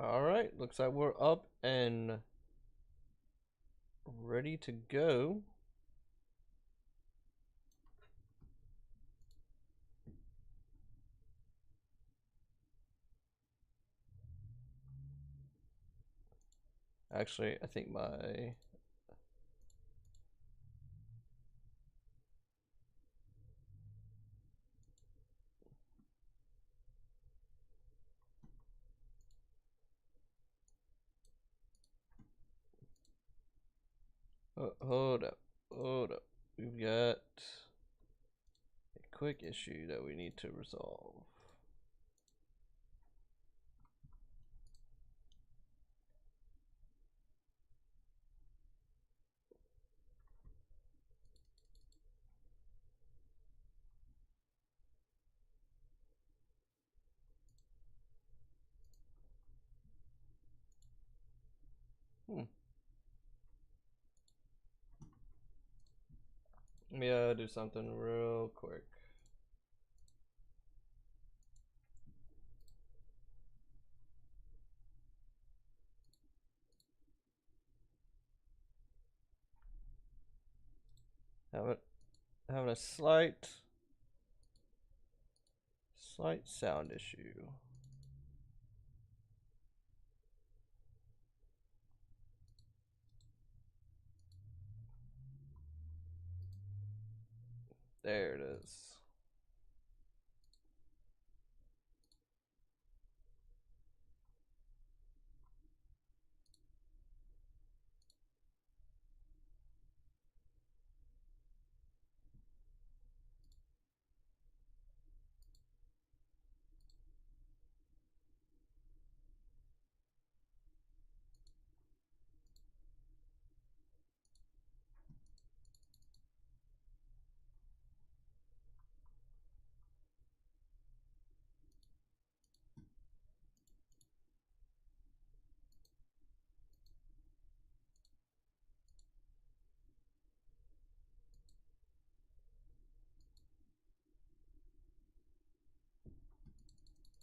Alright, looks like we're up and ready to go. Actually, I think my... Oh, hold up. We've got a quick issue that we need to resolve. Let me do something real quick. Having a slight sound issue. There it is.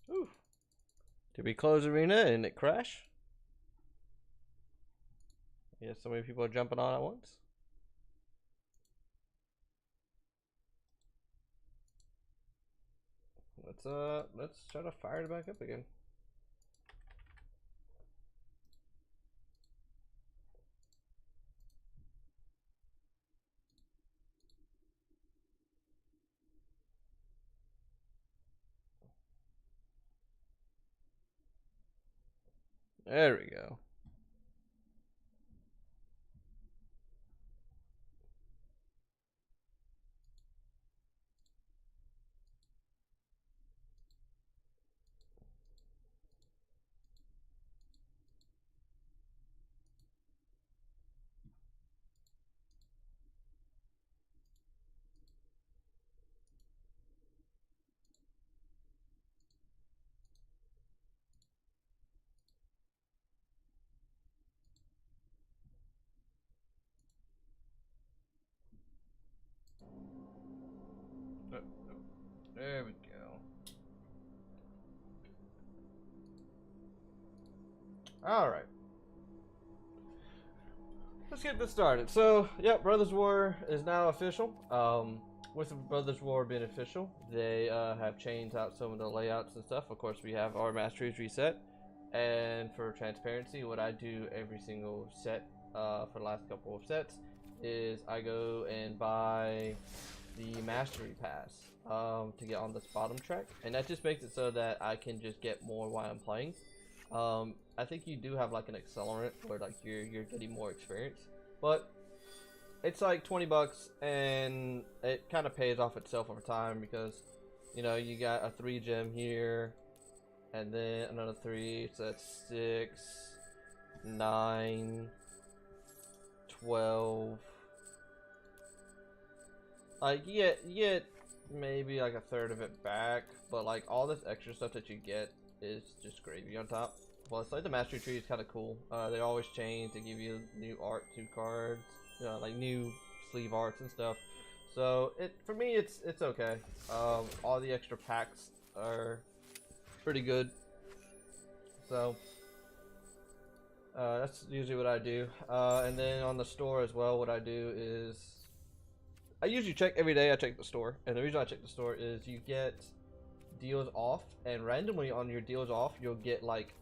Ooh. Did we close arena and it crash? Yeah, so many people are jumping on at once. Let's try to fire it back up again. There we go. There we go. All right. Let's get this started. So, yeah, Brothers War is now official. With Brothers War being official, they have changed out some of the layouts and stuff. Of course, we have our masteries reset. And for transparency, what I do every single set for the last couple of sets is I go and buy the mastery pass to get on this bottom track, and that just makes it so that I can just get more while I'm playing. I think you do have like an accelerant where like you're getting more experience, but it's like 20 bucks and it kind of pays off itself over time because you know you got a 3 gem here and then another 3, so that's 6, 9, 12. Like you get maybe like a third of it back, but like all this extra stuff that you get is just gravy on top. Plus, like the mastery tree is kind of cool. They always change. They give you new art 2 cards, like new sleeve arts and stuff. So for me it's okay. All the extra packs are pretty good. So That's usually what I do. And then on the store as well, what I do is I usually check every day. I check the store, and the reason I check the store is you get deals off, and randomly on your deals off, you'll get like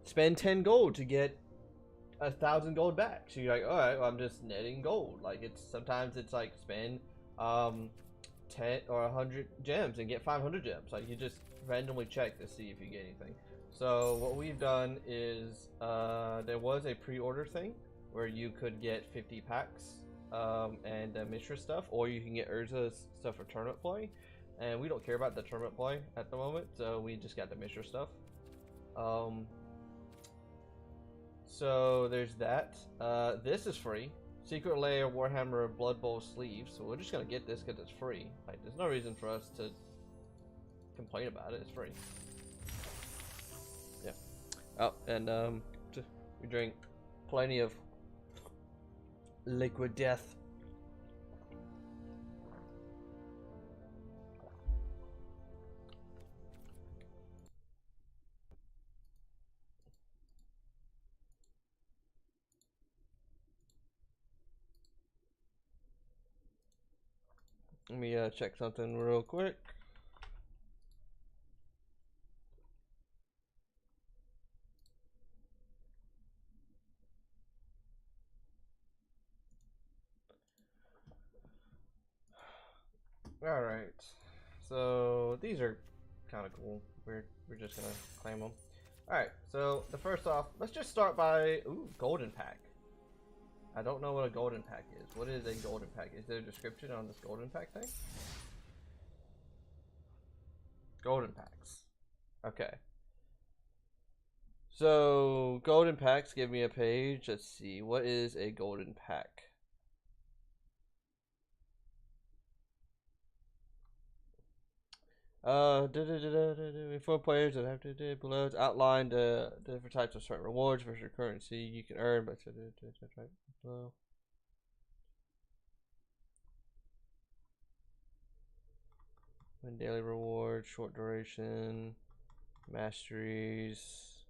spend 10 gold to get 1,000 gold back. So you're like, all right, well, I'm just netting gold. Like it's sometimes it's like spend 10 or 100 gems and get 500 gems. Like you just randomly check to see if you get anything. So what we've done is there was a pre-order thing where you could get 50 packs and Mishra stuff, or you can get Urza's stuff for tournament play. And we don't care about the tournament play at the moment, so we just got the Mishra stuff. So there's that. This is free. Secret Lair Warhammer Blood Bowl sleeves. So we're just gonna get this because it's free. Like, there's no reason for us to complain about it. It's free. Yeah. Oh, and we drink plenty of liquid death. Let me check something real quick. All right, so these are kind of cool. We're just gonna claim them. All right, so the first off, let's just start by golden pack. I don't know what a golden pack is. What is a golden pack? Is there a description on this golden pack thing? Golden packs. Okay. So golden packs give me a page. Let's see. What is a golden pack? For players that have to do below, it's outlined different types of certain rewards versus your currency you can earn by below. Win daily rewards, short duration, masteries.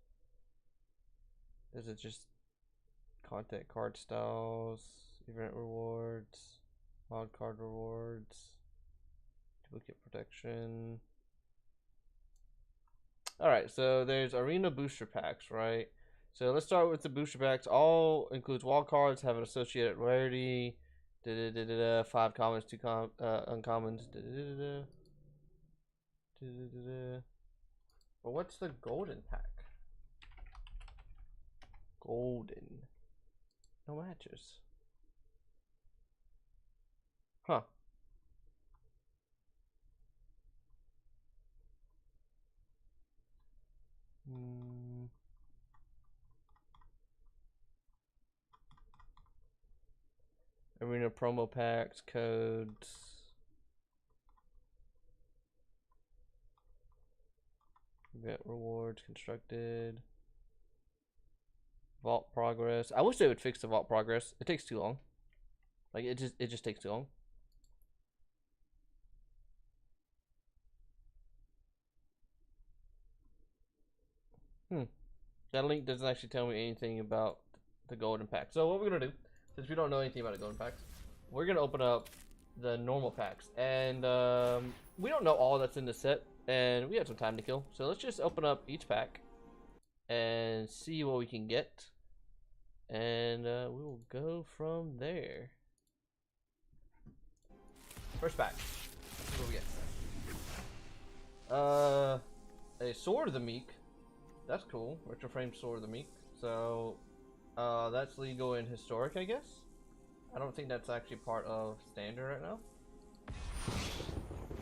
Is it just content card styles, event rewards, wild card rewards, duplicate protection? Alright, so there's arena booster packs, right? So let's start with the booster packs. All includes wild cards, have an associated rarity, 5 commons, 2 uncommons, But what's the golden pack? Golden. No matches. Huh. Arena promo packs, codes. Event rewards constructed. Vault progress. I wish they would fix the vault progress. It takes too long. Like it just takes too long. That link doesn't actually tell me anything about the golden pack. So what we're gonna do, since we don't know anything about the golden packs, we're gonna open up the normal packs, and we don't know all that's in the set, and we have some time to kill. So let's just open up each pack and see what we can get, and we will go from there. First pack. What do we get? A Sword of the Meek. That's cool. Retro frame Sword of the Meek. So that's legal in historic, I guess. I don't think that's actually part of standard right now.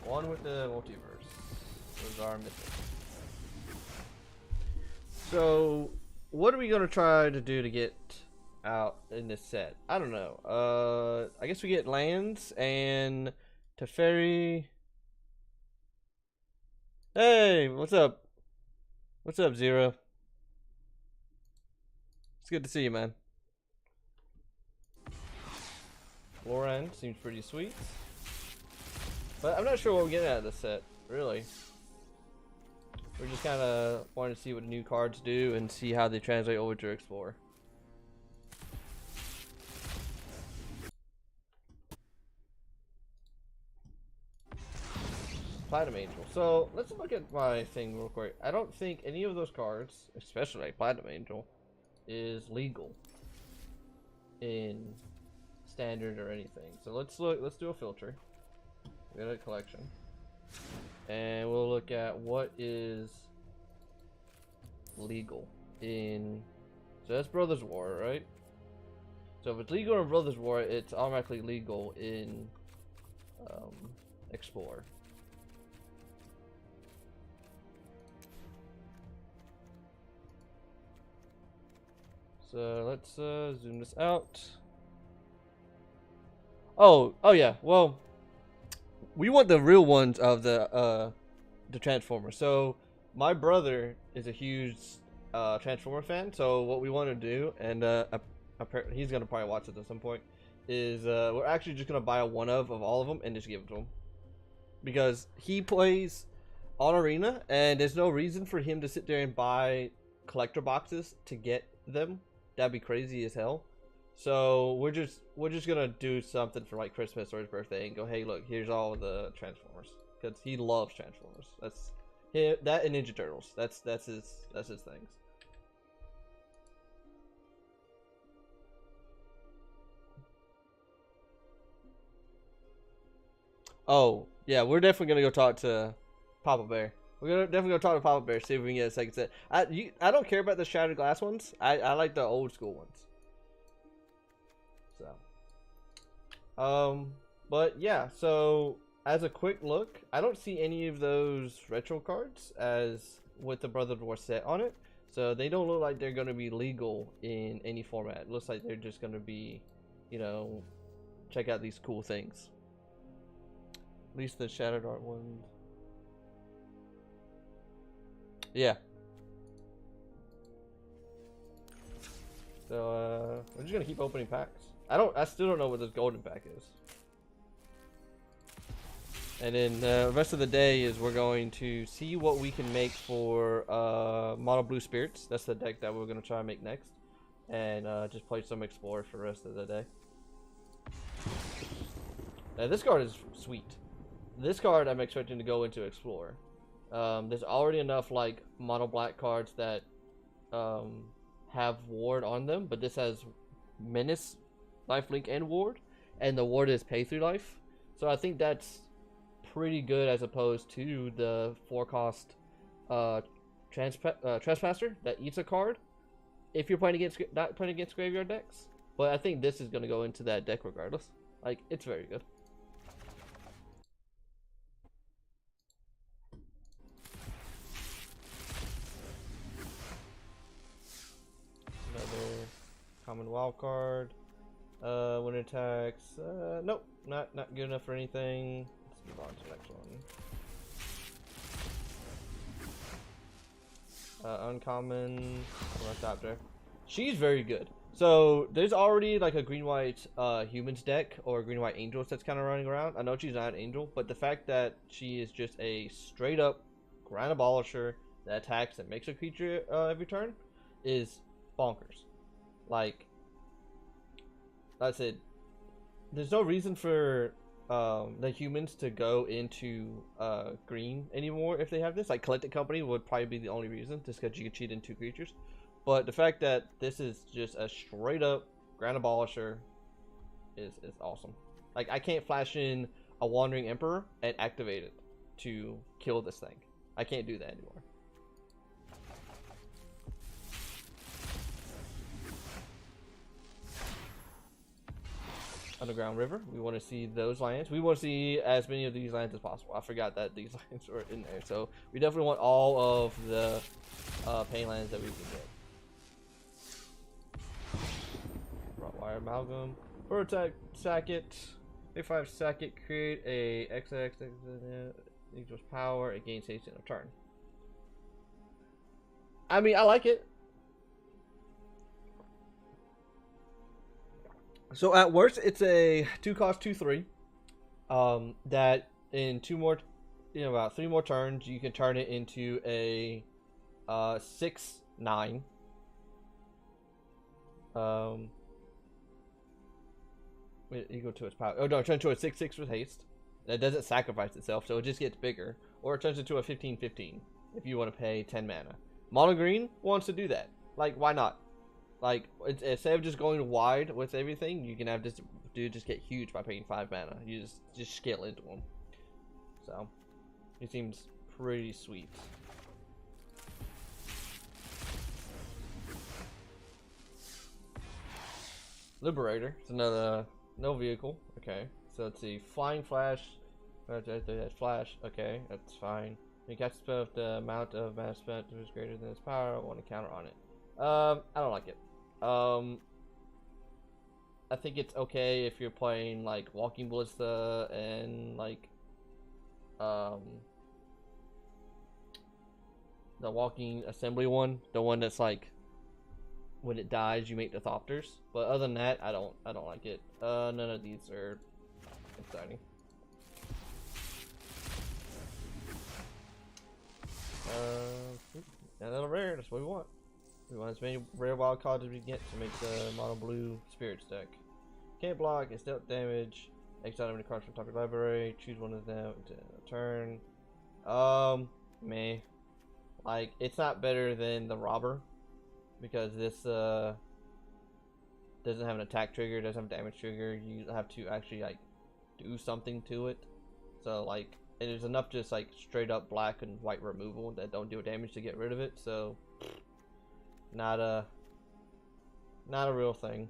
One with the multiverse. Those are mythic. So what are we gonna try to do to get out in this set? I don't know. I guess we get lands and Teferi. Hey, what's up? What's up, Zero? It's good to see you, man. Loran seems pretty sweet. But I'm not sure what we're getting out of this set, really. We're just kind of wanting to see what the new cards do and see how they translate over to Explorer. Platinum Angel. So let's look at my thing real quick. I don't think any of those cards, especially like Platinum Angel, is legal in standard or anything. So let's look. Let's do a filter. We got a collection, and we'll look at what is legal in. So that's Brothers War, right? So if it's legal in Brothers War, it's automatically legal in Explorer. So let's zoom this out. Oh yeah. Well, we want the real ones of the Transformers. So my brother is a huge Transformer fan. So what we want to do, and apparently he's gonna probably watch it at some point, is we're actually just gonna buy a one of all of them and just give it to him, because he plays on Arena and there's no reason for him to sit there and buy collector boxes to get them. That'd be crazy as hell. So we're just gonna do something for like Christmas or his birthday and go, hey, look, here's all the Transformers, because he loves Transformers. That's him, that and Ninja Turtles. That's his things. Oh yeah, we're definitely gonna go talk to Papa Bear. We're gonna definitely go talk to Papa Bear, see if we can get a second set. I don't care about the shattered glass ones. I like the old school ones. So, but yeah. So as a quick look, I don't see any of those retro cards as with the Brothers War set on it. So they don't look like they're gonna be legal in any format. It looks like they're just gonna be, you know, check out these cool things. At least the Shattered Art one. Yeah. So we're just gonna keep opening packs. I still don't know what this golden pack is. And then the rest of the day is we're going to see what we can make for Mono Blue Spirits. That's the deck that we're gonna try and make next. And just play some Explorer for the rest of the day. Now this card is sweet. This card I'm expecting to go into Explorer. There's already enough like mono black cards that have ward on them, but this has menace, lifelink, and ward, and the ward is pay through life. So I think that's pretty good as opposed to the 4-cost Trespasser that eats a card if you're playing against not playing against graveyard decks. But I think this is going to go into that deck regardless. Like, it's very good. Another common wild card. When it attacks, nope, not good enough for anything. Let's move on to the next one. Uncommon Ornithopter. She's very good. So there's already like a green-white humans deck or green-white angels that's kind of running around. I know she's not an angel, but the fact that she is just a straight-up ground abolisher that attacks and makes a creature every turn is bonkers. Like, I said, there's no reason for the humans to go into green anymore if they have this. Like, Collected Company would probably be the only reason, just because you can cheat in 2 creatures. But the fact that this is just a straight up ground abolisher is awesome. Like, I can't flash in a Wandering Emperor and activate it to kill this thing. I can't do that anymore. Underground River. We want to see those lands. We want to see as many of these lands as possible. I forgot that these lands were in there. So we definitely want all of the pain lands that we can get. Wire Amalgam. For attack, sack it. If I sack it, create a XX equals power. It gains haste in a turn. I mean, I like it. So at worst, it's a 2-cost 2/3. That in 2 more in about 3 more turns, you can turn it into a 6/9. Equal to its power. Oh no, it turns into a 6/6 with haste. That doesn't sacrifice itself, so it just gets bigger. Or it turns into a 15/15 if you want to pay 10 mana. Mono green wants to do that. Like, why not? Like, instead of just going wide with everything, you can have this dude just get huge by paying 5 mana. You just scale into him. So, it seems pretty sweet. Liberator. It's another no vehicle. Okay. So let's see. Flying Flash. Flash. Okay, that's fine. You cast a spell if the amount of mana spent is greater than its power. I want to counter on it. I don't like it. I think it's okay if you're playing like Walking Ballista and like the Walking Assembly one, the one that's like when it dies you make the Thopters. But other than that, I don't like it. None of these are exciting. Another rare, that's what we want. We want as many rare wild cards as we get to make the mono blue spirits deck. Can't block, it's dealt damage. Exile many cards from top of your library. Choose one of them to turn. Meh. Like, it's not better than the robber. Because this doesn't have an attack trigger, doesn't have a damage trigger. You have to actually like do something to it. So like it is enough just like straight up black and white removal that don't do damage to get rid of it. So not a real thing.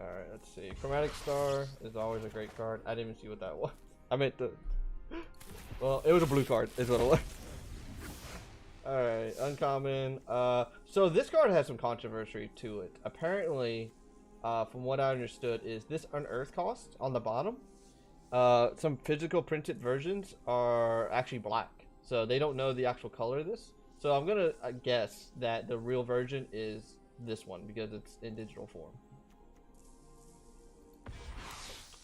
Alright, let's see. Chromatic Star is always a great card. I didn't even see what that was. I meant the... Well, it was a blue card, is what it was. Alright, uncommon. So this card has some controversy to it. Apparently, from what I understood, is this unearth cost on the bottom. Some physical printed versions are actually black. So they don't know the actual color of this. So I'm gonna guess that the real version is this one because it's in digital form.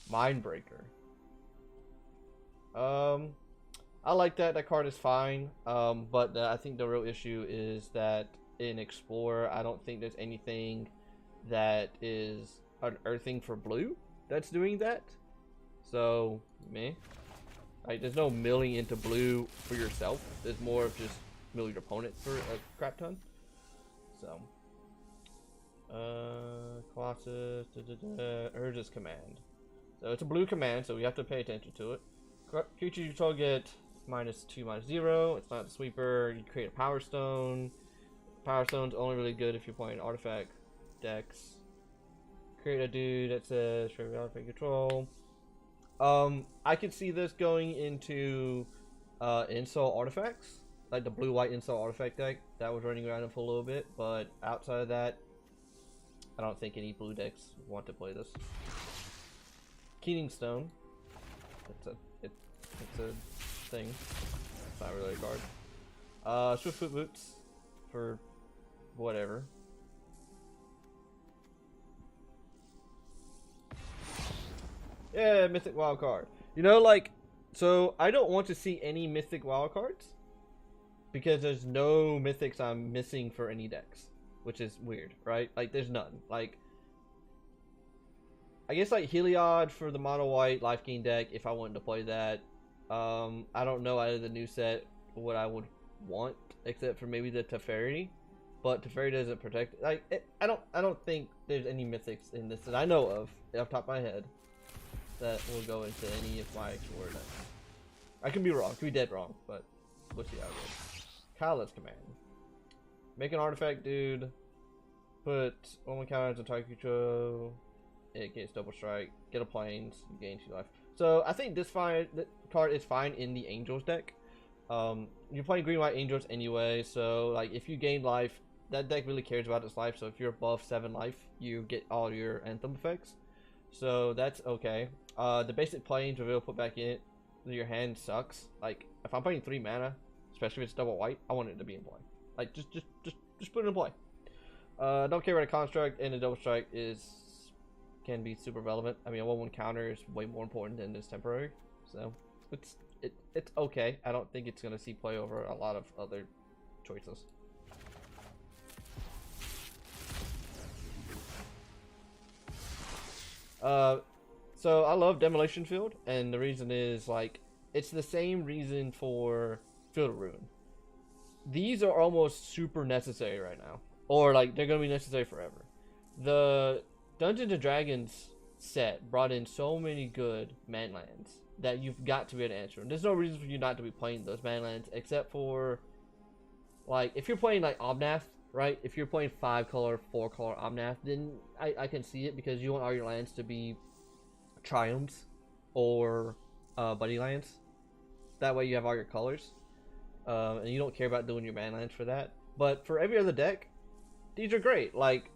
Mindbreaker. I like that. That card is fine. But I think the real issue is that in Explorer, I don't think there's anything that is unearthing for blue that's doing that. So, meh. Like, there's no milling into blue for yourself. There's more of just mill your opponent for a crap ton. So, Colossus, Urge's Command. So it's a blue command, so we have to pay attention to it. Creature you control get -2/-0. It's not a sweeper. You create a Power Stone. Power Stone's only really good if you're playing artifact decks. Create a dude that says artifact control. I could see this going into Insult Artifacts, like the blue-white Insult Artifact deck that was running around for a little bit. But outside of that, I don't think any blue decks want to play this. Keening Stone. It's a thing. It's not really a card. Swiftfoot Boots for whatever. Yeah, Mythic Wild Card. You know, like, so I don't want to see any Mythic Wild Cards because there's no Mythics I'm missing for any decks, which is weird, right? Like, there's none. Like, I guess like Heliod for the mono white life gain deck if I wanted to play that. I don't know out of the new set what I would want except for maybe the Teferi, but Teferi doesn't protect. Like I don't think there's any mythics in this that I know of off the top of my head that will go into any of my Explorer decks. I could be wrong, could be dead wrong, but we'll see how it goes. Kala's Command. Make an artifact, dude. Put one counter into target control. It gets double strike. Get a planes. You gain 2 life. So I think this card is fine in the Angels deck. You're playing green white Angels anyway, so like if you gain life, that deck really cares about its life. So if you're above 7 life, you get all your Anthem effects. So that's okay. The basic planes reveal put back in. your hand sucks, like if I'm playing 3 mana, especially if it's double white, I want it to be in play. Like just put it in play. Don't care what a construct and a double strike can be super relevant. I mean, a 1/1 counter is way more important than this temporary, so it's okay. I don't think it's gonna see play over a lot of other choices. So I love Demolition Field, and the reason is, like, it's the same reason for Field of Ruin. These are almost super necessary right now, or like they're gonna be necessary forever. The Dungeons and Dragons set brought in so many good manlands that you've got to be able to answer them. There's no reason for you not to be playing those manlands, except for, like, if you're playing like Omnath, right? If you're playing 5-color, 4-color Omnath, then I can see it, because you want all your lands to be Triumphs or Buddy lands. That way you have all your colors, and you don't care about doing your manlands for that. But for every other deck, these are great. Like,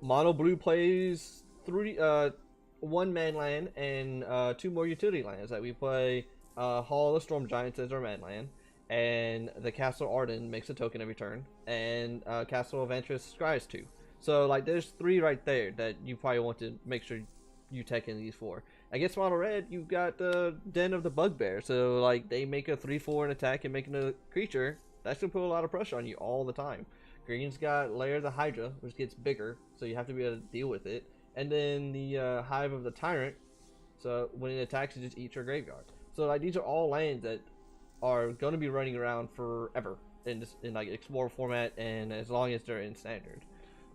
Mono Blue plays 1 manland and 2 more utility lands. Like, we play Hall of the Storm Giants as our manland, and the Castle Arden makes a token every turn, and Castle of Antris scries 2. So, like, there's 3 right there that you probably want to make sure you take in these 4. Against Mono Red, you've got the Den of the Bugbear. So, like, they make a 3/4 and attack and making a creature. That's gonna put a lot of pressure on you all the time. Green's got Lair of the Hydra, which gets bigger, so you have to be able to deal with it. And then the Hive of the Tyrant, so when it attacks, it just eats your graveyard. So, like, these are all lands that are going to be running around forever in like Explorer format, and as long as they're in Standard.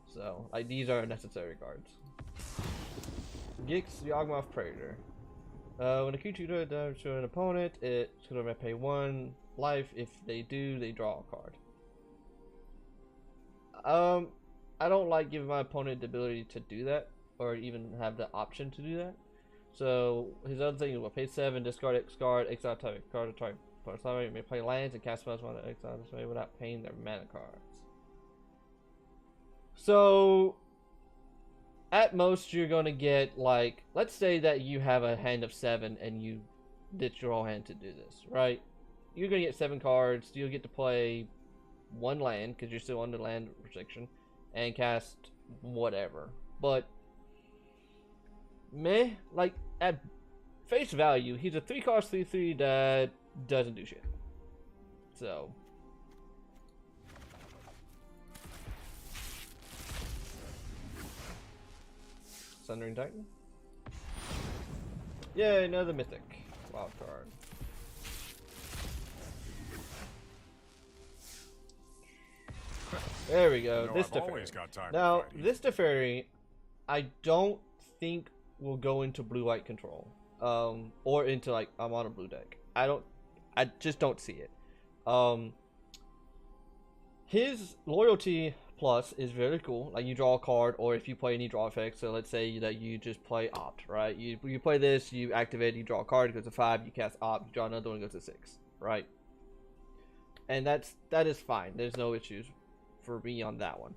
So, like, these are necessary cards. Gix, Yawgmoth Praetor. When a creature does to an opponent, it's going to pay 1 life. If they do, they draw a card. I don't like giving my opponent the ability to do that, or even have the option to do that. So his other thing is, well, pay 7, discard X card, exile type card, type. You may play lands and cast spells on the exile this way without paying their mana cards. So at most, you're gonna get, like, let's say that you have a hand of 7 and you ditch your whole hand to do this, right? You're gonna get 7 cards. You'll get to play 1 land, because you're still under land restriction, and cast whatever. But meh, like, at face value, he's a 3-cost 3/3 that doesn't do shit. So Sundering Titan. Yeah, another mythic wild card. There we go. This Teferi. Now, this Teferi, I don't think will go into blue-white control, or into, like, a mono blue deck. I just don't see it. His loyalty plus is very cool. Like, you draw a card, or if you play any draw effects. So let's say that you just play Opt, right? You play this, you activate, you draw a card, it goes to 5, you cast Opt, you draw another one, it goes to 6, right? And that is fine. There's no issues for me on that one.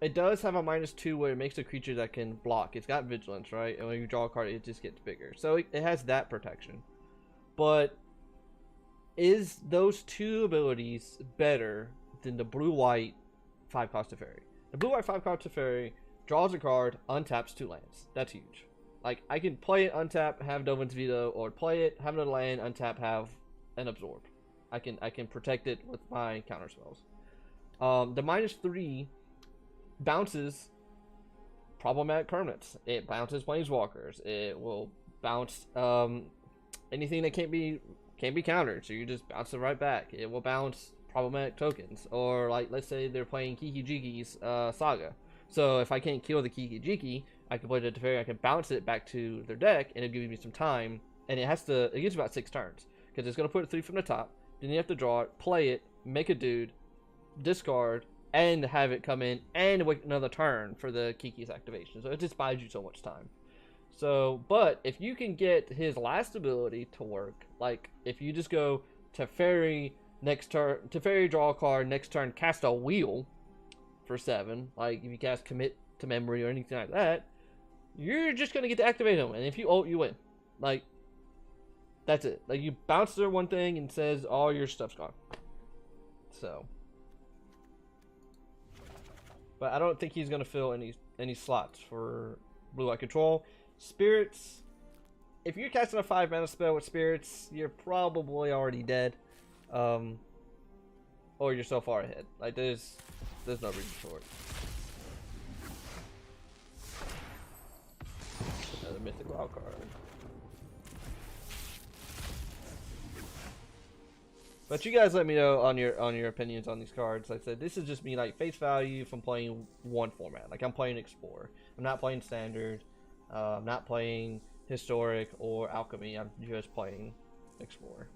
It does have a -2 where it makes a creature that can block. It's got vigilance, right? And when you draw a card, it just gets bigger. So it has that protection. But is those 2 abilities better than the blue-white 5-cost Teferi? The blue-white 5-cost Teferi draws a card, untaps 2 lands. That's huge. Like, I can play it, untap, have Dovin's Veto, or play it, have another land, untap, have an Absorb. I can protect it with my counter spells. The -3 bounces problematic permanents. It bounces planeswalkers. It will bounce anything that can't be countered, so you just bounce it right back. It will bounce problematic tokens, or, like, let's say they're playing Kiki-Jiki's Saga. So if I can't kill the Kiki-Jiki, I can play the Teferi, I can bounce it back to their deck, and it gives me some time, and it gives about 6 turns, because it's going to put 3 from the top, then you have to draw it, play it, make a dude, discard, and have it come in, and wait another turn for the Kiki's activation. So it just buys you so much time. So, but if you can get his last ability to work, like, if you just go Teferi next turn, Teferi draw a card, next turn cast a wheel for 7, like if you cast Commit to Memory or anything like that, you're just going to get to activate him, and if you ult, you win. Like, That's it. Like, you bounce their one thing and says all your stuff's gone. So, but I don't think he's gonna fill any slots for blue eye control. Spirits. If you're casting a 5 mana spell with spirits, you're probably already dead, or you're so far ahead. Like, there's no reason for it. Another mythic wild card. But you guys let me know on your opinions on these cards. Like I said, this is just me, like, face value from playing one format. Like, I'm playing Explorer. I'm not playing Standard. I'm not playing Historic or Alchemy. I'm just playing Explorer.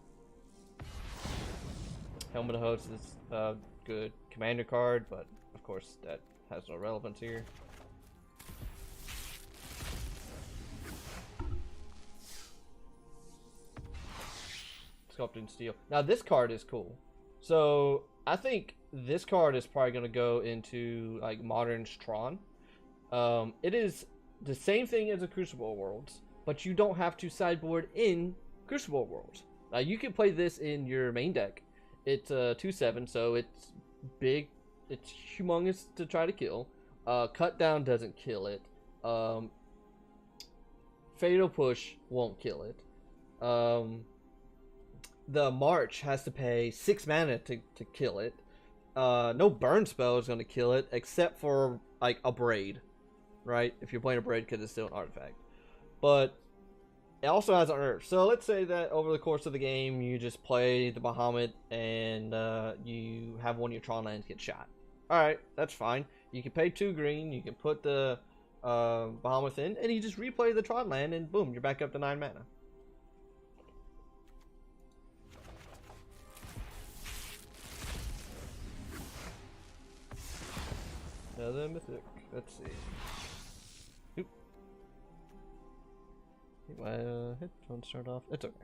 Helmet of Hosts is a good commander card, but of course that has no relevance here. Sculpting Steel. Now this card is cool. So I think this card is probably going to go into like Modern Tron. It is the same thing as a Crucible Worlds, but you don't have to sideboard in Crucible Worlds. You can play this in your main deck. It's 2/7, so it's big. It's humongous to try to kill. Cut Down doesn't kill it. Fatal Push won't kill it. The March has to pay 6 mana to kill it. No burn spell is going to kill it, except for like a Braid, right? If you're playing a Braid, because it's still an artifact. But it also has an Earth. So let's say that over the course of the game, you just play the Bahamut and you have one of your Tron lands get shot. Alright, that's fine. You can pay 2 green, you can put the Bahamut in, and you just replay the Tron land, and boom, you're back up to 9 mana. Another mythic. Let's see. Oop. My headphones turned off. It's okay.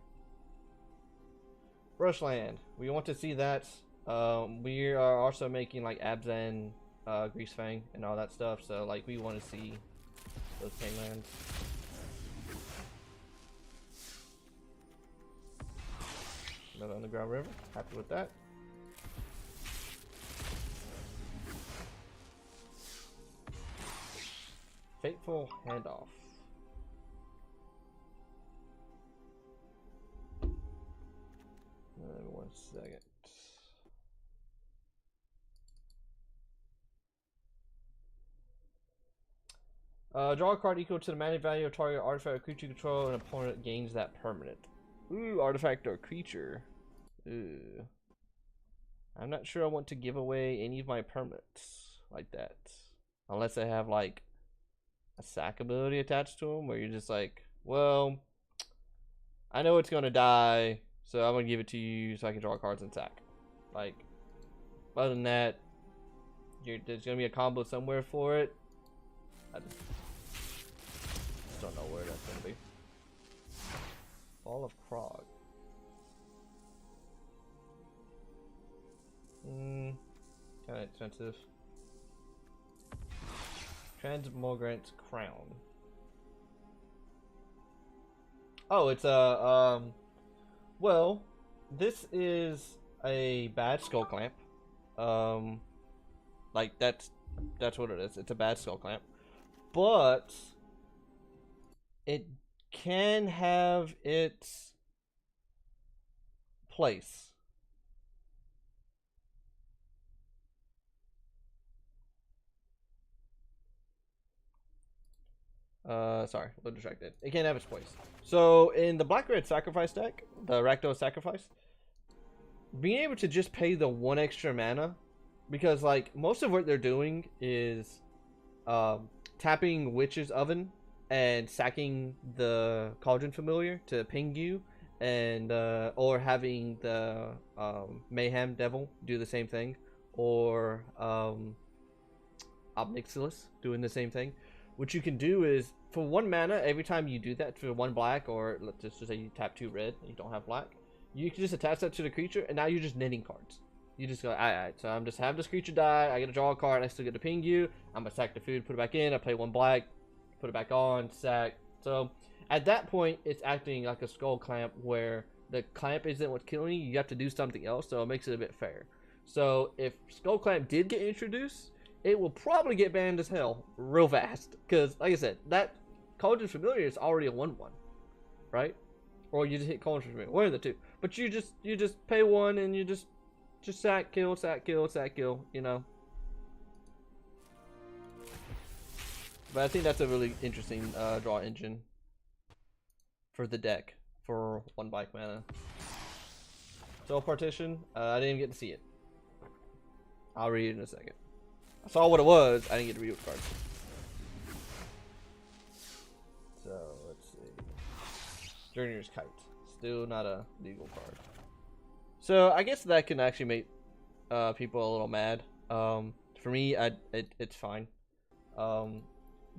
Brushland. We want to see that. We are also making like Abzan, Greasefang, and all that stuff. So like we want to see those pain lands. Another Underground River. Happy with that. Fateful Handoff. One second. Draw a card equal to the mana value of target artifact or creature control, and opponent gains that permanent. Ooh, artifact or creature. Ooh. I'm not sure I want to give away any of my permanents like that. Unless I have like a sack ability attached to them, where you're just like, well, I know it's gonna die, so I'm gonna give it to you so I can draw cards and sack. Like, other than that, there's gonna be a combo somewhere for it. I just don't know where that's gonna be. Fall of Krog. Kinda expensive. Transmogrant's Crown. Oh, it's a well, this is a bad Skull Clamp. Like that's what it is. It's a bad Skull Clamp, but it can have its place. Sorry, a little distracted. It can't have its place. So in the Black-Red Sacrifice deck, the Rakdos Sacrifice, being able to just pay the 1 extra mana, because like most of what they're doing is tapping Witch's Oven and sacking the Cauldron Familiar to ping you, and or having the Mayhem Devil do the same thing, or Obnixilis doing the same thing. What you can do is, for 1 mana, every time you do that for 1 black, or let's just say you tap 2 red and you don't have black, you can just attach that to the creature, and now you're just knitting cards. You just go, alright, so I'm just have this creature die, I get to draw a card, I still get to ping you, I'm gonna sack the food, put it back in, I play 1 black, put it back on, sack. So At that point, it's acting like a skull clamp where the clamp isn't what's killing you. You have to do something else, so it makes it a bit fair. So if skull clamp did get introduced, it will probably get banned as hell real fast. Because, like I said, that Cauldron Familiar is already a 1/1, right? Or you just hit Cauldron Familiar, one of the two. But you just pay 1 and you just sack kill, sack kill, sack kill, you know. But I think that's a really interesting draw engine for the deck for 1 bike mana. Soul Partition, I didn't even get to see it. I'll read it in a second. I saw what it was, I didn't get to read what cards. So, let's see. Journeyer's Kite. Still not a legal card. So, I guess that can actually make people a little mad. For me, it's fine.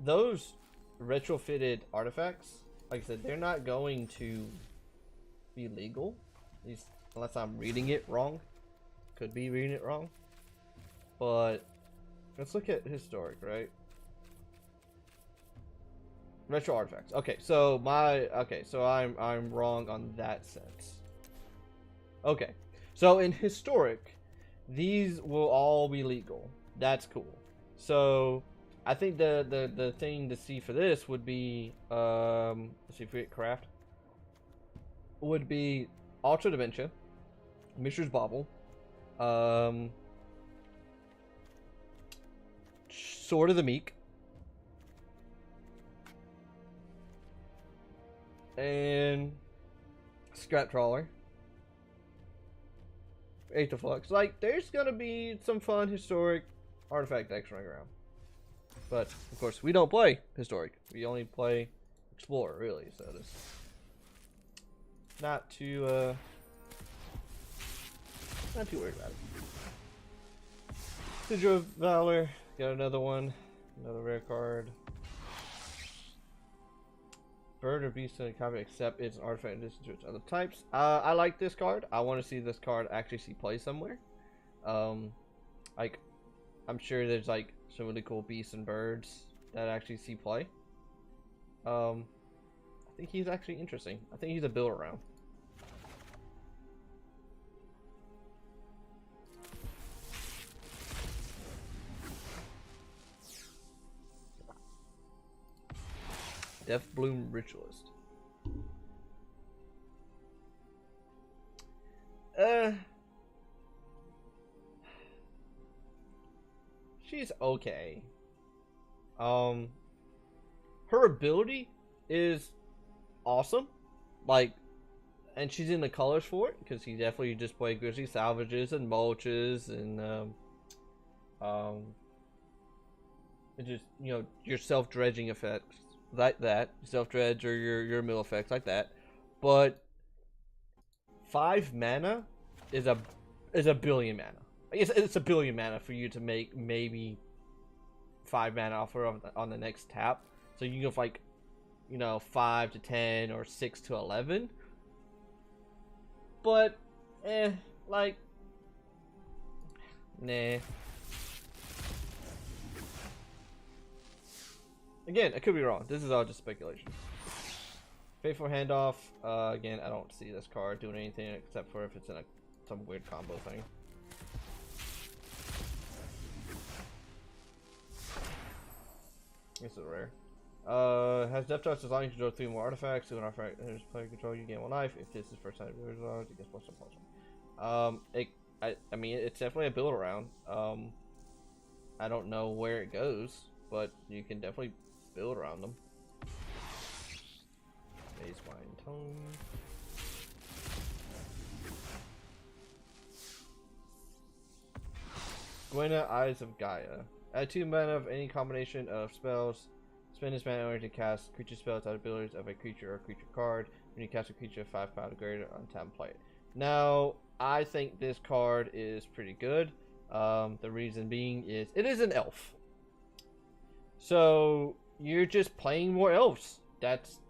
Those retrofitted artifacts, like I said, they're not going to be legal. At least, unless I'm reading it wrong. Could be reading it wrong. But, let's look at historic, right? Retro artifacts. Okay, so I'm wrong on that sense. Okay, so in historic, these will all be legal. That's cool. So I think the thing to see for this would be let's see if we get craft. Would be Ultra Dementia, Mishra's Bauble, Sword of the Meek, and Scrap Trawler, Eighth of Flux. Like, there's gonna be some fun historic artifact decks running around. But, of course, we don't play historic. We only play Explorer, really, so it's not too worried about it. Sigil of Valor, got another one, another rare card. Bird or beast in a copy except it's an artifact in addition to its other types. I like this card. I want to see this card actually see play somewhere. Like, I'm sure there's like some really cool beasts and birds that actually see play. I think he's actually interesting. I think he's a build around. Deathbloom Ritualist. She's okay. Her ability is awesome. Like, and she's in the colors for it because he definitely just play Grizzly Salvages and Mulches and just, you know, your self-dredging effects like that, self-dredge or your mill effects like that. But 5 mana is a billion mana. It's a billion mana for you to make maybe 5 mana offer on the next tap. So you can go for like, you know, 5 to 10 or 6 to 11. But like, nah. Again, I could be wrong. This is all just speculation. Faithful Handoff. Again, I don't see this card doing anything except for if it's in some weird combo thing. This is rare. Has Death Touch as long as you draw 3 more artifacts. Do an artifact enters player control, you gain 1 life. If this is first time you resolve, you get +1/+1. I mean, it's definitely a build around. I don't know where it goes, but you can definitely build around them. Mazewine Tome. Gwena, Eyes of Gaia. Add 2 mana of any combination of spells. Spend this mana in order to cast creature spells out abilities of a creature or creature card. When you cast a creature of 5 power or greater on tap, play it. Now, I think this card is pretty good. The reason being is it is an elf. So you're just playing more elves. That's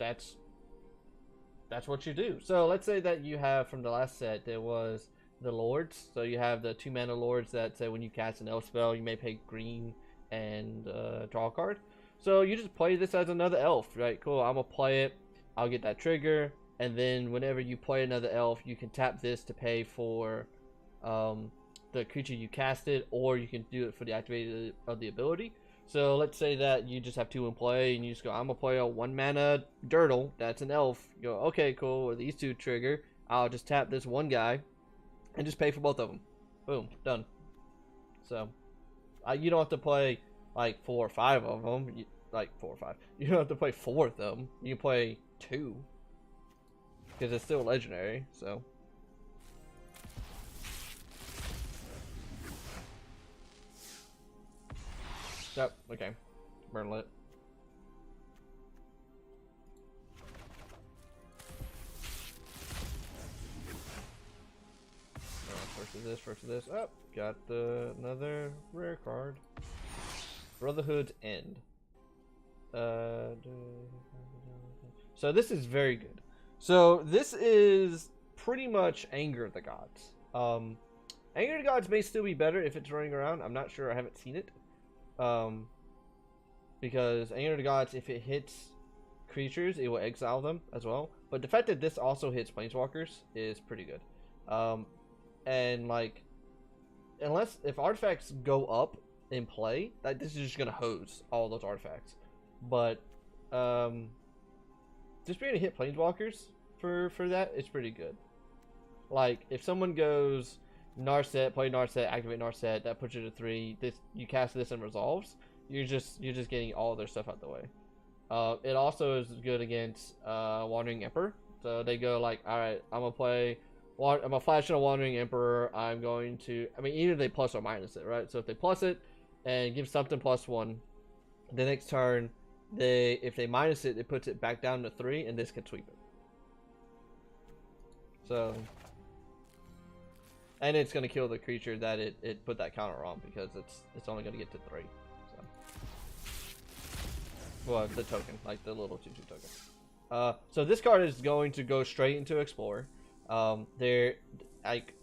what you do. So let's say that you have, from the last set, there was the lords. So you have the 2 mana lords that say when you cast an elf spell, you may pay green and draw a card. So you just play this as another elf, right? Cool. I'm gonna play it. I'll get that trigger, and then whenever you play another elf, you can tap this to pay for the creature you casted, or you can do it for the activated of the ability. So let's say that you just have 2 in play, and you just go, I'm gonna play a 1 mana Dirtle, that's an elf. You go, okay, cool, or these 2 trigger, I'll just tap this one guy, and just pay for both of them. Boom, done. So, you don't have to play like 4 or 5 of them, like 4 or 5. You don't have to play 4 of them, you can play 2. Because it's still legendary, so. Yep, okay. Burn lit. First of this. Oh, got another rare card. Brotherhood's End. So this is very good. So this is pretty much Anger of the Gods. Anger of the Gods may still be better if it's running around. I'm not sure. I haven't seen it. Because Anger of the Gods, if it hits creatures, it will exile them as well. But the fact that this also hits Planeswalkers is pretty good. And like, if artifacts go up in play, this is just gonna hose all those artifacts. But just being able to hit Planeswalkers for that is pretty good. Like if someone goes Narset, play Narset, activate Narset, that puts you to 3. You cast this and resolves. You're just getting all their stuff out the way. It also is good against Wandering Emperor. So they go like, all right, I'm gonna flash in a Wandering Emperor. I'm going to, either they plus or minus it, right? So if they plus it and give something +1, the next turn, if they minus it, it puts it back down to 3, and this can sweep it. So, and it's gonna kill the creature that it put that counter on, because it's only gonna get to 3. So, well, the token, like the little 2/2 token. So this card is going to go straight into Explorer. There, like,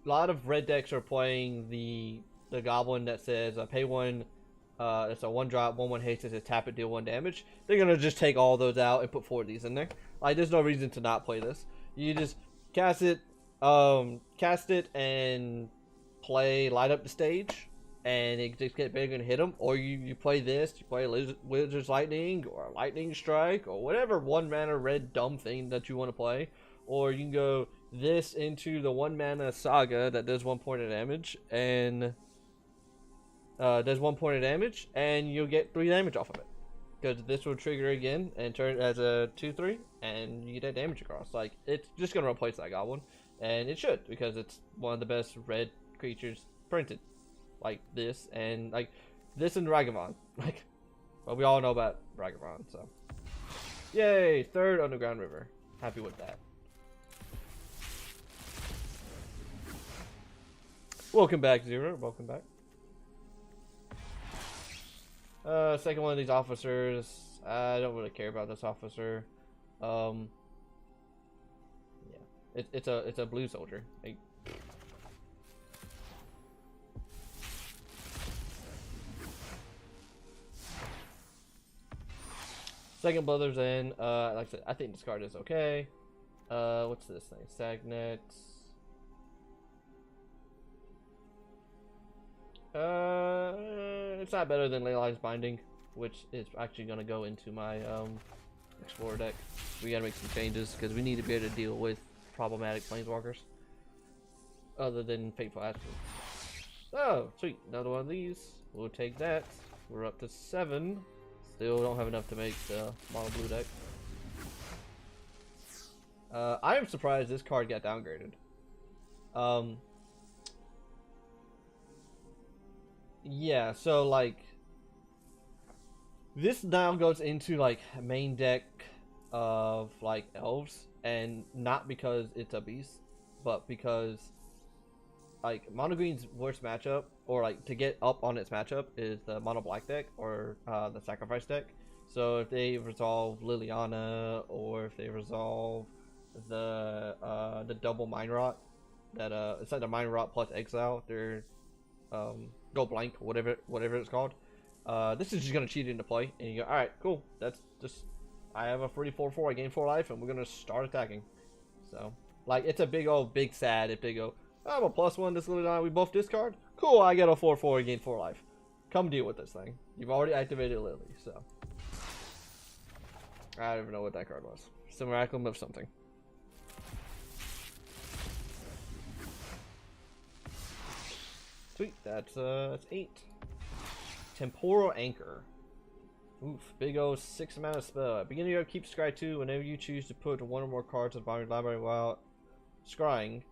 a lot of red decks are playing the goblin that says pay 1. It's a 1-drop, 1/1 haste, it says tap it, deal 1 damage. They're gonna just take all those out and put 4 of these in there. Like, there's no reason to not play this. You just cast it and play Light Up the Stage, and it just get bigger and hit them. Or you play this, you play Wizard's Lightning or Lightning Strike or whatever 1 mana red dumb thing that you want to play. Or you can go this into the 1 mana Saga that does 1 point of damage, and you'll get 3 damage off of it. Because this will trigger again and turn as a 2/3, and you get that damage across. Like, it's just gonna replace that goblin, and it should, because it's one of the best red creatures printed. Like this, and like this and Ragavan. Like, well, we all know about Ragavan, so yay! 3rd Underground River. Happy with that. Welcome back, Zero. Welcome back. Second one of these officers. I don't really care about this officer. Yeah, it's a blue soldier. Like, second Brother's End. Like I said, I think this card is okay. What's this thing? Sagnet. It's not better than Leyline's Binding, which is actually gonna go into my Explorer deck. We gotta make some changes because we need to be able to deal with problematic Planeswalkers, other than Fateful Ashes. Oh, sweet! Another one of these. We'll take that. We're up to 7. Still don't have enough to make the mono blue deck. I am surprised this card got downgraded. Yeah, so like this now goes into like a main deck of like elves, and not because it's a beast, but because like mono green's worst matchup, or like to get up on its matchup, is the mono black deck or the sacrifice deck. So if they resolve Liliana, or if they resolve the double Mind Rot, that it's like the Mind Rot plus exile, they're go blank, whatever it's called. This is just gonna cheat into play, and you go, all right, cool. That's just I have a free 4/4. I gain 4 life, and we're gonna start attacking. So, like, it's a big old, big sad if they go, I'm a +1 this little die. We both discard. Cool, I get a 4/4. I gain 4 life. Come deal with this thing. You've already activated Lily, so I don't even know what that card was. Simulacrum of something. Sweet, that's 8. Temporal Anchor. Oof, big O 6 mana spell. At beginning of your keep scry 2 whenever you choose to put one or more cards at the bottom of your library while scrying.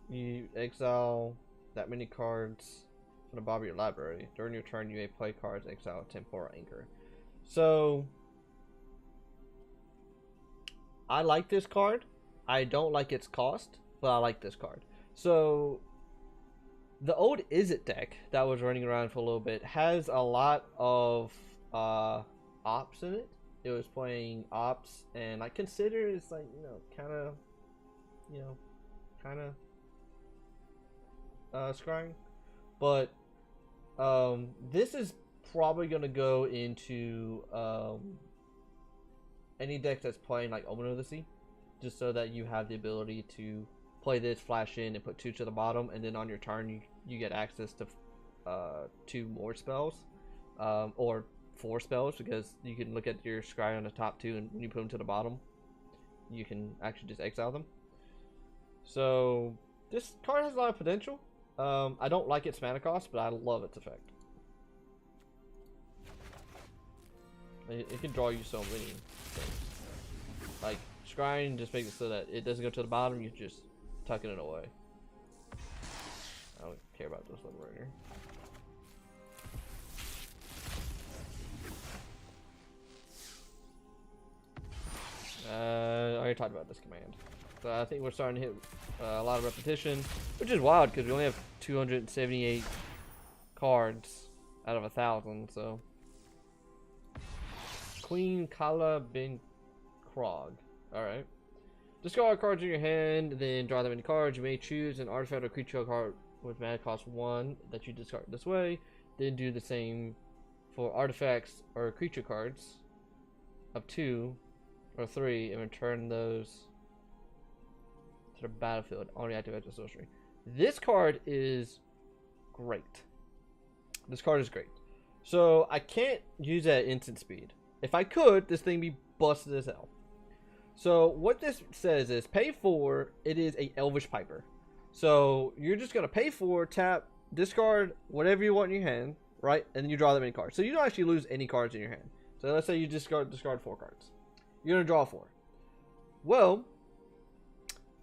You exile that many cards from the bottom of your library. During your turn, you may play cards exile Temporal Anchor. So, I like this card. I don't like its cost, but I like this card. So, the old Izzet deck that was running around for a little bit has a lot of ops in it. It was playing ops, and I consider it's like, kind of scrying. But this is probably going to go into any deck that's playing like Omen of the Sea, just so that you have the ability to play this, flash in, and put 2 to the bottom, and then on your turn you get access to 2 more spells, or 4 spells, because you can look at your scry on the top 2, and when you put them to the bottom, you can actually just exile them. So this card has a lot of potential. I don't like its mana cost, but I love its effect. It can draw you so many things. Like, scrying just makes it so that it doesn't go to the bottom, you just tucking it away. I don't care about this one right here. I already talked about this command. So I think we're starting to hit a lot of repetition, which is wild because we only have 278 cards out of 1,000. So Queen Kala bin Krog. All right. Discard cards in your hand, then draw them in cards. You may choose an artifact or creature card with mana cost 1 that you discard this way. Then do the same for artifacts or creature cards of 2 or 3 and return those to the battlefield. Only activate the sorcery. This card is great. This card is great. So I can't use that at instant speed. If I could, this thing be busted as hell. So what this says is pay 4. It is a Elvish Piper. So you're just gonna pay 4, tap, discard whatever you want in your hand, right? And then you draw that many cards. So you don't actually lose any cards in your hand. So let's say you discard 4 cards. You're gonna draw 4. Well,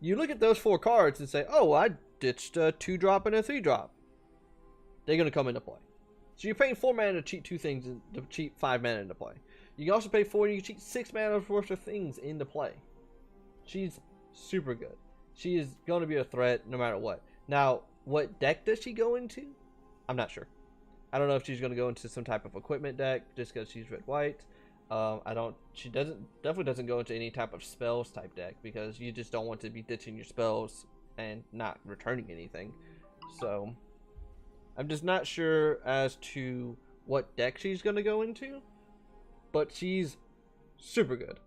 you look at those 4 cards and say, oh, I ditched a 2-drop and a 3-drop. They're gonna come into play. So you're paying 4 mana to cheat 2 things, to cheat 5 mana into play. You can also pay 4 and you can cheat 6 mana worth of things into play. She's super good. She is going to be a threat no matter what. Now, what deck does she go into? I'm not sure. I don't know if she's going to go into some type of equipment deck just because she's red-white. She definitely doesn't go into any type of spells type deck because you just don't want to be ditching your spells and not returning anything. So, I'm just not sure as to what deck she's going to go into. But she's super good.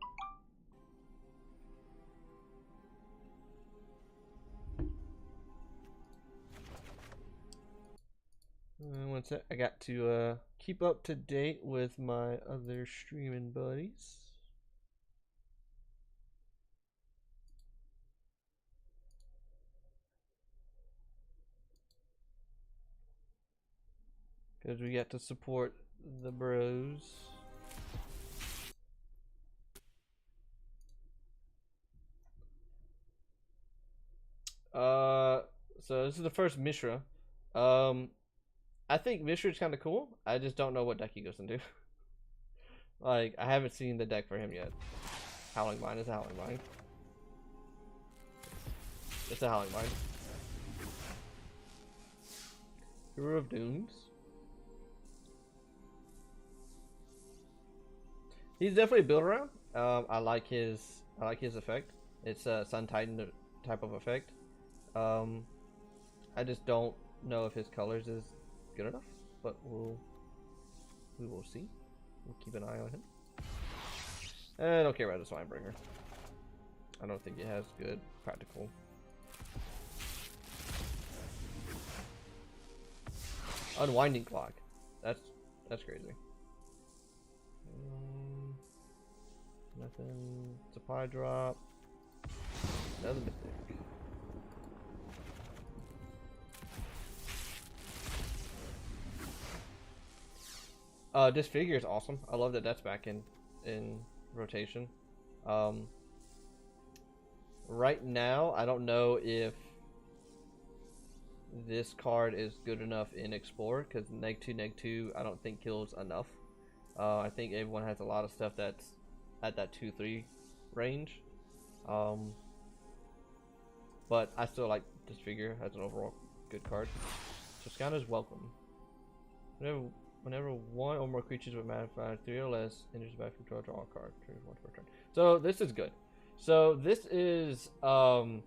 One sec. I got to keep up to date with my other streaming buddies. Because we got to support the bros. So this is the first Mishra. I think Mishra's kind of cool. I just don't know what deck he goes into. Like, I haven't seen the deck for him yet. Howling Mine is a Howling Mine. It's a Howling Mine. Hero of Dunes. He's definitely a build around. I like his effect. It's a Sun Titan type of effect. I just don't know if his colors is good enough, but we will see. we'll keep an eye on him. I don't care about the Swinebringer. I don't think it has good practical. Unwinding Clock. That's crazy. Nothing. Supply drop. Another mythic. Disfigure is awesome. I love that that's back in rotation. Right now, I don't know if this card is good enough in Explore, because neg 2 I don't think kills enough. I think everyone has a lot of stuff that's at that 2-3 range. But I still like Disfigure as an overall good card. Toscana is welcome. Whenever one or more creatures with mana 3 or less enters the battlefield, draw a card. Choose one per turn. So this is good. So this is Mentor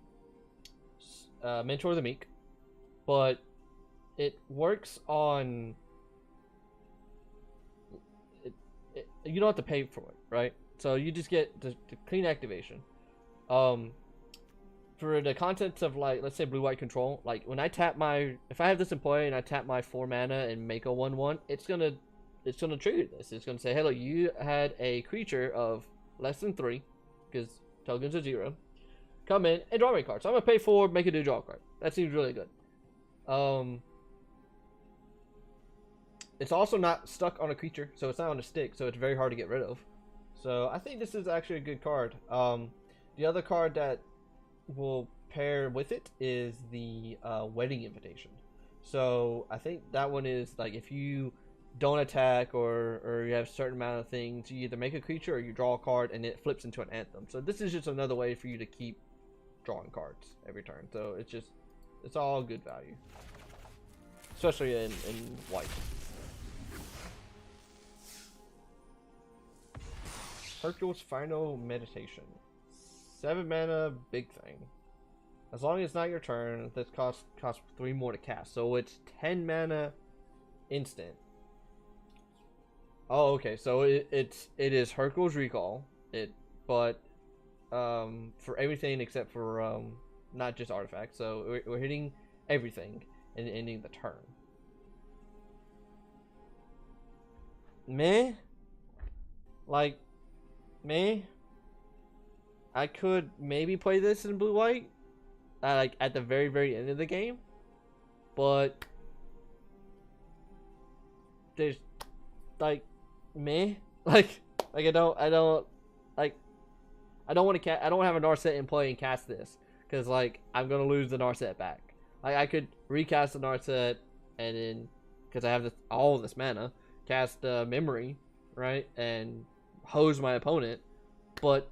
the Meek, but it works on you don't have to pay for it, right? So you just get the clean activation. For the contents of, like, let's say blue-white control, like when I tap if I have this in play and I tap my 4 mana and make a 1/1, it's gonna trigger this. It's gonna say, hey, look, you had a creature of less than 3, because tokens are 0. Come in and draw me a card. So I'm gonna pay 4, make it do draw a card. That seems really good. It's also not stuck on a creature, so it's not on a stick, so it's very hard to get rid of. So I think this is actually a good card. The other card that will pair with it is the Wedding Invitation. So I think that one is like, if you don't attack or you have a certain amount of things, you either make a creature or you draw a card and it flips into an anthem. So this is just another way for you to keep drawing cards every turn. So it's all good value, especially in white. Hercule's Final Meditation. 7 mana, big thing. As long as it's not your turn, this costs 3 more to cast. So it's 10 mana instant. Oh, okay. So it is Hercule's Recall. But for everything except for not just artifacts. So we're hitting everything and ending the turn. Meh. Like, meh. I could maybe play this in blue-white, like at the very end of the game, but there's like meh, like I don't like, I don't want to I don't have a Narset in play and cast this because like I'm gonna lose the Narset back. Like I could recast the Narset and then, because I have all of this mana, cast Memory, right, and hose my opponent, but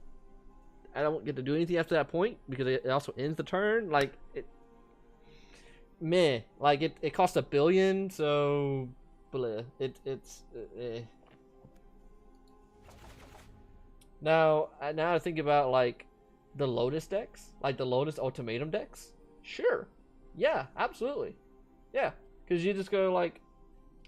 I don't get to do anything after that point because it also ends the turn. Like meh. Like it costs $1 billion, so bleh. It's Now I think about like the Lotus decks, like the Lotus Ultimatum decks. Sure, yeah, absolutely, yeah. Because you just go like,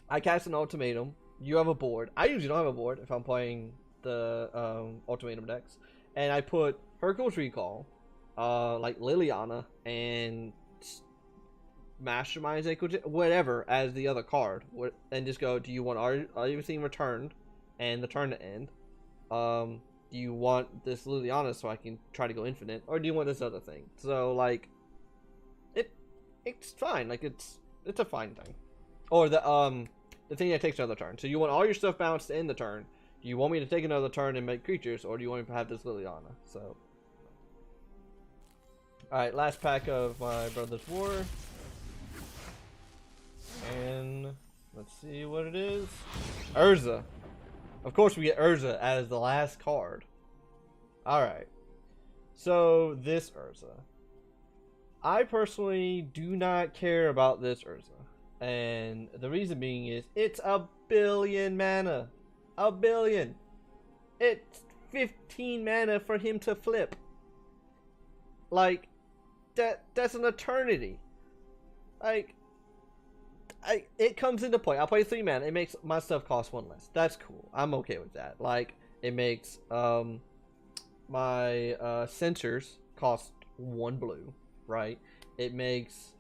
I cast an Ultimatum. You have a board. I usually don't have a board if I'm playing the Ultimatum decks. And I put Hercule's Recall, like Liliana, and Mastermind, whatever, as the other card. And just go, do you want everything returned and the turn to end? Do you want this Liliana so I can try to go infinite? Or do you want this other thing? So, like, it's fine. Like, it's a fine thing. Or the thing that takes another turn. So you want all your stuff bounced to end the turn. Do you want me to take another turn and make creatures, or do you want me to have this Liliana? So, alright, last pack of my Brother's War. And let's see what it is. Urza. Of course we get Urza as the last card. Alright. So, this Urza. I personally do not care about this Urza. And the reason being is, it's 1 billion mana. 1 billion. It's 15 mana for him to flip. Like, that's an eternity. Like, it comes into play. I play 3 mana. It makes my stuff cost 1 less. That's cool. I'm okay with that. Like, it makes my sensors cost 1 blue, right? It makes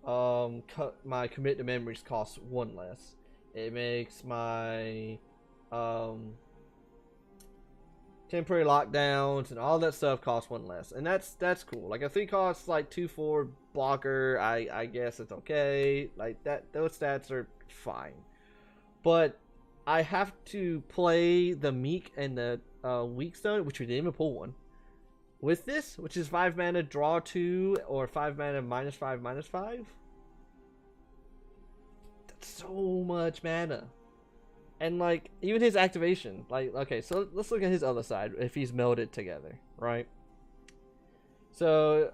my commit to memories cost 1 less. It makes my temporary lockdowns and all that stuff cost 1 less, and that's cool. Like a 3 cost like 2/4 blocker, I guess it's okay. Like that, those stats are fine. But I have to play the Meek and the Weak Stone, which we didn't even pull one. With this, which is 5 mana, draw 2, or 5 mana -5/-5. That's so much mana. And like, even his activation, like, okay, so let's look at his other side, if he's melded together, right? So,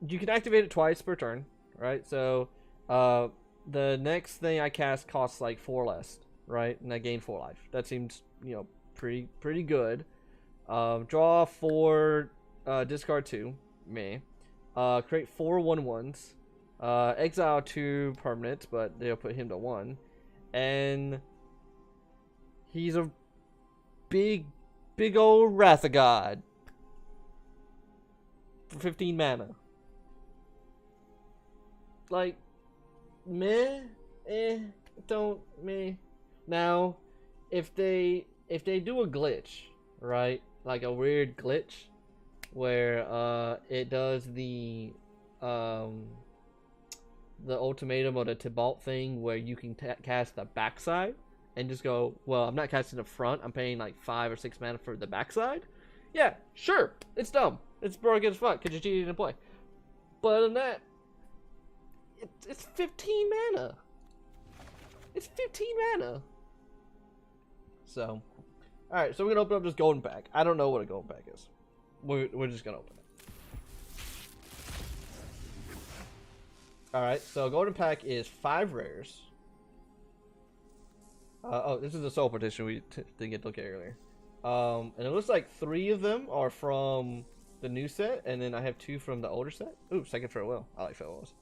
you can activate it twice per turn, right? So, the next thing I cast costs like 4 less, right? And I gain 4 life. That seems, you know, pretty good. Draw 4, discard 2, me. Create 4 1/1s. Exile 2 permanents, but they'll put him to 1. And he's a big old Wrath of God for 15 mana. Like, meh, don't meh. Now, if they do a glitch, right? Like a weird glitch where it does the ultimatum or the Tibalt thing where you can cast the backside and just go, well, I'm not casting the front, I'm paying like 5 or 6 mana for the backside. Yeah, sure, it's dumb. It's broken as fuck because you're cheating to play. But other than that, it's 15 mana. It's 15 mana. So, alright, so we're gonna open up this golden pack. I don't know what a golden pack is. We're just gonna open it. Alright, so golden pack is 5 rares. Oh, this is the soul partition we didn't get to look at earlier. And it looks like 3 of them are from the new set, and then I have 2 from the older set. Ooh, second farewell. I like farewells.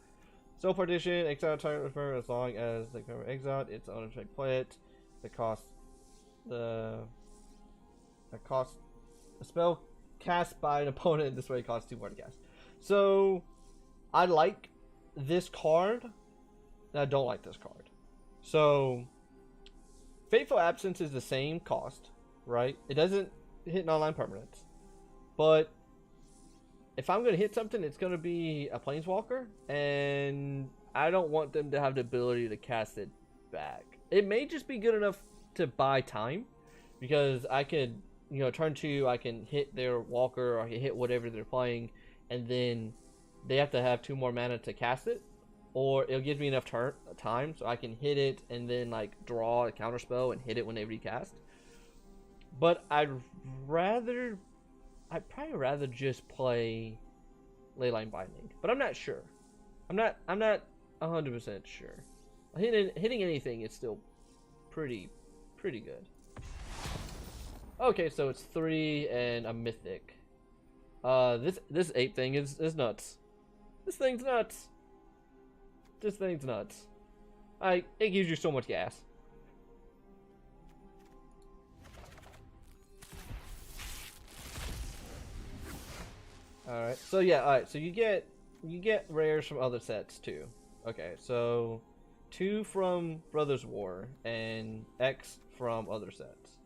Soul partition, exile target refer as long as the cover exiled, it's on to play it. The cost a spell cast by an opponent this way costs 2 more to cast. So I like this card, and I don't like this card. So Fateful Absence is the same cost, right? It doesn't hit an online permanence. But if I'm going to hit something, it's going to be a Planeswalker, and I don't want them to have the ability to cast it back. It may just be good enough to buy time, because I could, you know, turn 2, I can hit their Walker, or I can hit whatever they're playing, and then they have to have 2 more mana to cast it. Or it'll give me enough time so I can hit it and then like draw a counterspell and hit it when they recast. But I'd probably rather just play Leyline Binding. But I'm not sure. I'm not 100% sure. Hitting anything is still pretty good. Okay, so it's 3 and a mythic. This 8 thing is nuts. This thing's nuts. This thing's nuts. It gives you so much gas. Alright, so yeah, alright, so you get rares from other sets too. Okay, so 2 from Brothers War and X from other sets.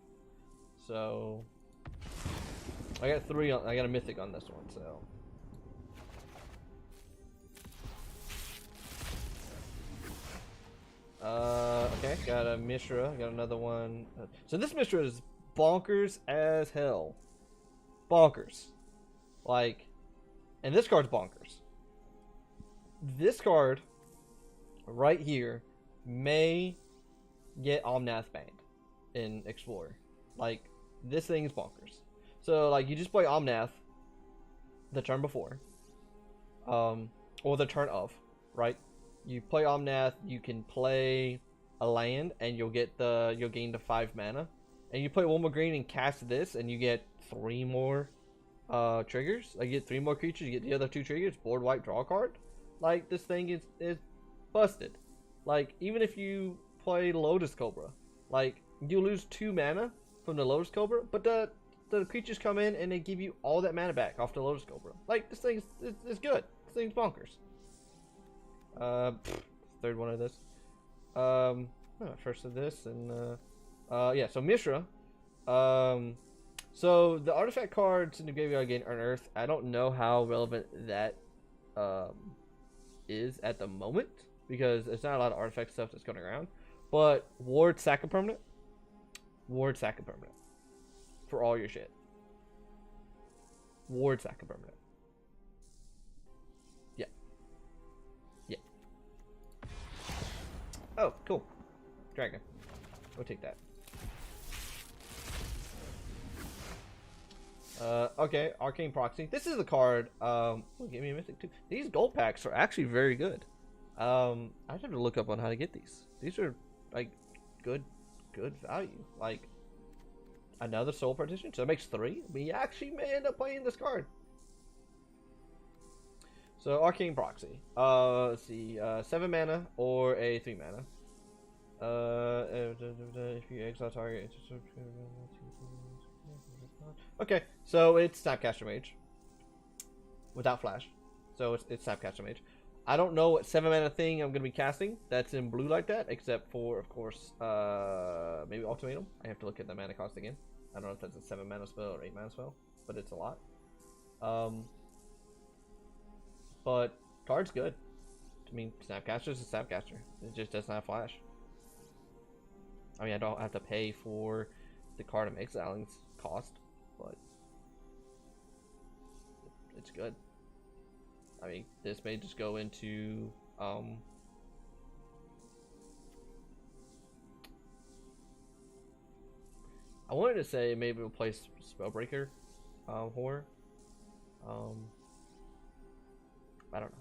So I got 3 on, I got a mythic on this one, so okay, got a Mishra, got another one. So this Mishra is bonkers as hell. Bonkers. Like, and this card's bonkers. This card right here may get Omnath banned in Explorer. Like, this thing is bonkers. So, like, you just play Omnath the turn before. Or the turn of, right? You play Omnath, you can play a land, and you'll gain the 5 mana. And you play 1 more green and cast this, and you get 3 more triggers. Like, you get 3 more creatures, you get the other 2 triggers, board wipe, draw a card. Like, this thing is busted. Like, even if you play Lotus Cobra, like, you lose 2 mana from the Lotus Cobra, but the creatures come in and they give you all that mana back off the Lotus Cobra. Like, this thing is good. This thing's bonkers. Third one of this. First of this, and yeah. So Mishra. So the artifact cards in the graveyard gain Unearth. I don't know how relevant that is at the moment because there's not a lot of artifact stuff that's going around. But Ward sack a permanent. Ward sack a permanent for all your shit. Ward sack a permanent. Yeah. Yeah. Oh, cool. Dragon. We'll take that. Okay, Arcane Proxy. This is a card. Give me a Mythic too. These gold packs are actually very good. I have to look up on how to get these. These are like good value. Like another Soul Partition, so it makes 3. We actually may end up playing this card. So Arcane Proxy. Let's see. 7 mana or a 3 mana. If you exile target. Okay, so it's Snapcaster Mage without flash. So it's Snapcaster Mage. I don't know what 7 mana thing I'm gonna be casting that's in blue like that, except for of course maybe Ultimatum. I have to look at the mana cost again. I don't know if that's a 7 mana spell or 8 mana spell, but it's a lot. But card's good. I mean, Snapcaster's a Snapcaster. It just doesn't have flash. I mean, I don't have to pay for the card I'm exiling's cost, but it's good. I mean, this may just go into I wanted to say maybe replace Spellbreaker Horror. I don't know.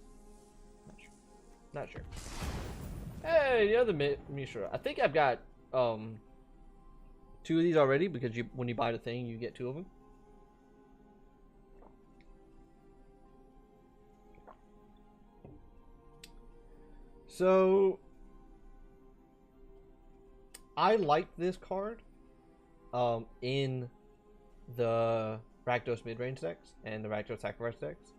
Not sure. Hey, the other Mishra. I think I've got 2 of these already because when you buy the thing, you get 2 of them. So I like this card in the Rakdos mid-range decks and the Rakdos sacrifice decks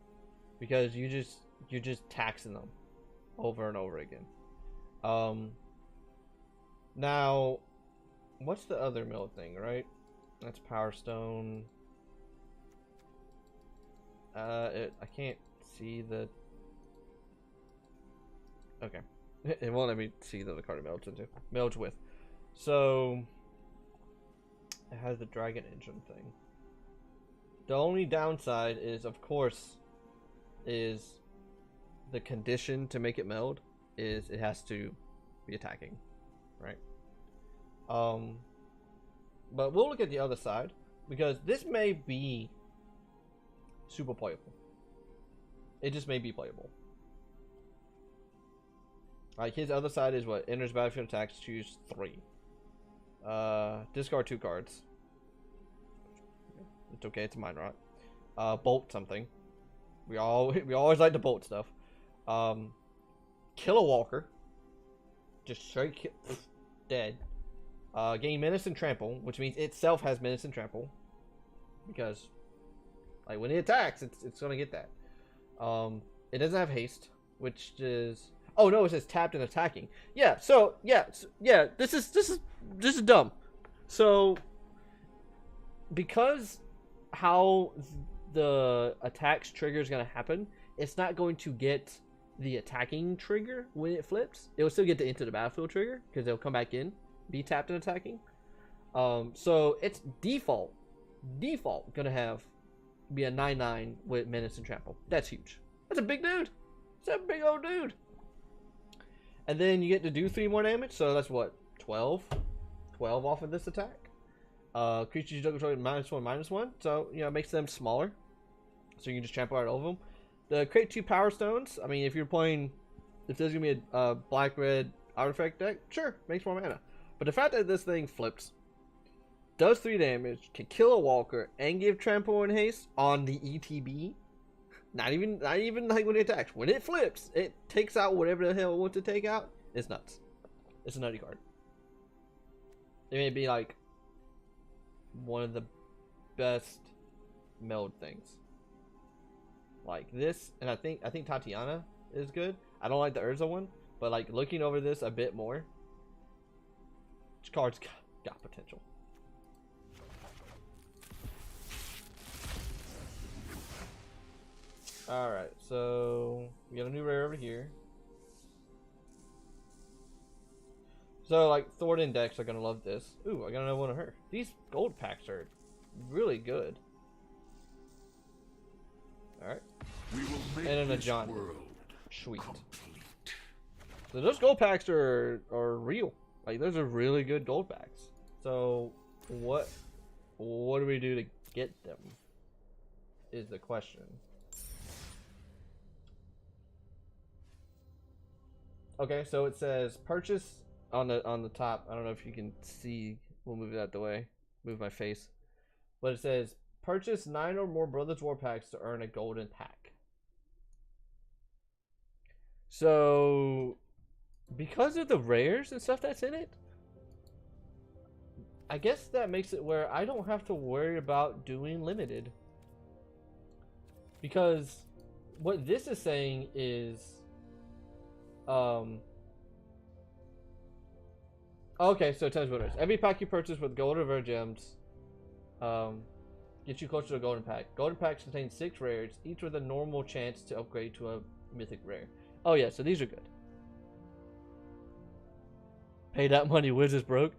because you're just taxing them over and over again. Now, what's the other mill thing, right? That's Power Stone. I can't see the. Okay, it won't let me see the card it melds into. Melds with. So it has the Dragon Engine thing. The only downside is, of course, is the condition to make it meld is it has to be attacking, right? But we'll look at the other side because this may be super playable. It just may be playable. Like his other side is what enters battlefield attacks, choose 3. Discard 2 cards. It's okay, it's a Mind Rot. Bolt something. We always like to bolt stuff. Kill a walker. Just straight dead. Gain Menace and Trample, which means itself has Menace and Trample. Because like when it attacks, it's gonna get that. It doesn't have haste, which is oh no, it says tapped and attacking. Yeah, so yeah, this is dumb. So because how the attacks trigger is going to happen, it's not going to get the attacking trigger when it flips. It will still get the into the battlefield trigger because they'll come back in, be tapped and attacking. So it's default gonna be a 9/9 with Menace and Trample. That's huge. That's a big dude. That's a big old dude. And then you get to do 3 more damage, so that's what 12 off of this attack. Creatures you don't control -1/-1, so you know it makes them smaller, so you can just trample right over them. The create 2 Power Stones. I mean, if there's gonna be a black-red artifact deck, sure, makes more mana. But the fact that this thing flips, does 3 damage, can kill a walker, and give trample and haste on the ETB. Not even like when it attacks. When it flips, it takes out whatever the hell it wants to take out, It's nuts. It's a nutty card. It may be like one of the best meld things. Like this, and I think Tatiana is good. I don't like the Urza one, but like looking over this a bit more, this card's got potential. Alright, so we got a new rare over here. So like Thornton decks are gonna love this. Ooh, I got another one of her. These gold packs are really good. Alright. And then a John. Sweet. So those gold packs are real. Like those are really good gold packs. So what do we do to get them? Is the question. Okay, so it says purchase on the top. I don't know if you can see. We'll move it out the way. Move my face. But it says purchase 9 or more Brothers War packs to earn a golden pack. So because of the rares and stuff that's in it, I guess that makes it where I don't have to worry about doing limited. Because what this is saying is okay, so it tells what it is. Every pack you purchase with gold or rare gems gets you closer to a golden pack. Golden packs contain 6 rares, each with a normal chance to upgrade to a mythic rare. Oh yeah, so these are good. Pay that money, Wiz is broke.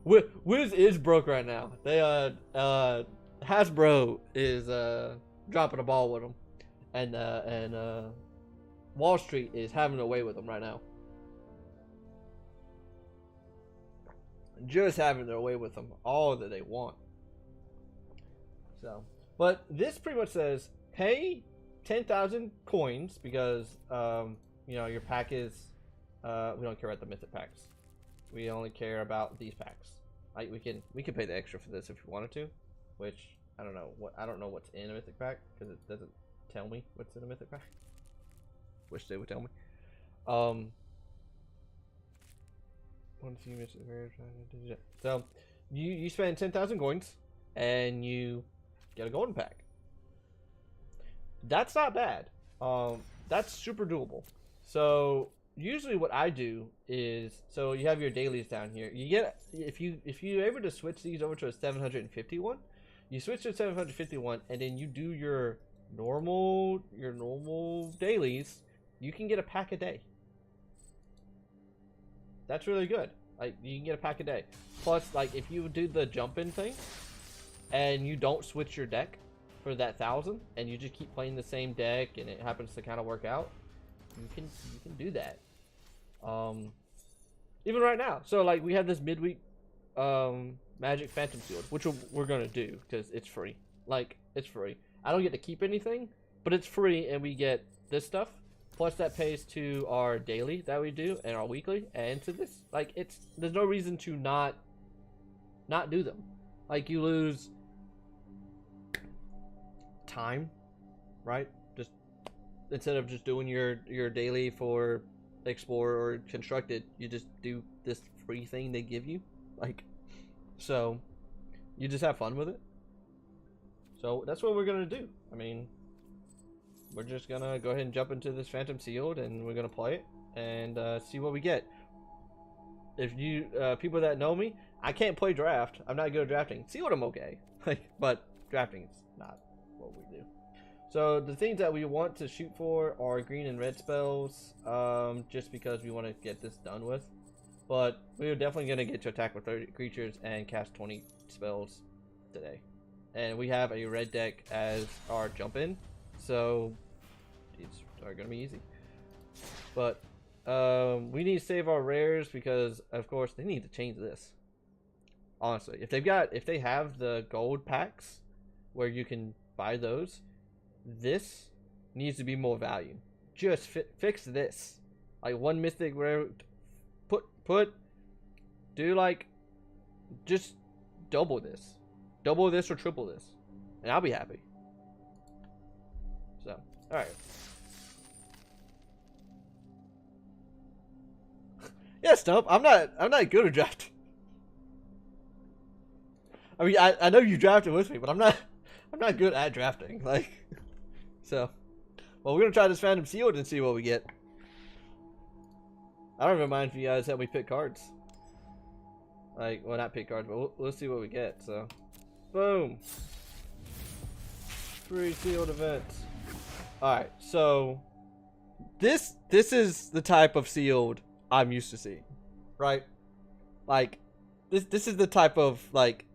Wiz is broke right now. They Hasbro is dropping a ball with them, and Wall Street is having a way with them right now. Just having their way with them, all that they want. So, but this pretty much says pay 10,000 coins because you know your pack is we don't care about the mythic packs. We only care about these packs. Like we can pay the extra for this if we wanted to, which I don't know what's in a mythic pack because it doesn't tell me what's in a mythic pack. Wish they would tell me. So you spend 10,000 coins and you get a golden pack. That's not bad. That's super doable. So usually what I do is, so you have your dailies down here. You get, if you're able to switch these over to a 751, you switch to a 751 and then you do your normal dailies, you can get a pack a day. That's really good. Like you can get a pack a day. Plus, like if you do the jump-in thing and you don't switch your deck for that 1,000 and you just keep playing the same deck and it happens to kind of work out, you can do that. Even right now. So like we have this midweek Magic Phantom Field, which we're gonna do because it's free. Like it's free. I don't get to keep anything, but it's free and we get this stuff. Plus that pays to our daily that we do and our weekly and to this. Like there's no reason to not do them. Like you lose time, right? Just instead of just doing your daily for Explore or Constructed, you just do this free thing they give you. Like, so you just have fun with it. So that's what we're gonna do. I mean, we're just gonna go ahead and jump into this Phantom Sealed and we're gonna play it and see what we get. If you people that know me, I can't play draft. I'm not good at drafting. Sealed I'm okay, but drafting is not what we do. So the things that we want to shoot for are green and red spells, just because we want to get this done with. But we're definitely gonna get to attack with 30 creatures and cast 20 spells today. And we have a red deck as our jump in. So these are gonna be easy, but we need to save our rares because of course they need to change this. Honestly, if they have the gold packs where you can buy those, this needs to be more value. Just fix this. Like one mythic rare, do like just double this or triple this, and I'll be happy. So, alright. Yeah, Stump. I'm not good at drafting. I mean, I know you drafted with me, but I'm not good at drafting. Like, so. Well, we're gonna try this random sealed and see what we get. I don't even mind if you guys help me pick cards. Like, well, not pick cards, but we'll see what we get. So, boom. Free sealed events. All right, so this is the type of sealed I'm used to seeing, right? Like, this is the type of like.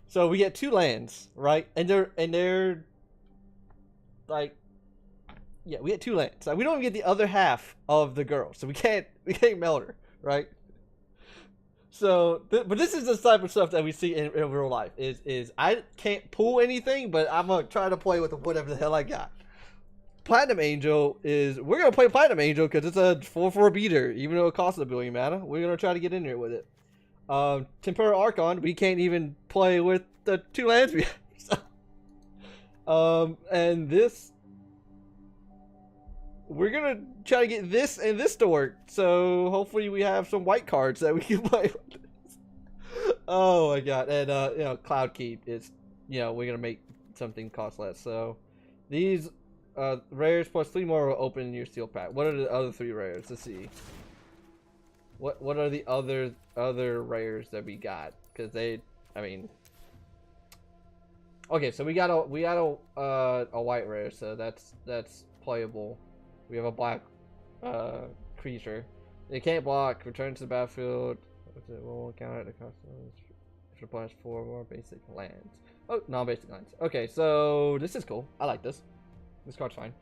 So we get 2 lands, right? And they're like, yeah, we get 2 lands. Like, we don't even get the other half of the girl, so we can't meld her, right? So, but this is the type of stuff that we see in real life. Is I can't pull anything, but I'm gonna try to play with whatever the hell I got. Platinum Angel is we're gonna play Platinum Angel because it's a 4/4 beater, even though it costs a billion mana. We're gonna try to get in there with it. Tempura Archon, we can't even play with the 2 lands we have. And this, we're gonna try to get this and this to work. So hopefully we have some white cards that we can play with this. Oh my god! And you know, Cloud Keep is, you know, we're gonna make something cost less. So these rares plus 3 more will open your steel pack. What are the other 3 rares? Let's see. What are the other rares that we got? Because they, I mean, okay, so we got a white rare, so that's playable. We have a black creature. It can't block. Returns to the battlefield. It will counter the cost if it applies 4 more basic lands. Oh, non-basic lands. Okay, so this is cool. I like this. This card's fine.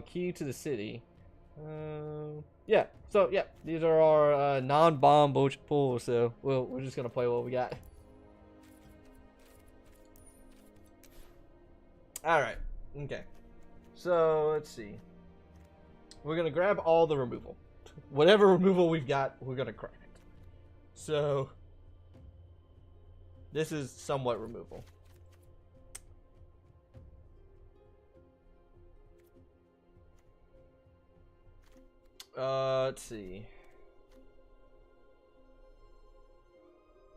Key to the city. Yeah. So yeah, these are our non-bomb pools. So we're just gonna play what we got. All right. Okay. So let's see. We're gonna grab all the removal. Whatever removal we've got, we're gonna grab it. So this is somewhat removal. Let's see.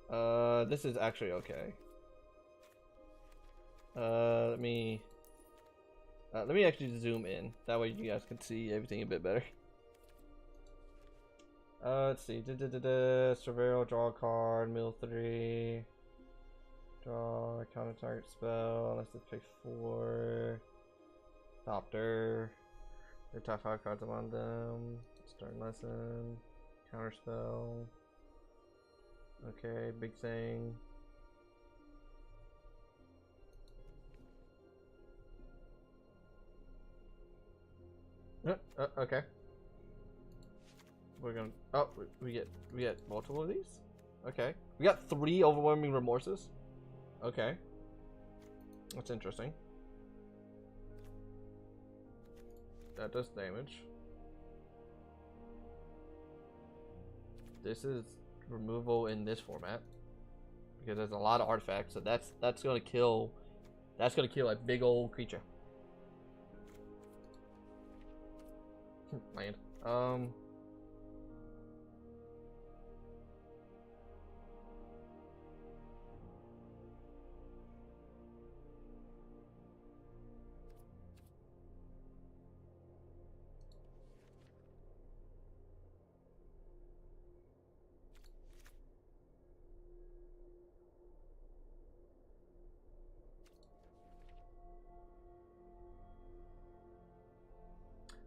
This is actually okay. Let me actually zoom in. That way you guys can see everything a bit better. Let's see. Surveil, draw a card, mill 3. Draw, counter target spell. Let's just pick 4. Thopter. Your top 5 cards on them. Start lesson. Counter spell. Okay, big thing. Okay. We're gonna. Oh, we get multiple of these. Okay, we got 3 overwhelming remorses. Okay, that's interesting. That does damage. This is removal in this format because there's a lot of artifacts, so that's gonna kill. That's gonna kill a big old creature. Land.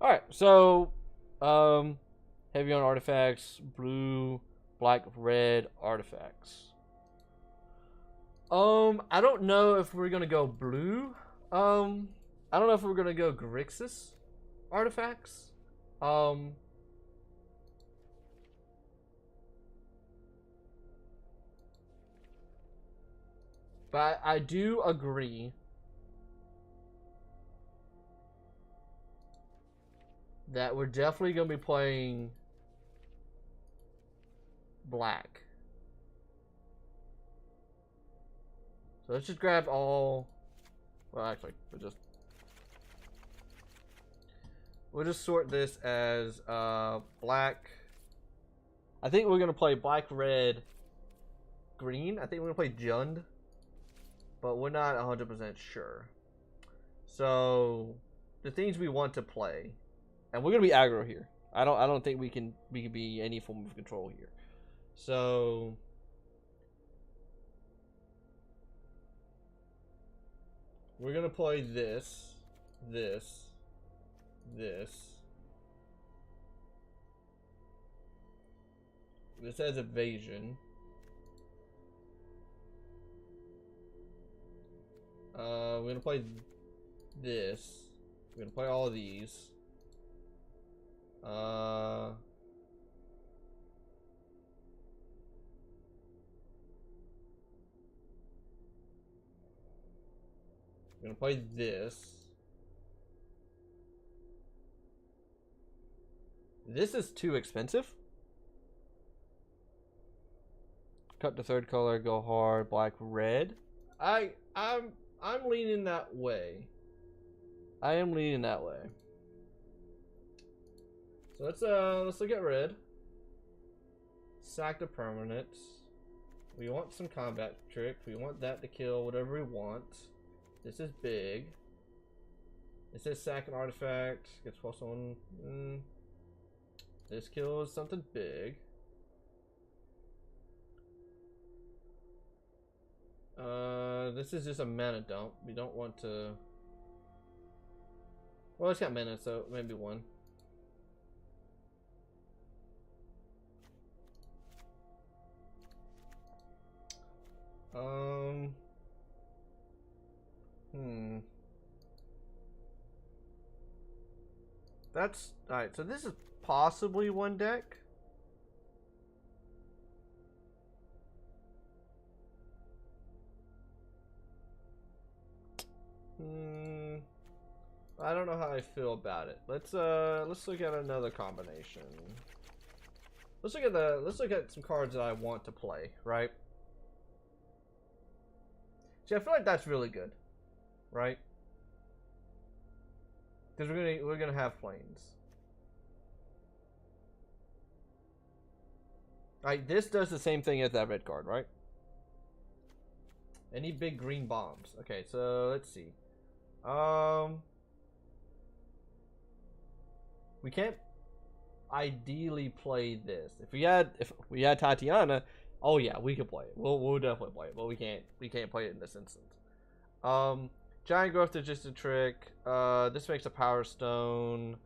Alright, so heavy on artifacts, blue, black, red artifacts. I don't know if we're gonna go blue. I don't know if we're gonna go Grixis artifacts. But I do agree that we're definitely going to be playing black. So let's just grab all. Well, actually, We'll just sort this as black. I think we're gonna play black, red, green. I think we're gonna play Jund, but we're not 100% sure. So the things we want to play, and we're gonna be aggro here. I don't think we can be any form of control here. So we're gonna play this. This has evasion. We're gonna play this. We're gonna play all of these. We're gonna play this. This is too expensive. Cut the third color, go hard, black, red. I'm leaning that way. I am leaning that way. So let's look at red. Sack the permanents. We want some combat trick. We want that to kill whatever we want. This is big. It says sack an artifact. Gets +1. This kills something big. This is just a mana dump. We don't want to. Well, it's got mana, so maybe 1. That's alright. So this is possibly one deck. I don't know how I feel about it. Let's look at another combination. Let's look at some cards that I want to play, right? See, I feel like that's really good, right? Because we're gonna have planes. Alright, this does the same thing as that red card, right? Any big green bombs. Okay, so let's see. We can't ideally play this. If we had Tatiana, oh yeah, we could play it. We'll definitely play it, but we can't play it in this instance. Giant growth is just a trick. This makes a power stone.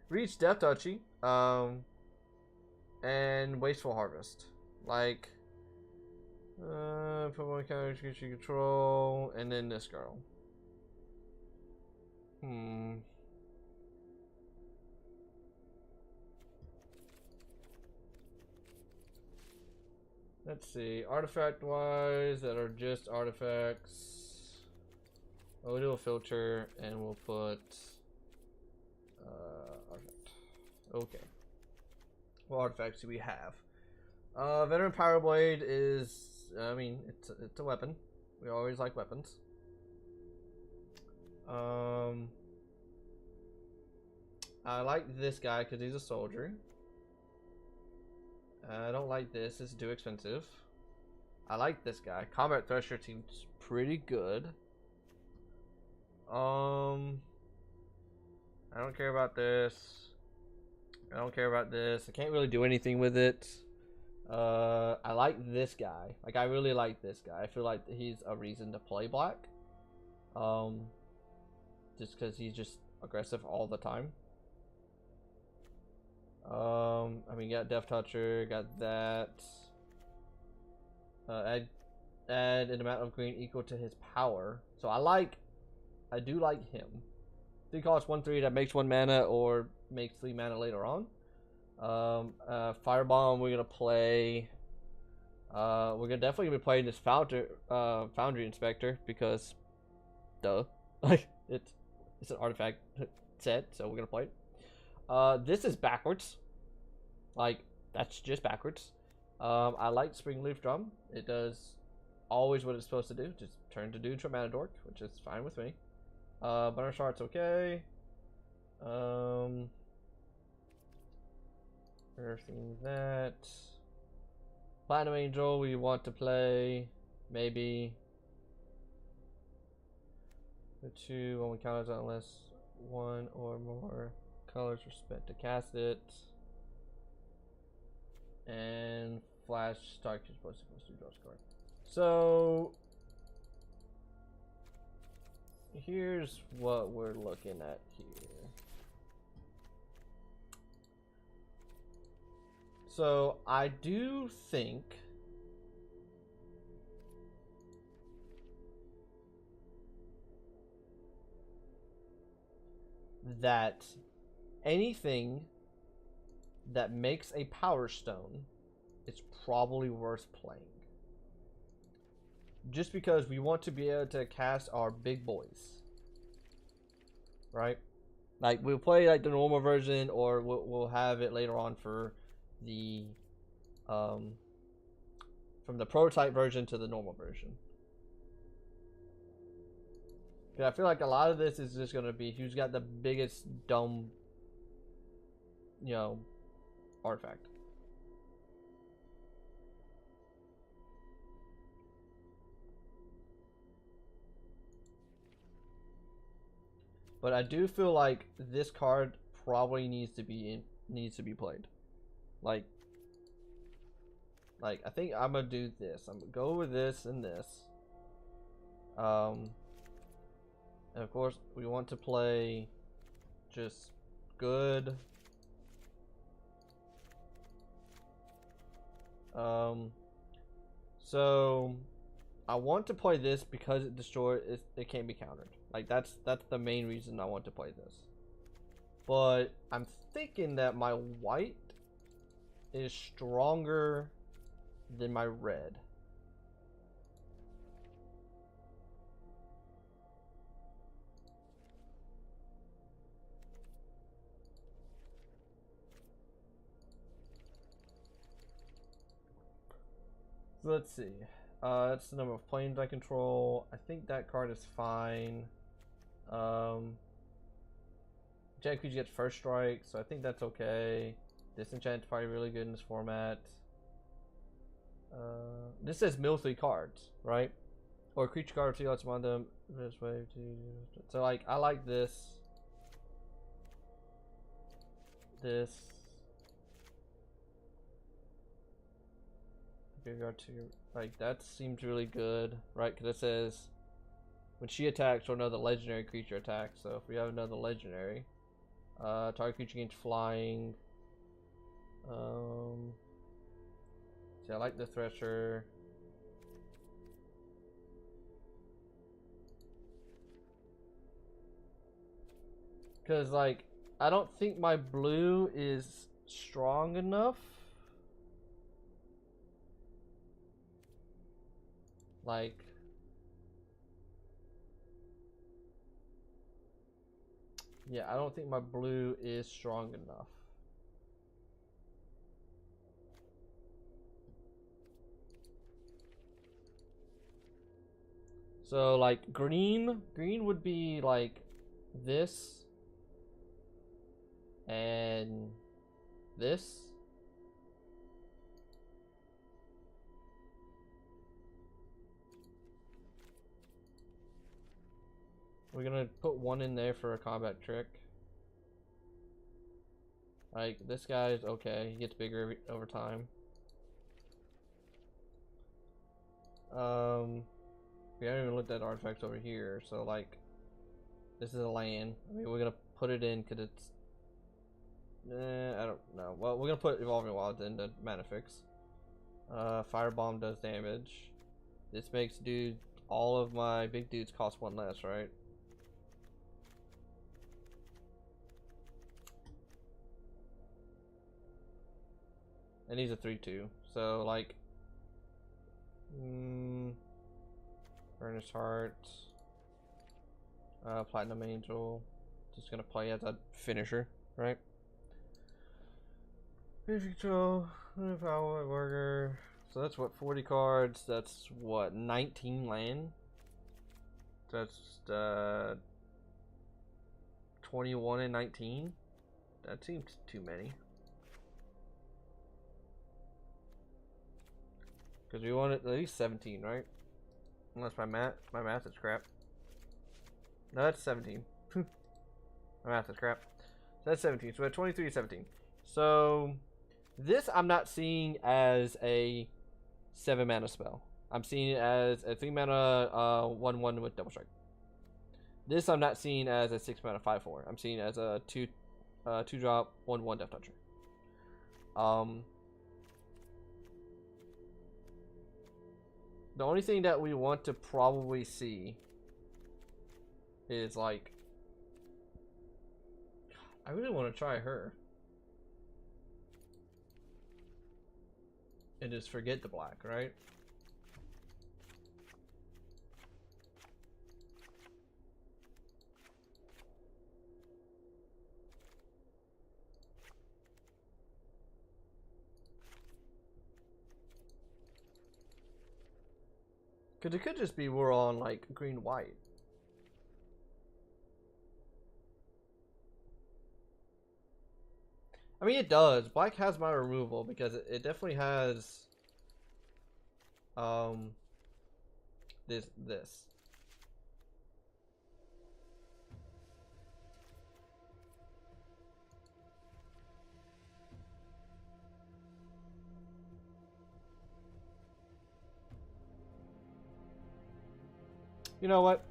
Reach death touchy. And wasteful harvest. Like put one counter to you control, and then this girl. Let's see, artifact wise, that are just artifacts. We'll do a filter and we'll put artifact. Okay. What artifacts do we have? Veteran Power Blade is, I mean, it's a weapon. We always like weapons. I like this guy because he's a soldier. I don't like this. This is too expensive. I like this guy. Combat Thresher seems pretty good. I don't care about this. I don't care about this. I can't really do anything with it. I like this guy. Like, I really like this guy. I feel like he's a reason to play black. Just because he's just aggressive all the time. I mean, got Death Toucher, got that. Add an amount of green equal to his power. So I do like him. 3 costs 1/3 that makes 1 mana or makes 3 mana later on. Firebomb we're gonna play. We're gonna definitely be playing this Foundry Inspector because, duh, like it's an artifact set, so we're gonna play it. This is backwards. Like, that's just backwards. I like Springleaf Drum. It does always what it's supposed to do. Just turn to do Tremanadork, which is fine with me. Burner Shard's okay. Earthing that. Platinum Angel, we want to play maybe the 2 when we counters unless 1 or more colors are spent to cast it. And Flash Stark is supposed to draw a card. So here's what we're looking at here. So I do think that anything that makes a Power Stone is probably worth playing. Just because we want to be able to cast our big boys. Right? Like, we'll play like the normal version, or we'll have it later on for the from the prototype version to the normal version. Yeah, I feel like a lot of this is just gonna be who's got the biggest dumb, you know, artifact. But I do feel like this card probably needs to be played. Like I think I'm gonna do this. I'm gonna go with this and this. And of course we want to play just good. So I want to play this because it destroys it can't be countered. Like that's the main reason I want to play this. But I'm thinking that my white is stronger than my red. So let's see. That's the number of planes I control. I think that card is fine. Jet Creature gets first strike, so I think that's okay. Disenchant's probably really good in this format. This says mill 3 cards, right? Or creature card 2 lets them on them. This way, so like I like this. This. Graveyard 2, like that seems really good, right? Because it says when she attacks or another legendary creature attacks. So if we have another legendary, target creature gains flying. See, I like the Thresher. Because like I don't think my blue is strong enough. Like, yeah, I don't think my blue is strong enough. So like green would be like this and this. We're gonna put one in there for a combat trick. Like, this guy's okay. He gets bigger over time. We haven't even looked at artifacts over here. So, like, this is a land. I mean, we're gonna put it in because it's... I don't know. Well, we're gonna put Evolving Wilds into Mana Fix. Firebomb does damage. This makes all of my big dudes cost 1 less, right? And he's a 3/2, so like, Furnace Heart, Platinum Angel, just gonna play as a finisher, right? Control, Power Burger. So that's what, 40 cards. That's what, 19 land. That's 21 and 19. That seems too many. Because we wanted at least 17, right? Unless my math is crap. No, that's 17. My math is crap. So that's 17. So we're at 23 and 17. So this I'm not seeing as a 7 mana spell. I'm seeing it as a 3 mana 1/1 with double strike. This I'm not seeing as a 6 mana 5/4. I'm seeing it as a 2 drop 1/1 Death Toucher. The only thing that we want to probably see is like, I really want to try her and just forget the black, right? Because it could just be we're on like green white. I mean, it does. Black has my removal because it definitely has this. You know what?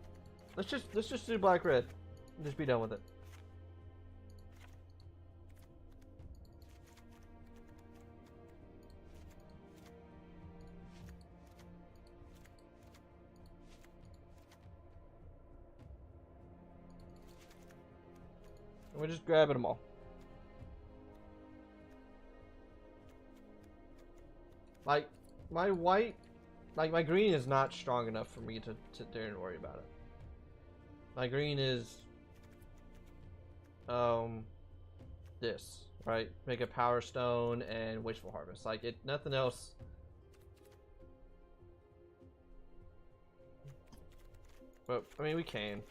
Let's just do black red. Just be done with it. And we're just grabbing them all. Like my white, like my green is not strong enough for me to sit there and worry about it. My green is this, right? Make a Power Stone and Wasteful Harvest. Like it, nothing else. But I mean, we can,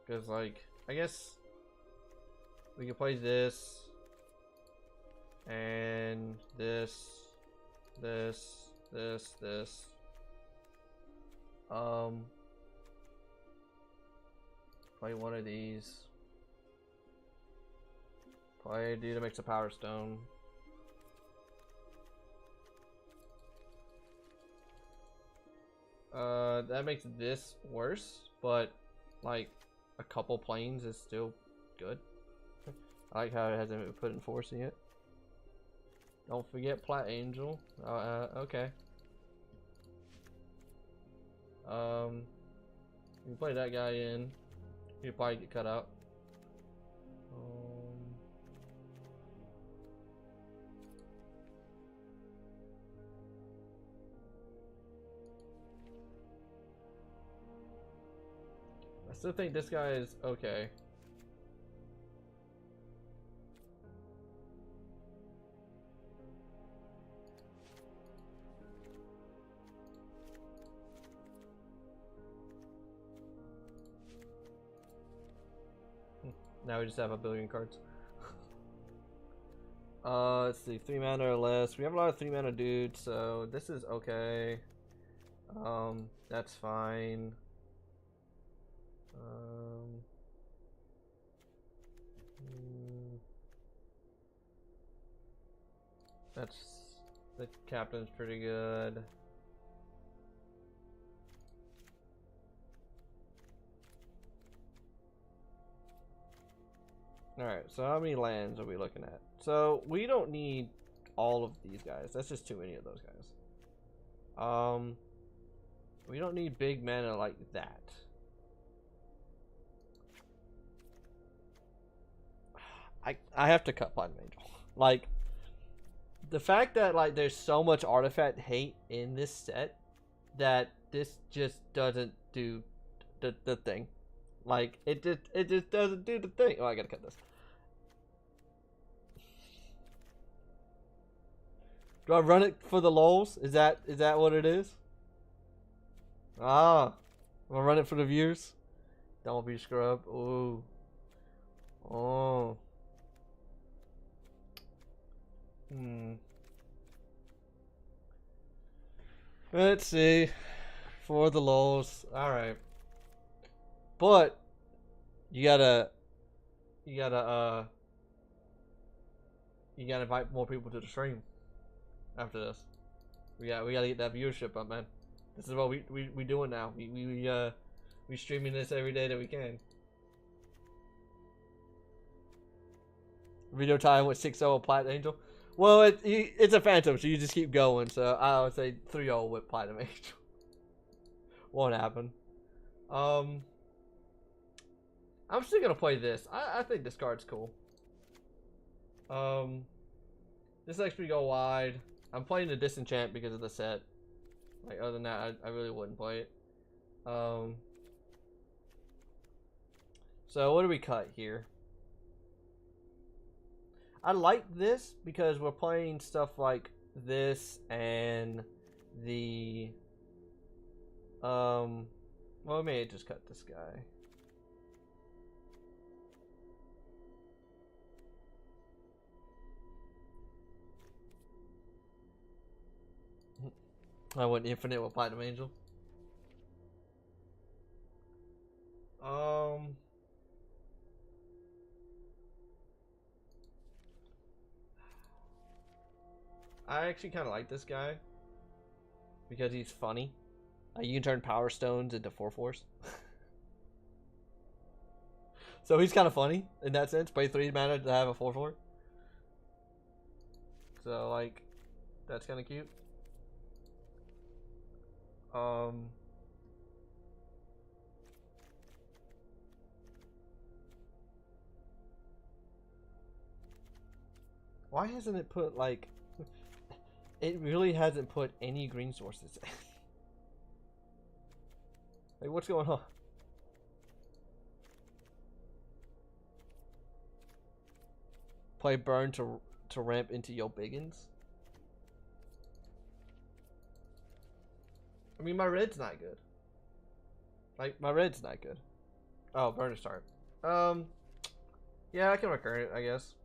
because like I guess we can play this and this. Play one of these. Play a dude that makes a Power Stone. That makes this worse, but like a couple planes is still good. I like how it hasn't been put in force yet. Don't forget Plat Angel. Okay. You play that guy in. He'll probably get cut out. I still think this guy is okay. Now we just have a billion cards. Let's see, 3 mana or less. We have a lot of 3 mana dudes, so this is okay. That's fine. That's, the captain's pretty good. Alright, so how many lands are we looking at? So we don't need all of these guys. That's just too many of those guys. We don't need big mana like that. I have to cut Platinum Angel. Like, the fact that like there's so much artifact hate in this set that this just doesn't do the thing. Like it just doesn't do the thing. Oh, I gotta cut this. Do I run it for the lulz? Is that what it is? Ah, I'll run it for the viewers. Don't be scrub. Ooh. Oh. Let's see. For the lulz. Alright. But you gotta invite more people to the stream after this. We gotta get that viewership up, man. This is what we doing now. We streaming this every day that we can. Video time with 6-0 Platinum Angel. Well, it's a Phantom, so you just keep going. So I would say 3-0 with Platinum Angel. Won't happen. I'm still gonna play this. I think this card's cool. This lets me go wide. I'm playing the Disenchant because of the set. Like, other than that, I really wouldn't play it. So what do we cut here? I like this because we're playing stuff like this and the well, we may just cut this guy. I went infinite with Platinum Angel. I actually kind of like this guy because he's funny. You can turn Power Stones into 4/4s. So he's kind of funny in that sense. Play 3 mana to have a 4/4. So like, that's kind of cute. Why hasn't it put like? It really hasn't put any green sources. Like, what's going on? Play burn to ramp into your biggins. I mean, my red's not good. Like, my red's not good. Oh, burn to start. Yeah, I can recurrent it, I guess.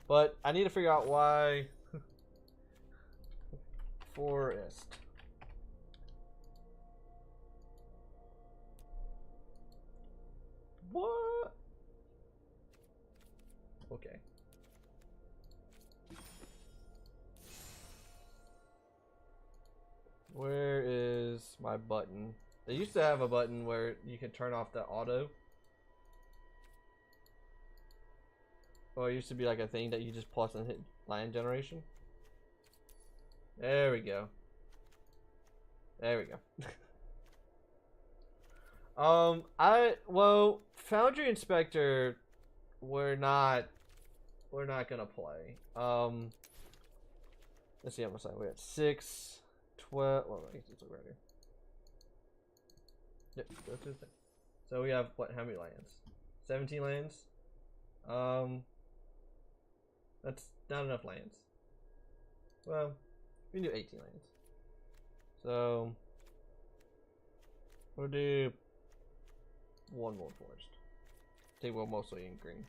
But I need to figure out why. Forest. What? Okay. Where is my button? They used to have a button where you can turn off the auto. Or it used to be like a thing that you just plus and hit land generation. There we go. There we go. Well, Foundry Inspector, we're not gonna play. Let's see how much time we had. 6, 12. Well, let's look right here. Yep, go to the thing. So we have what? How many lands? 17 lands. That's not enough lands. Well, we can do 18 lands. So we'll do one more forest. I think we're mostly in green.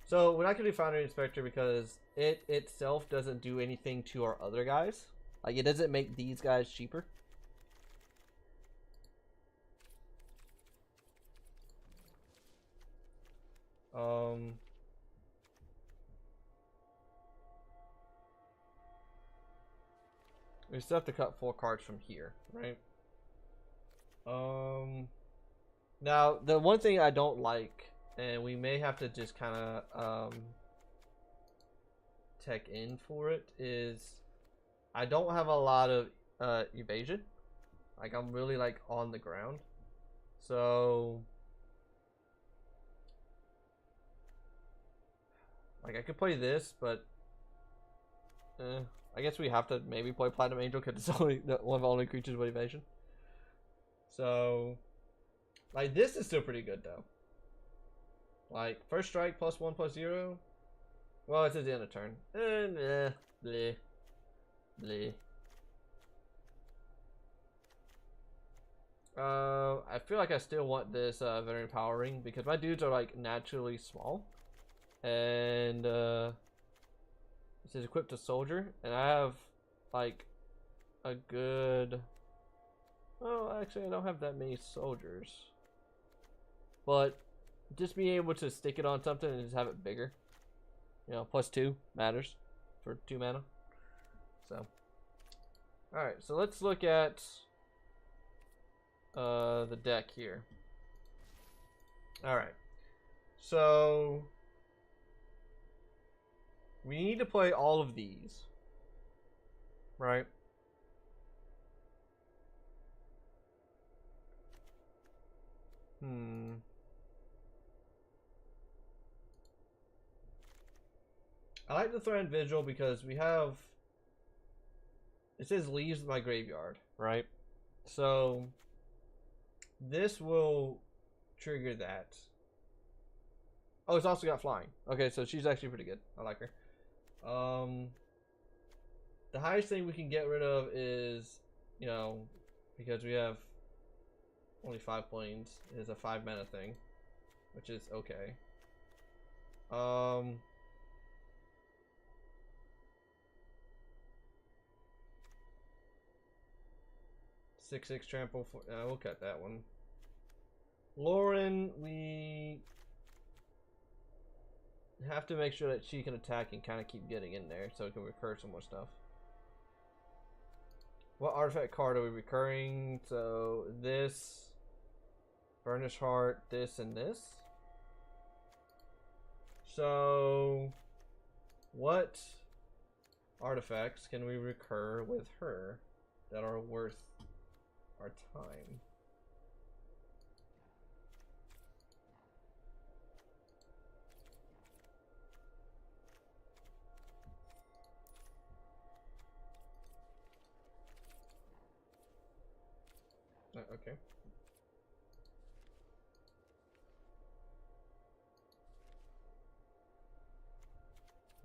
So we're not gonna do Foundry Inspector because it itself doesn't do anything to our other guys. Like, it doesn't make these guys cheaper. We still have to cut 4 cards from here, right? Now the one thing I don't like, and we may have to just kind of tech in for it, is I don't have a lot of evasion. Like, I'm really like on the ground, so like I could play this, but I guess we have to maybe play Platinum Angel because it's only one of the only creatures with evasion. So, like, this is still pretty good though. Like, first strike +1/+0. Well, it's at the end of turn. Bleh, bleh. I feel like I still want this veteran power ring because my dudes are like naturally small, and it says equipped to soldier, and I have like a good. Well, actually, I don't have that many soldiers, but just being able to stick it on something and just have it bigger, you know, +2 matters for 2 mana. So, all right, so let's look at the deck here. All right, so we need to play all of these, right? I like the Threatened Vigil because we have, it says leaves my graveyard, right? So this will trigger that. Oh, it's also got flying. Okay, so she's actually pretty good. I like her. The highest thing we can get rid of is, you know, because we have only 5 planes, is a 5 mana thing, which is okay. 6/6 trample. We'll cut that one. Lauren, we have to make sure that she can attack and kind of keep getting in there so we can recur some more stuff. What artifact card are we recurring? So this, Burnish Heart, this, and this. So what artifacts can we recur with her that are worth our time? Okay.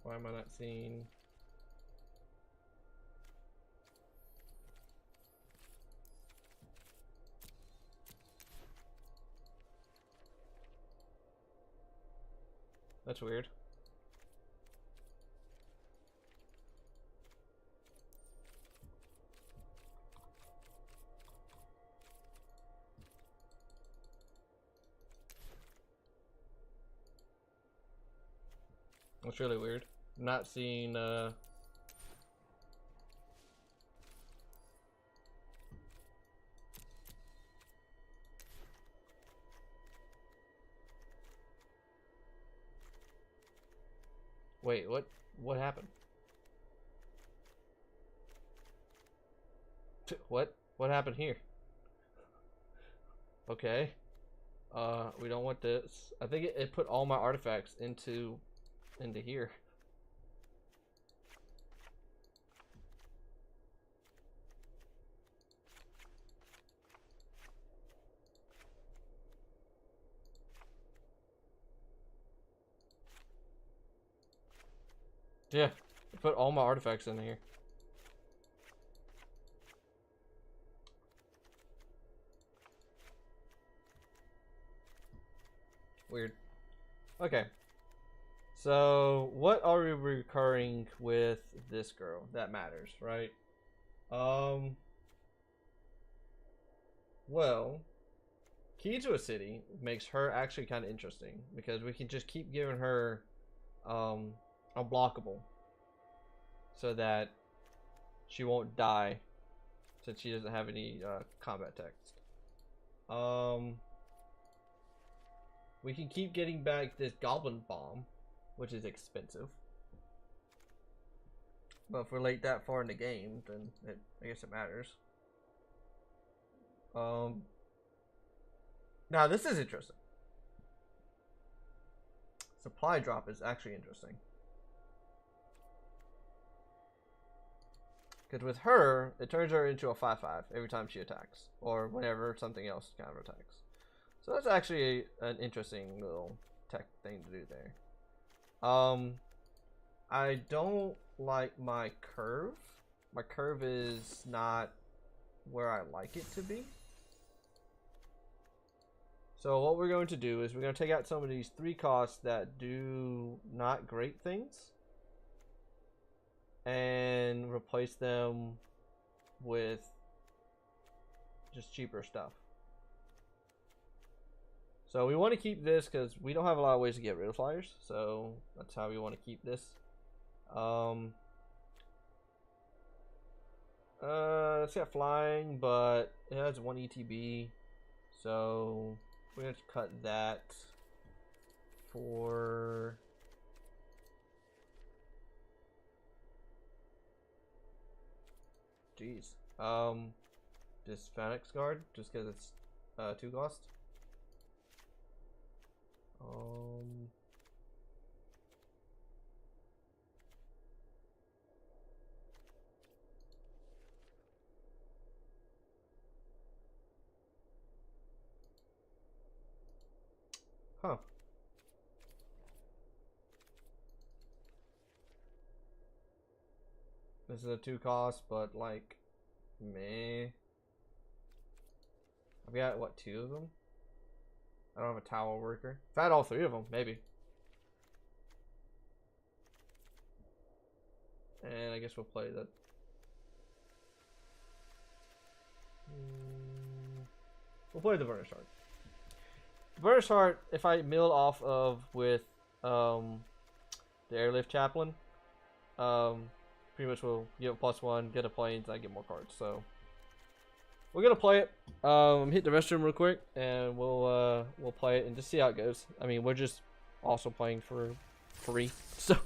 Why am I not seeing? That's weird. That's really weird. Not seeing wait, what happened? What happened here? Okay. We don't want this. I think it put all my artifacts into here. Yeah, it put all my artifacts in here. Weird. Okay. So, what are we recurring with this girl? That matters, right? Well, Key to a City makes her actually kind of interesting because we can just keep giving her unblockable so that she won't die since she doesn't have any combat text. We can keep getting back this Goblin Bomb, which is expensive. But if we're late that far in the game, then I guess it matters. Now this is interesting. Supply drop is actually interesting. Because with her, it turns her into a 5/5 every time she attacks. Or whenever something else counterattacks. So that's actually an interesting little tech thing to do there. I don't like my curve. My curve is not where I like it to be. So what we're going to do is we're going to take out some of these 3 costs that do not great things and replace them with just cheaper stuff. So we want to keep this because we don't have a lot of ways to get rid of flyers, so that's how we want to keep this. It's got flying, but it has 1 ETB, so we're going to cut that for this Phoenix Guard, just because it's 2 cost. Huh. This is a 2 cost, but like, meh. I've got what, 2 of them? I don't have a tower worker. If I had all 3 of them, maybe. And I guess we'll play that. We'll play the Burnished Heart. The Burnished Heart, if I mill off of with the Airlift Chaplain, pretty much will give a +1, get a planes, I get more cards. So we're gonna play it. Hit the restroom real quick, and we'll play it and just see how it goes. I mean, we're just also playing for free, so.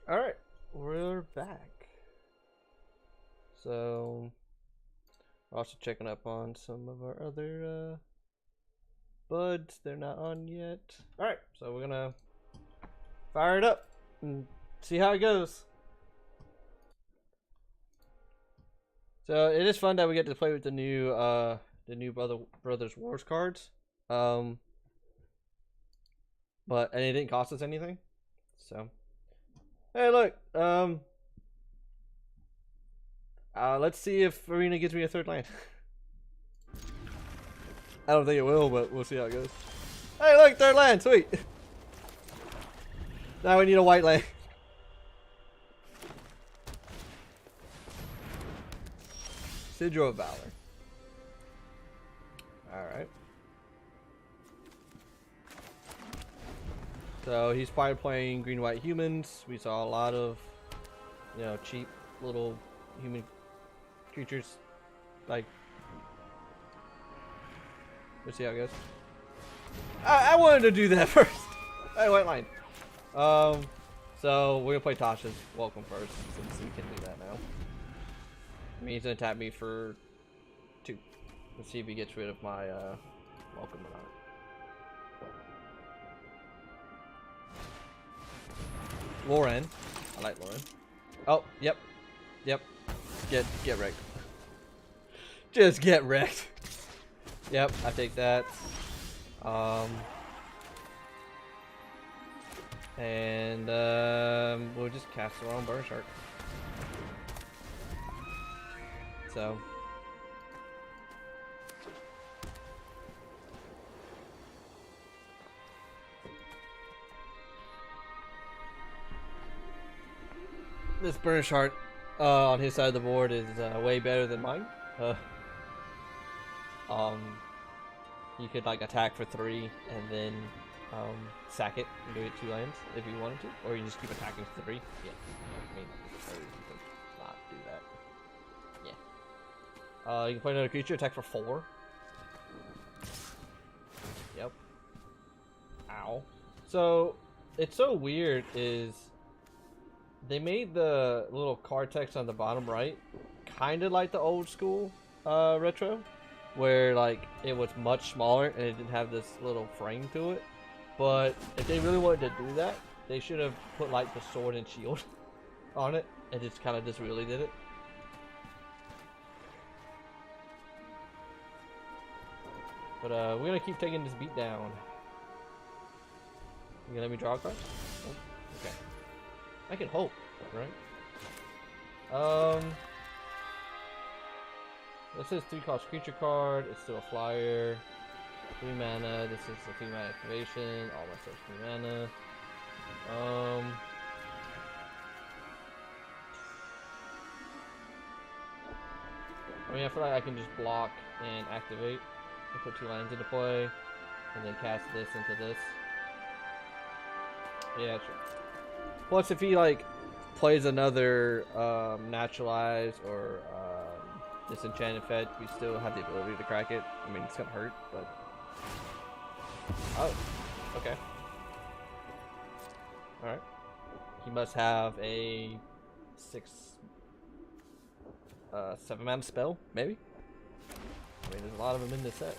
Alright, we're back. So, we're also checking up on some of our other buds. They're not on yet. Alright, so we're gonna fire it up and see how it goes. So it is fun that we get to play with the new Brothers Wars cards. But and it didn't cost us anything. So hey, look. Let's see if Arena gives me a 3rd land. I don't think it will, but we'll see how it goes. Hey, look, 3rd land, sweet. Now we need a white land. Sidro of Valor. Alright. So he's probably playing green-white humans. We saw a lot of, you know, cheap little human creatures. Like, let's see how it goes. I wanted to do that first. Hey, white line. So we're gonna play Tasha's Welcome first, since we can do that now. I mean, he's gonna tap me for 2. Let's see if he gets rid of my Welcome or not. Lauren. I like Lauren. Oh, yep. Yep. Get wrecked. Just get wrecked. Yep, I take that. And we'll just cast our own Burnished Heart. So this Burnish Heart on his side of the board is way better than mine. Um, you could like attack for 3 and then sack it and give it 2 lands if you wanted to, or you just keep attacking for 3. Yeah, I mean, or you can not do that. Yeah. You can play another creature, attack for 4. Yep. Ow. So it's so weird is they made the little card text on the bottom right kind of like the old school retro, where like it was much smaller and it didn't have this little frame to it. But if they really wanted to do that, they should have put like the sword and shield on it and just kind of just really did it. But we're gonna keep taking this beat down. You gonna let me draw a card? Oh, okay. I can hope, right? This is 3 cost creature card. It's still a flyer. 3 mana. This is a 3 mana activation. All my stuff's 3 mana. I mean, I feel like I can just block and activate and put 2 lands into play, and then cast this into this. Yeah, sure. Plus, if he like plays another naturalized or disenchanted fetch, we still have the ability to crack it. I mean, it's gonna hurt, but oh, okay, all right. He must have a 7 mana spell, maybe. I mean, there's a lot of them in this set.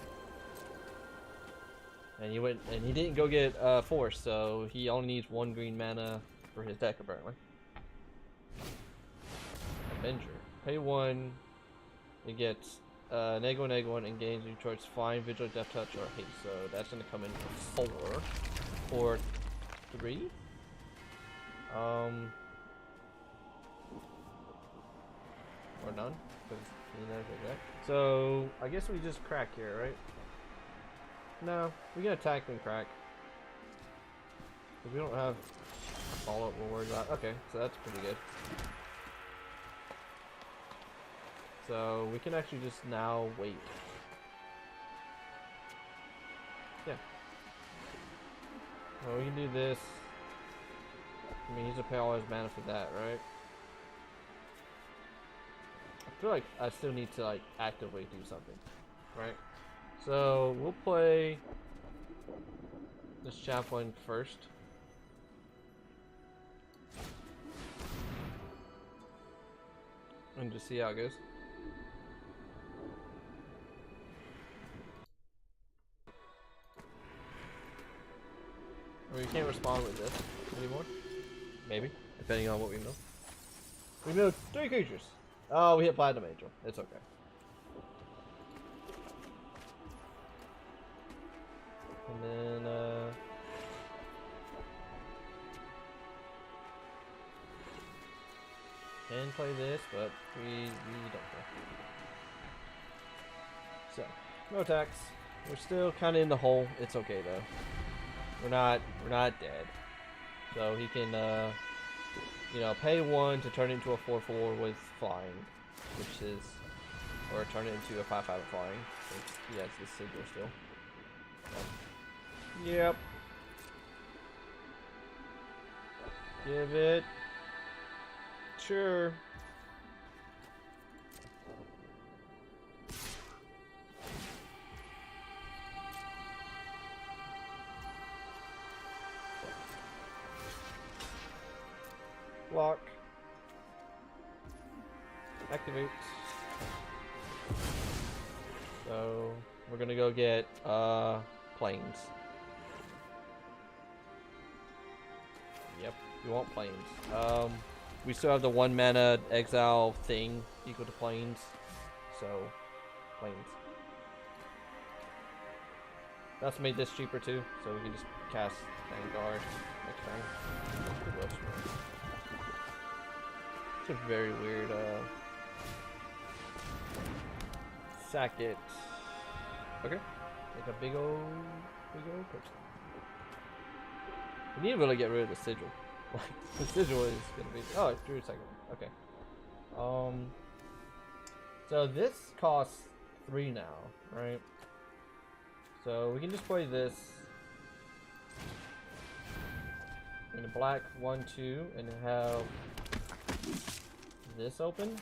And he went, and he didn't go get Force, so he only needs 1 green mana for his deck apparently. Avenger, pay 1. It gets -1 and gains your choice Fine, Vigil, Death Touch, or Haste. So that's gonna come in for 4 or 3. Or none, because he knows that. So I guess we just crack here, right? No, we can attack and crack. If we don't have follow-up we're worried about. Okay, so that's pretty good. So we can actually just now wait. Yeah. Well, we can do this. I mean, he's gonna pay all his mana for that, right? I feel like I still need to like actively do something, right? So we'll play this chaplain first. And just see how it goes. I mean, we can't respond with this anymore. Maybe, depending on what we know. We know 3 creatures. Oh, we hit Platinum Angel. It's okay. And then, can play this, but we don't care. So, no attacks. We're still kind of in the hole. It's okay though. We're not dead. So he can, you know, pay 1 to turn it into a 4/4 with flying, which is, or turn it into a 5/5 with flying. Since he has this sigil still. So, yep. Give it. Sure. Block. Activate. So we're gonna go get planes. Yep, we want planes. We still have the 1 mana exile thing equal to planes, so planes. That's made this cheaper too, so we can just cast Vanguard next turn. It's a very weird sack it. Okay. Like a big old person. We need to really get rid of the sigil. The sigil is gonna be. Oh, it drew a second. Okay. So this costs 3 now, right? So we can just play this in a black 1/2 and have this open,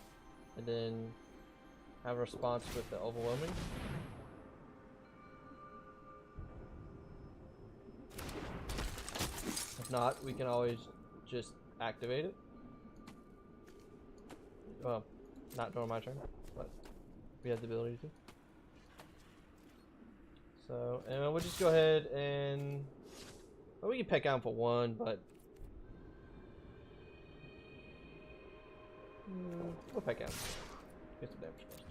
and then have a response with the overwhelming. If not, we can always just activate it. Well, not during my turn, but we have the ability to. So, and we'll just go ahead and, well, we can peck out for 1, but we'll peck out. Get some damage first.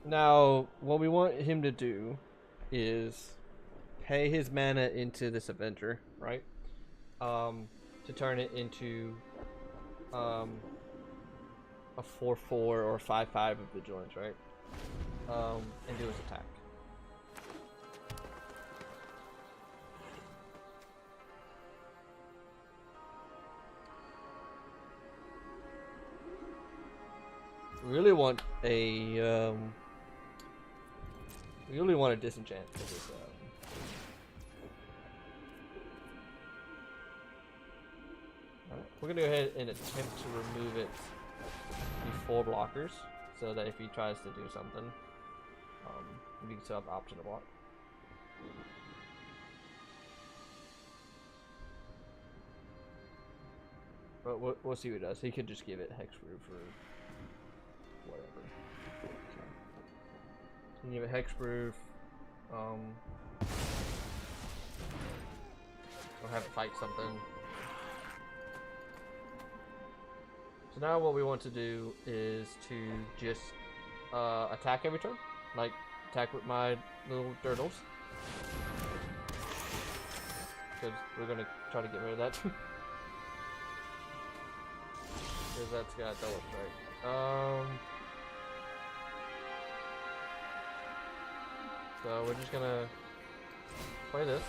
Now, what we want him to do is pay his mana into this Avenger, right? To turn it into a 4/4 or 5/5 of Vigilance, right? And do his attack. We really want a we really want a disenchant for this. We're gonna go ahead and attempt to remove it before blockers, so that if he tries to do something, we can still have the option to block. But we'll see what he does. He could just give it Hexproof or whatever. So, he can give it Hexproof. We'll have to fight something. So now what we want to do is to just attack every turn, like attack with my little turtles, because we're gonna try to get rid of that. Because that's got double strike. So we're just gonna play this.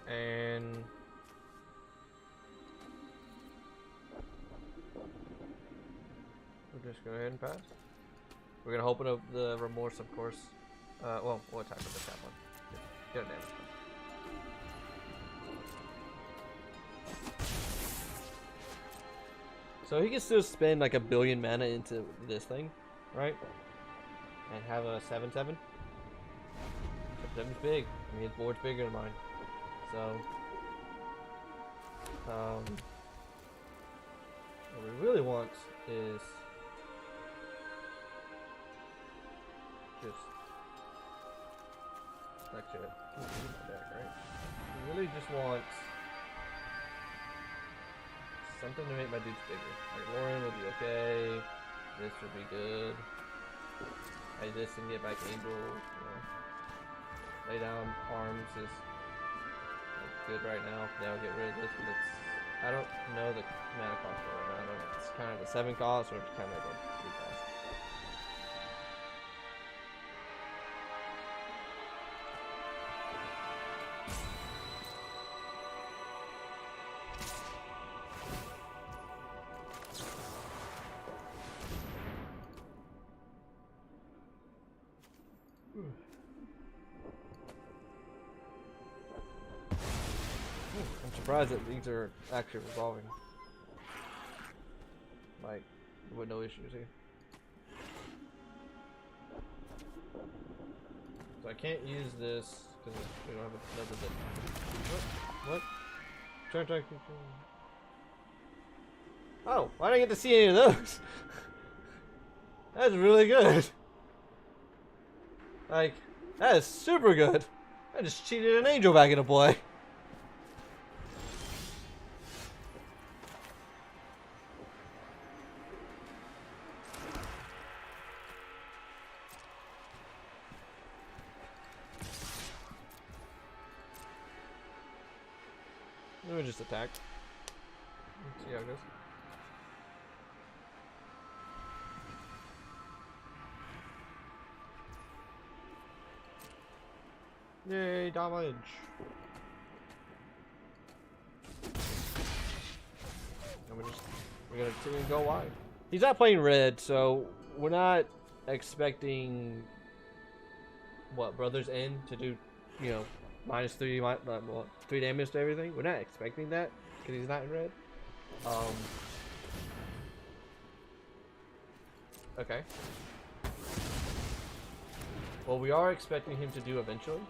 And we'll just go ahead and pass. We're gonna open up the Remorse, of course. Well, we'll attack with the tap one. Get a damage. So he can still spend like 1 billion mana into this thing, right? And have a 7/7. 7/7's big. I mean, his board's bigger than mine. So, what we really want is just actually deck, right? We really just want something to make my dudes bigger. Like Lauren will be okay. This will be good. I just can get back Angel. You know. Lay down arms is good right now. Then I'll get rid of this, but it's, I don't know the mana cost for it. I don't know. It's kind of the 7 cost or it's kind of like a 3 cost. I'm surprised that these are actually resolving. Like, with no issues here. So I can't use this because we don't have another deck. What? Turn. Oh, why didn't I get to see any of those? That's really good. Like, that is super good. I just cheated an angel back into play. Let me just attack. Let's see how it goes. Yay, damage. And we're gonna continue and go wide. He's not playing red, so we're not expecting what Brothers End to do, you know, -3, well, 3 damage to everything. We're not expecting that because he's not in red. Okay. What we are expecting him to do eventually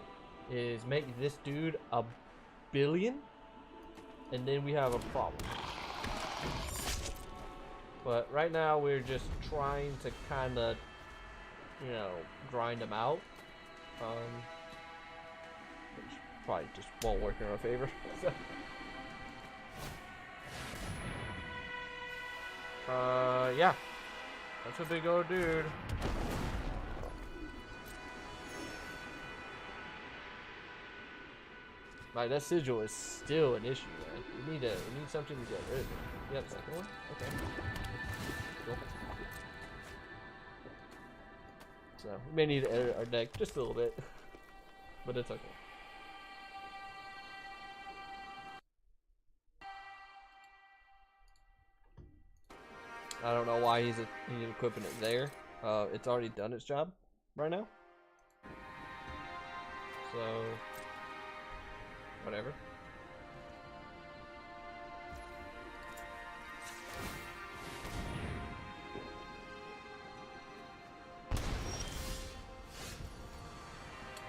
is make this dude a billion, and then we have a problem. But right now we're just trying to kind of, you know, grind him out. Which probably just won't work in our favor. Yeah. That's a big old dude. Like, that sigil is still an issue, man. We need something to get rid of it. You have a second one? Okay. Cool. So, we may need to edit our deck just a little bit. But it's okay. I don't know why he's equipping it there. It's already done its job right now. So, whatever.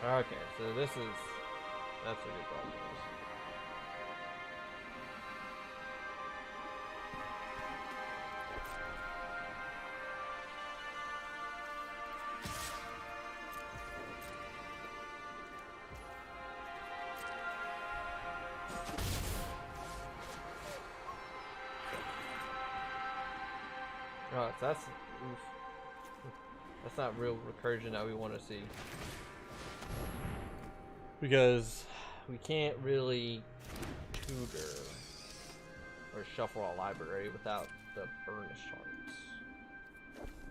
Okay, so that's a good problem. Oh, that's not real recursion that we want to see, because we can't really tutor or shuffle our library without the burnish hearts,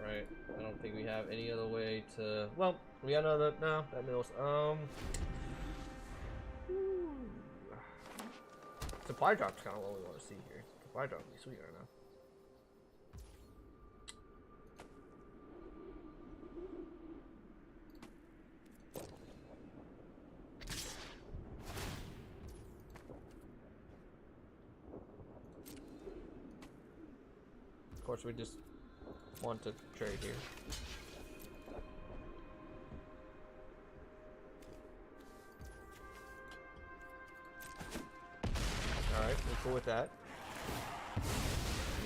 right? I don't think we have any other way to. Well, we got another. No, that mills. Supply drop's kind of what we want to see here. Supply drop would be sweet right now. Of course, we just want to trade here. Alright, we're cool with that.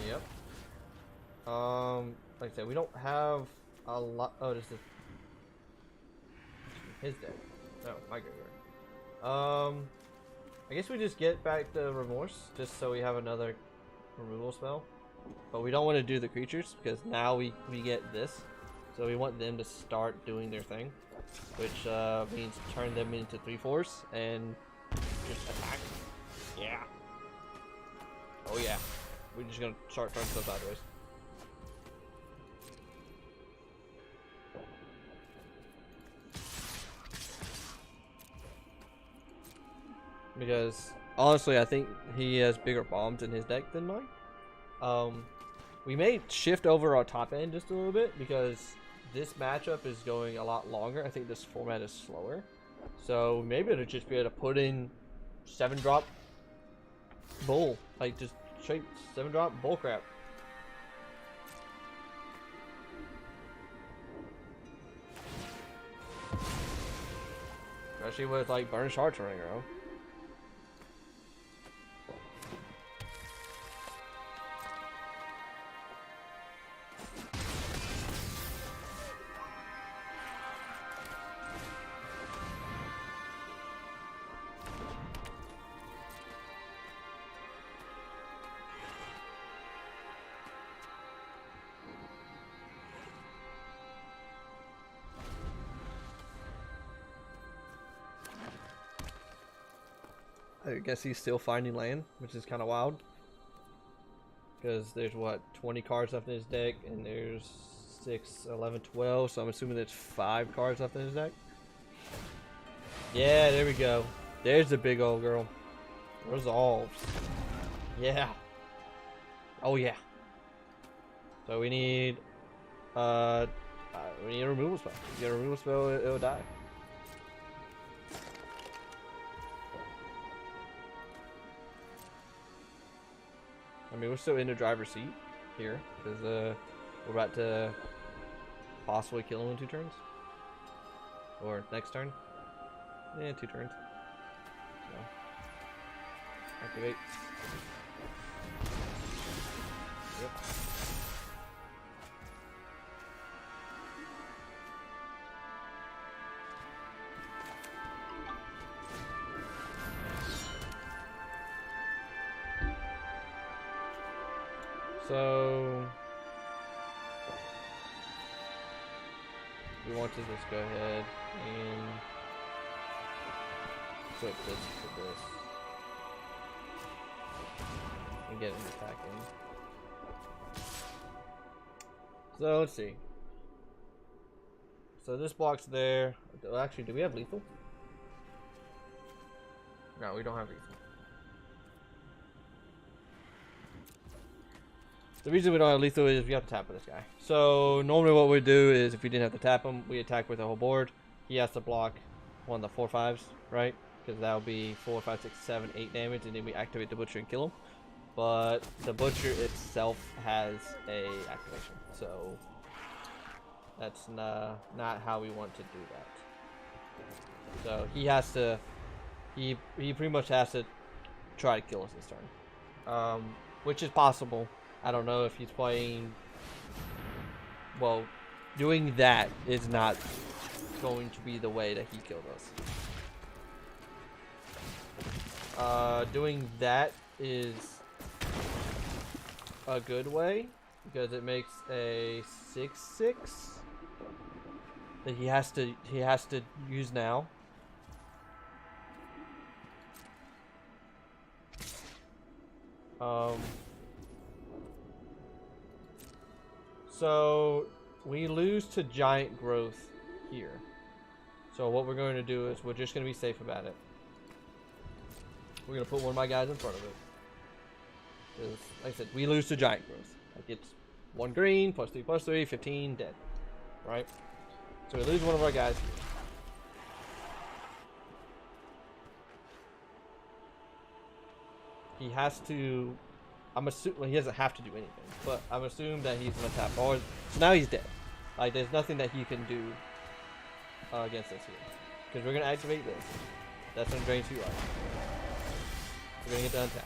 Yep. Like I said, we don't have a lot. Oh, this is his deck. No, my graveyard. I guess we just get back the Remorse just so we have another removal spell. But we don't want to do the creatures because now we get this. So we want them to start doing their thing, which means turn them into 3/4s and just attack. Yeah. Oh yeah. We're just gonna start throwing stuff sideways. Because honestly, I think he has bigger bombs in his deck than mine. We may shift over our top end just a little bit because this matchup is going a lot longer. I think this format is slower, so maybe it'll just be able to put in 7-drop bull, like just straight 7-drop bull crap. Especially with like Burnished Hearts running around. I guess he's still finding land, which is kind of wild. Because there's what, 20 cards left in his deck, and there's 6, 11, 12, so I'm assuming there's 5 cards left in his deck. Yeah, there we go. There's the big old girl. Resolves. Yeah. Oh yeah. So we need a removal spell. If you get a removal spell, it'll die. I mean, we're still in the driver's seat here because we're about to possibly kill him in 2 turns, or next turn. Yeah, 2 turns. So activate. Yep. So we want to just go ahead and flip this to this and get him attacking. So let's see. So this block's there. Actually, do we have lethal? No, we don't have lethal. The reason we don't have lethal is we have to tap with this guy. So normally what we do is if we didn't have to tap him, we attack with the whole board. He has to block one of the 4/5s, right? Because that'll be 4, 5, 6, 7, 8 damage, and then we activate the butcher and kill him. But the butcher itself has a activation, so that's not how we want to do that. So he has to, he pretty much has to try to kill us this turn, which is possible. I don't know if he's playing. Well, doing that is not going to be the way that he killed us. Doing that is a good way because it makes a 6/6 that he has to use now. So we lose to giant growth here. So what we're going to do is we're just going to be safe about it. We're going to put one of my guys in front of it. Like I said, we lose to giant growth. Like it's 1 green, +3/+3, 15, dead. Right? So we lose one of our guys here. He has to, I'm assuming, well, he doesn't have to do anything, but I'm assuming that he's gonna tap. Or so now he's dead. Like there's nothing that he can do against us here, because we're gonna activate this. That's gonna drain 2 life. We're gonna get to untap.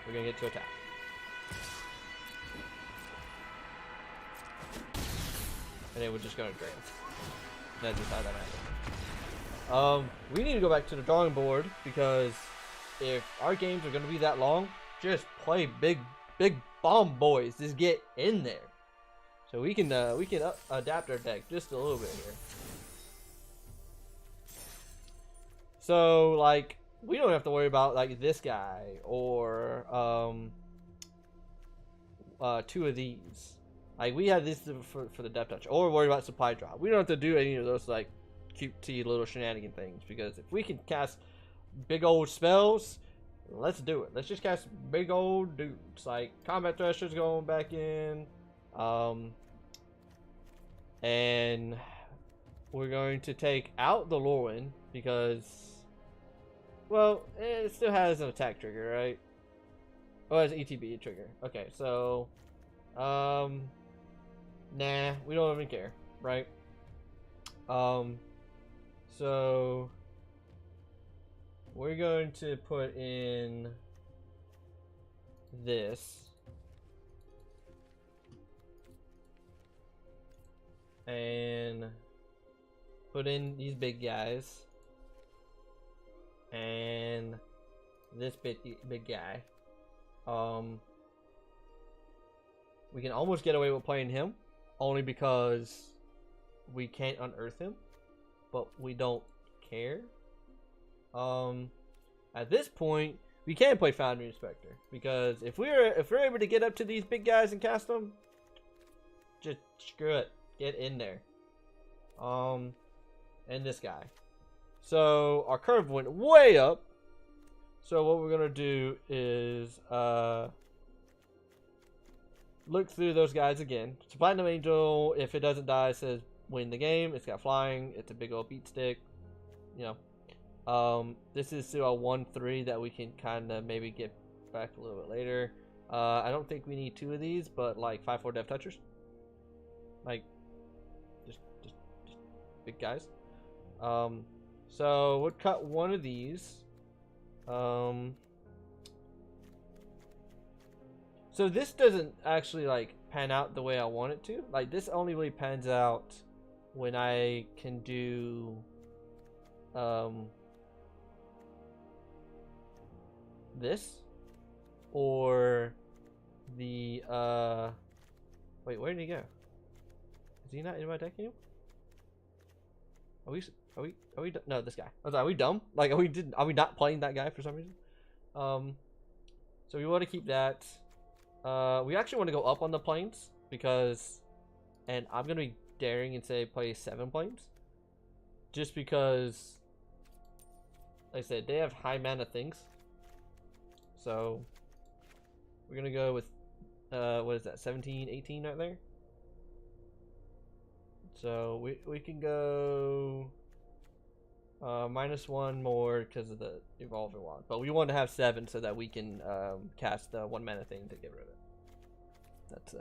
We're gonna get to attack. And then we're just gonna drain. That's just how that happens. We need to go back to the drawing board because if our games are gonna be that long, just play big bomb boys. Just get in there, so we can adapt our deck just a little bit here. So like we don't have to worry about like this guy or 2 of these. Like we have this for the Death Touch, or worry about supply drop. We don't have to do any of those like cute little shenanigan things, because if we can cast big old spells, let's do it. Let's just cast big old dudes. Like Combat Thresher's going back in, and we're going to take out the Lorwyn because, well, it still has an attack trigger, right? Oh, it has an ETB trigger. Okay, so nah, we don't even care, right? So we're going to put in this and put in these big guys and this big guy. We can almost get away with playing him only because we can't unearth him, but we don't care. At this point, we can play Foundry Inspector, because if we're able to get up to these big guys and cast them, just screw it, get in there. And this guy. So our curve went way up. So what we're gonna do is look through those guys again. So Platinum Angel, if it doesn't die, says win the game. It's got flying. It's a big old beat stick. You know, this is still a 1-3 that we can kind of maybe get back a little bit later. I don't think we need 2 of these, but like 5/4 Death Touchers, like just big guys. So we'll cut 1 of these. So this doesn't actually like pan out the way I want it to. Like this only really pans out when I can do this or the wait, where did he go? Is he not in my deck anymore? Are we no, this guy. I was like, are we dumb? Like are we not playing that guy for some reason? So we want to keep that. We actually want to go up on the planes because, and I'm gonna be daring and say play 7 planes, just because, like I said, they have high mana things. So we're gonna go with what is that, 17, 18 right there. So we can go -1 more because of the evolving wand, but we want to have 7 so that we can cast the 1 mana thing to get rid of it. That's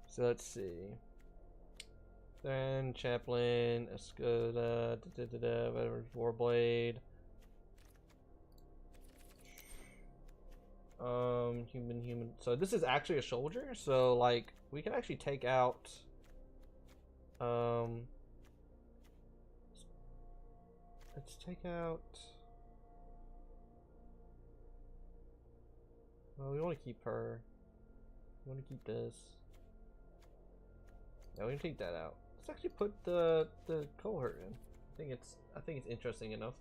so let's see. Then Chaplain, Escoda, whatever, Warblade. Human. So this is actually a soldier. So like we can actually take out. Let's take out. Well, we want to keep her. We want to keep this. Yeah, we can take that out. Let's actually put the cohort in. I think it's interesting enough.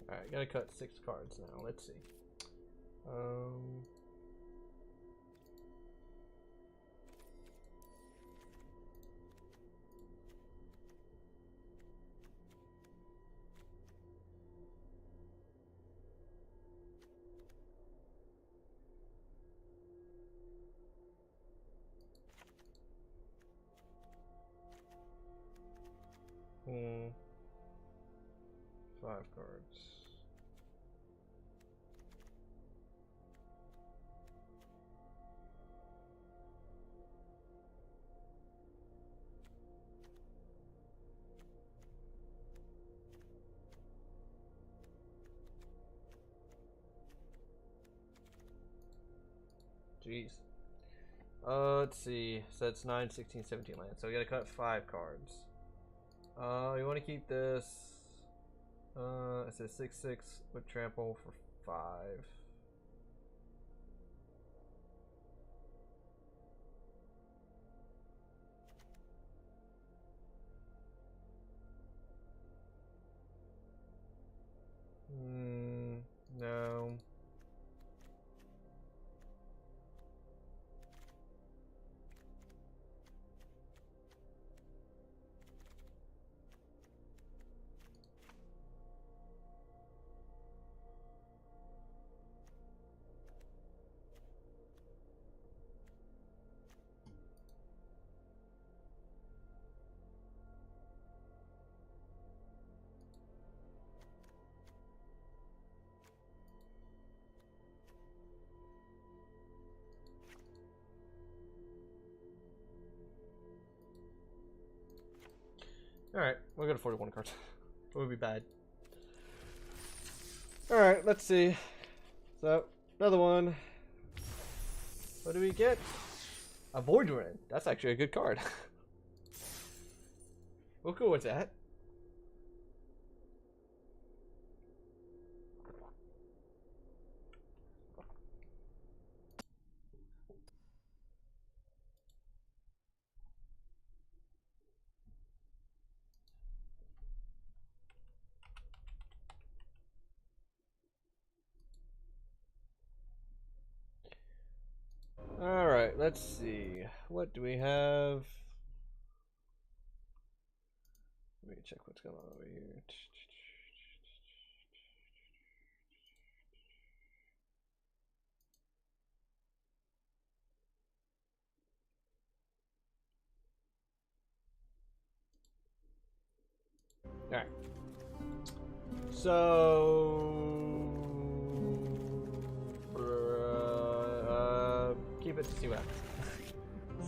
Alright, gotta cut 6 cards now. Let's see. Hmm. 5 cards. Jeez. Let's see. So it's 9, 16, 17 lands. So we gotta cut 5 cards. You want to keep this. It says 6/6 with trample for 5. No. Alright, we'll go to 41 cards. It would be bad. Alright, let's see. So, another one. What do we get? A Voidwren. That's actually a good card. We'll go with that. Alright, let's see. What do we have? Let me check what's going on over here. Alright. So keep it to see what happens.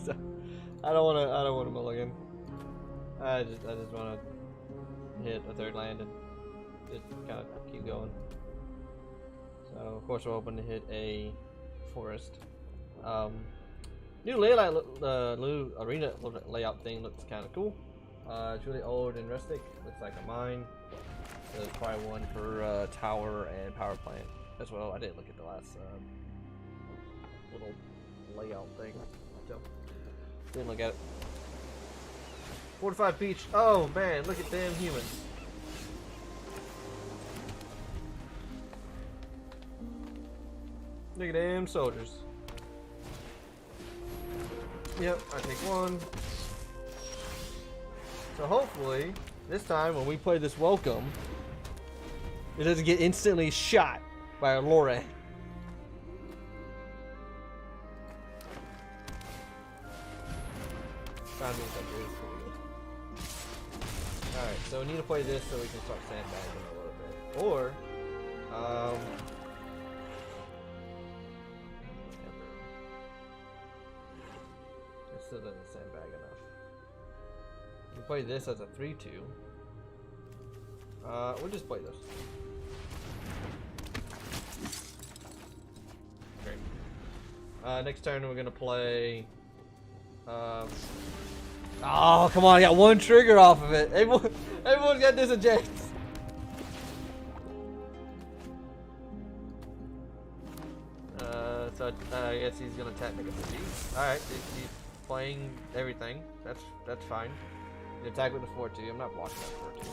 So I don't wanna mulligan. I just wanna hit a third land and just kinda keep going. So of course we're hoping to hit a forest. New layout, new arena layout thing looks kinda cool. It's really old and rustic. Looks like a mine. There's probably one for tower and power plant as well. I didn't look at the last little layout thing, so didn't look at it. Fortified beach. Oh man, look at them humans. Look at them soldiers. Yep, I take one. So hopefully, this time when we play this welcome, it doesn't get instantly shot by a Lore. Alright, so we need to play this so we can start sandbagging a little bit. Or, it still doesn't sandbag enough. We play this as a 3-2. We'll just play this. Great. Next turn we're gonna play. Oh come on! I got one trigger off of it. Everyone's got disengage. So I guess he's gonna attack me with the G. All right, he's playing everything. That's fine. You attack with the 4-2. I'm not blocking that 4-2.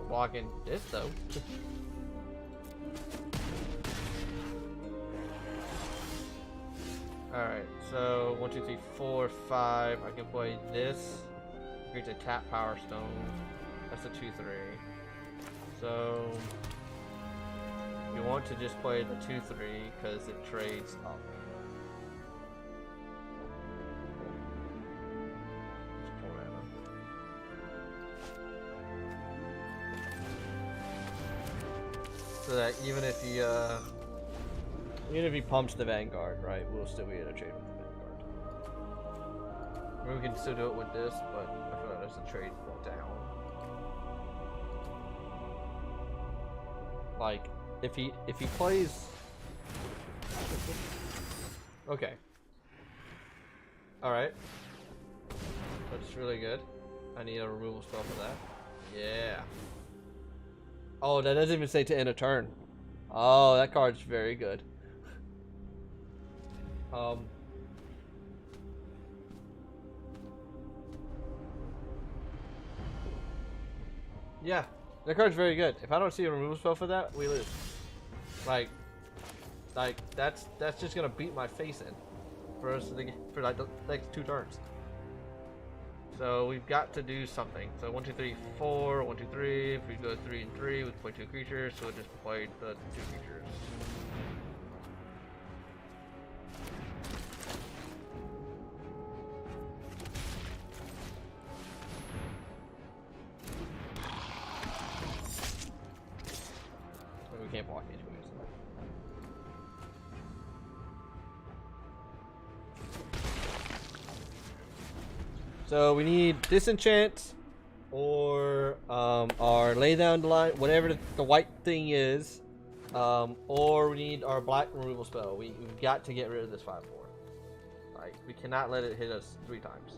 I'm blocking this though. Alright, so 1, 2, 3, 4, 5. I can play this. Create a tap power stone. That's a 2-3. So you want to just play the 2-3 because it trades up. So that even if he pumps the Vanguard, right, we'll still be able to trade with the Vanguard. I mean, we can still do it with this, but I feel like there's a trade down. Like, if he plays, okay, all right, that's really good. I need a removal spell for that. Yeah. Oh, that doesn't even say to end a turn. Oh, that card's very good. Yeah, that card's very good. If I don't see a removal spell for that, we lose. Like that's just gonna beat my face in for us for like the next 2 turns. So we've got to do something. So 1, 2, 3, 4. 1, 2, 3. If we go 3 and 3, we play 2 creatures. So we'll just play the 2 creatures. We can't block each one. So we need disenchant, or our lay down the line, whatever the white thing is, or we need our black removal spell. We've got to get rid of this 5/4. Like, we cannot let it hit us 3 times.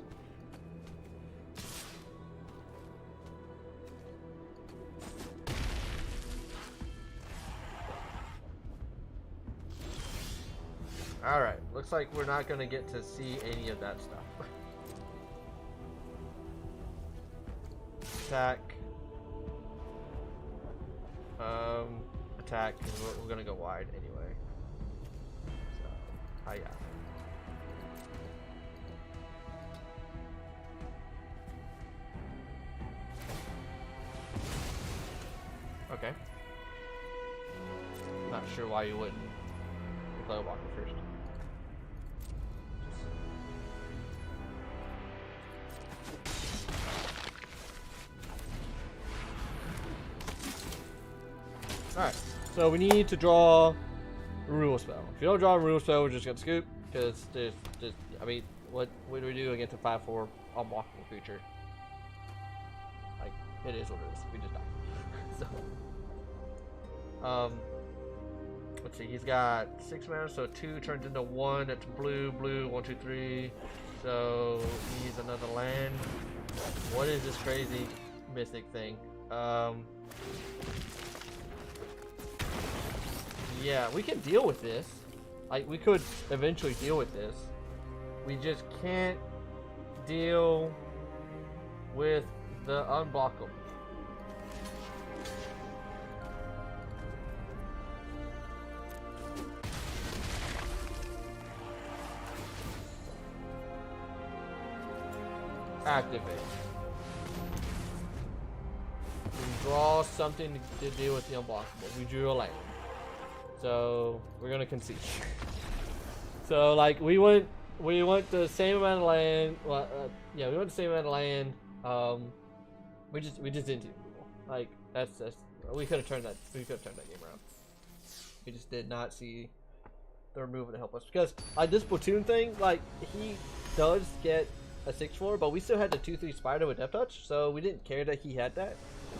Alright, looks like we're not going to get to see any of that stuff. Attack. Attack, because we're going to go wide anyway. So, hiya. Okay. Not sure why you wouldn't play Walker first. Alright, so we need to draw a removal spell. If you don't draw a removal spell, we're just gonna scoop, because there's just, I mean, what do we do against a 5/4 unblockable creature? Like, it is what it is. We just die. So, let's see, he's got 6 mana, so 2 turns into 1. That's blue, 1, 2, 3. So, he needs another land. What is this crazy mystic thing? Yeah, we can deal with this. Like, we could eventually deal with this. We just can't deal with the unblockable. Activate. We draw something to deal with the unblockable. We drew a land. So we're gonna concede. So like we went the same amount of land. Well, yeah, we went the same amount of land. We just didn't do it. Like that's we could have turned that game around. We just did not see the removal to help us, because like this platoon thing, like he does get a 6/4, but we still had the 2/3 spider with Death Touch, so we didn't care that he had that.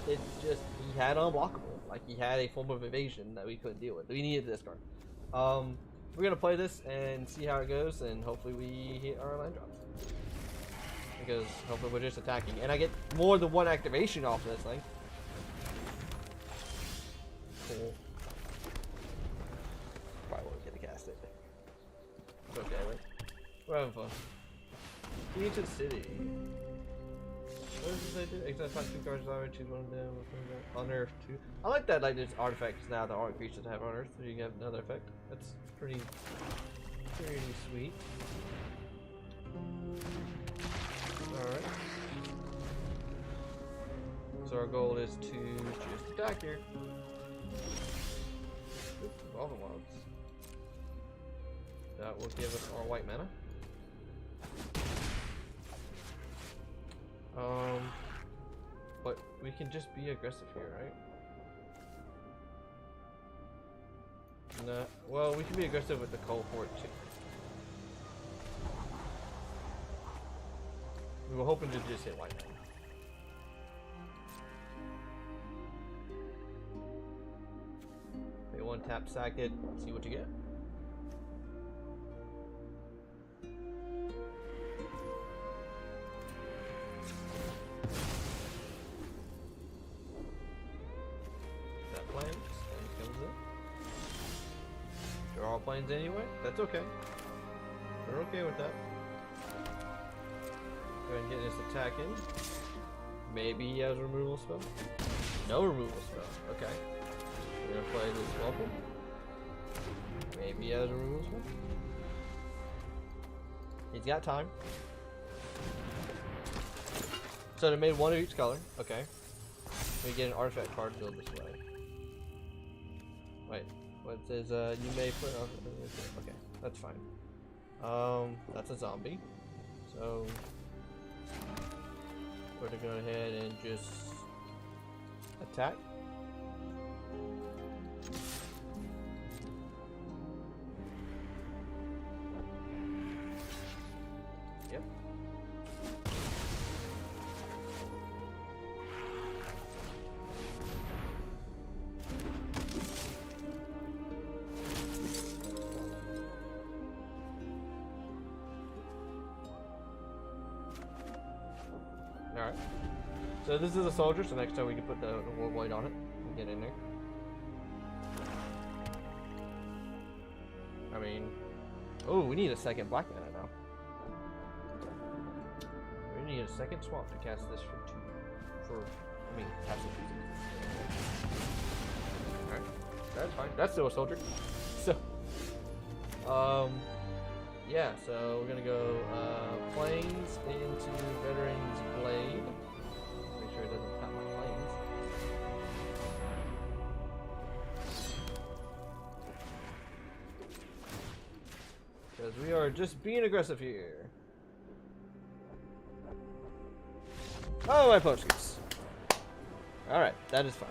It's just he had unblockable. Like, he had a form of evasion that we couldn't deal with. We needed this card. We're gonna play this and see how it goes, and hopefully we hit our land drops. Because hopefully we're just attacking, and I get more than 1 activation off of this thing. Cool. Probably won't get to cast it. It's okay, right? We're having fun. Key to the city. What does this do? Exile 2 cards, choose one of them. Unearth 2. I like that, like, there's artifacts now that aren't creatures that have unearth, so you can have another effect. That's pretty sweet. Alright. So our goal is to just attack here. Oops, all the wilds. That will give us our white mana. But we can just be aggressive here, right? Nah, well, we can be aggressive with the cold fort too. We were hoping to just hit white mana. Pay 1 tap, sack it, see what you get. Planes anyway, that's okay. We're okay with that. Go ahead and get this attack in. Maybe he has a removal spell. No removal spell. Okay. We're gonna play this welcome. Maybe he has a removal spell. He's got time. So they made 1 of each color. Okay. We get an artifact card build this way. Wait. What says you may put on, okay, that's fine. That's a zombie. So we're gonna go ahead and just attack. Yep. So this is a soldier, so next time we can put the warblade on it and get in there. I mean, oh, we need a second black mana now. We need a second swamp to cast this for 2. Cast it for 2. Alright, that's fine. That's still a soldier. So, yeah, so we're gonna go planes into Veteran's Blade. Make sure it doesn't tap my planes. Because we are just being aggressive here. Oh, my potions. Alright, that is fine.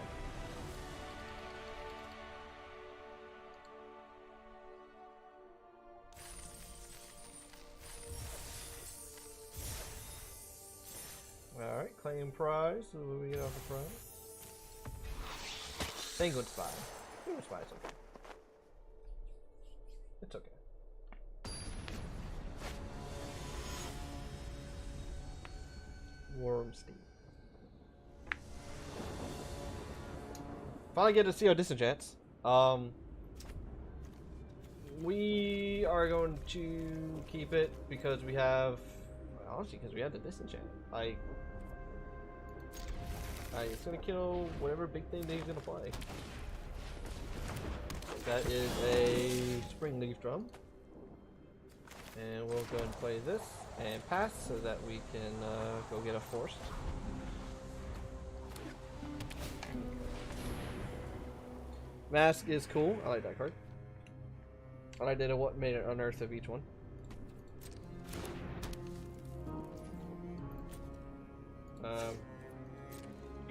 Alright, claim prize. So what do we get off the prize? Penguin Spy. Penguin Spy is okay. It's okay. Wormstein. Finally get to see our disenchants. We are going to keep it because we have, honestly, because we have the disenchant. It's gonna kill whatever big thing that he's gonna play. That is a Spring Leaf Drum. And we'll go and play this and pass so that we can go get a forest. Mask is cool. I like that card. I like that what made it unearth of each one.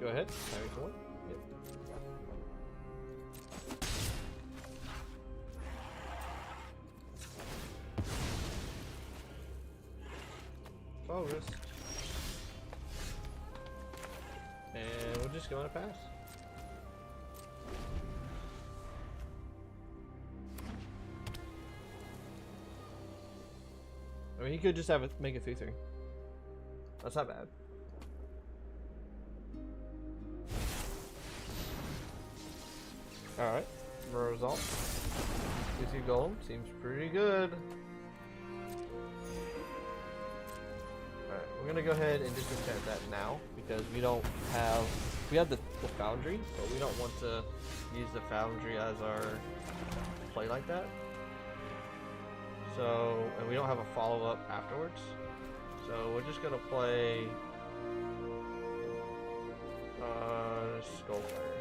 Go ahead. Timing for one. Yep. Fall risk. And we're just going to pass. I mean, he could just have it make it 3/3. That's not bad. Alright, result. 2/2 gold seems pretty good. Alright, we're gonna go ahead and disenchant that now because we don't have. We have the foundry, but we don't want to use the foundry as our play like that. So, and we don't have a follow up afterwards. So we're just gonna play Skullfire.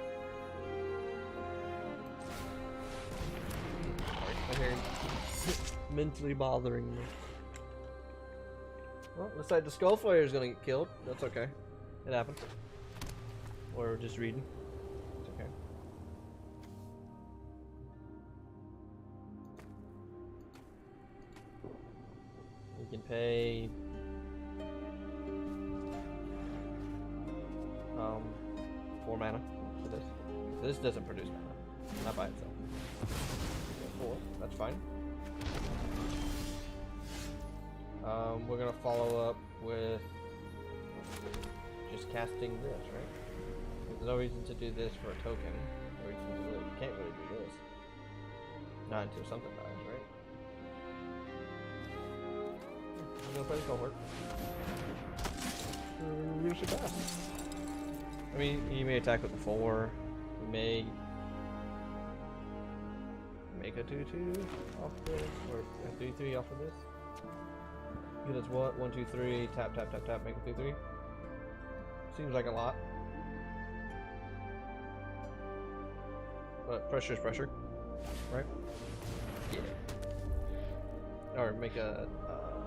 Mentally bothering me. Well, looks like the Skullfire is gonna get killed. That's okay. It happens. Or we're just reading. It's okay. We can pay 4 mana for this. This doesn't produce mana. Not by itself. 4, that's fine. We're gonna follow up with just casting this, right? There's no reason to do this for a token. No reason to really, can't really do this. Not until something dies, right? I'm gonna play the cohort. We should pass. I mean, he may attack with the 4. We may make a 2/2 off this, or a 3/3 off of this. He does what? 1, 2, 3, tap, tap, tap, tap, make a 2/3. Seems like a lot. But pressure is pressure, right? Yeah. Or make a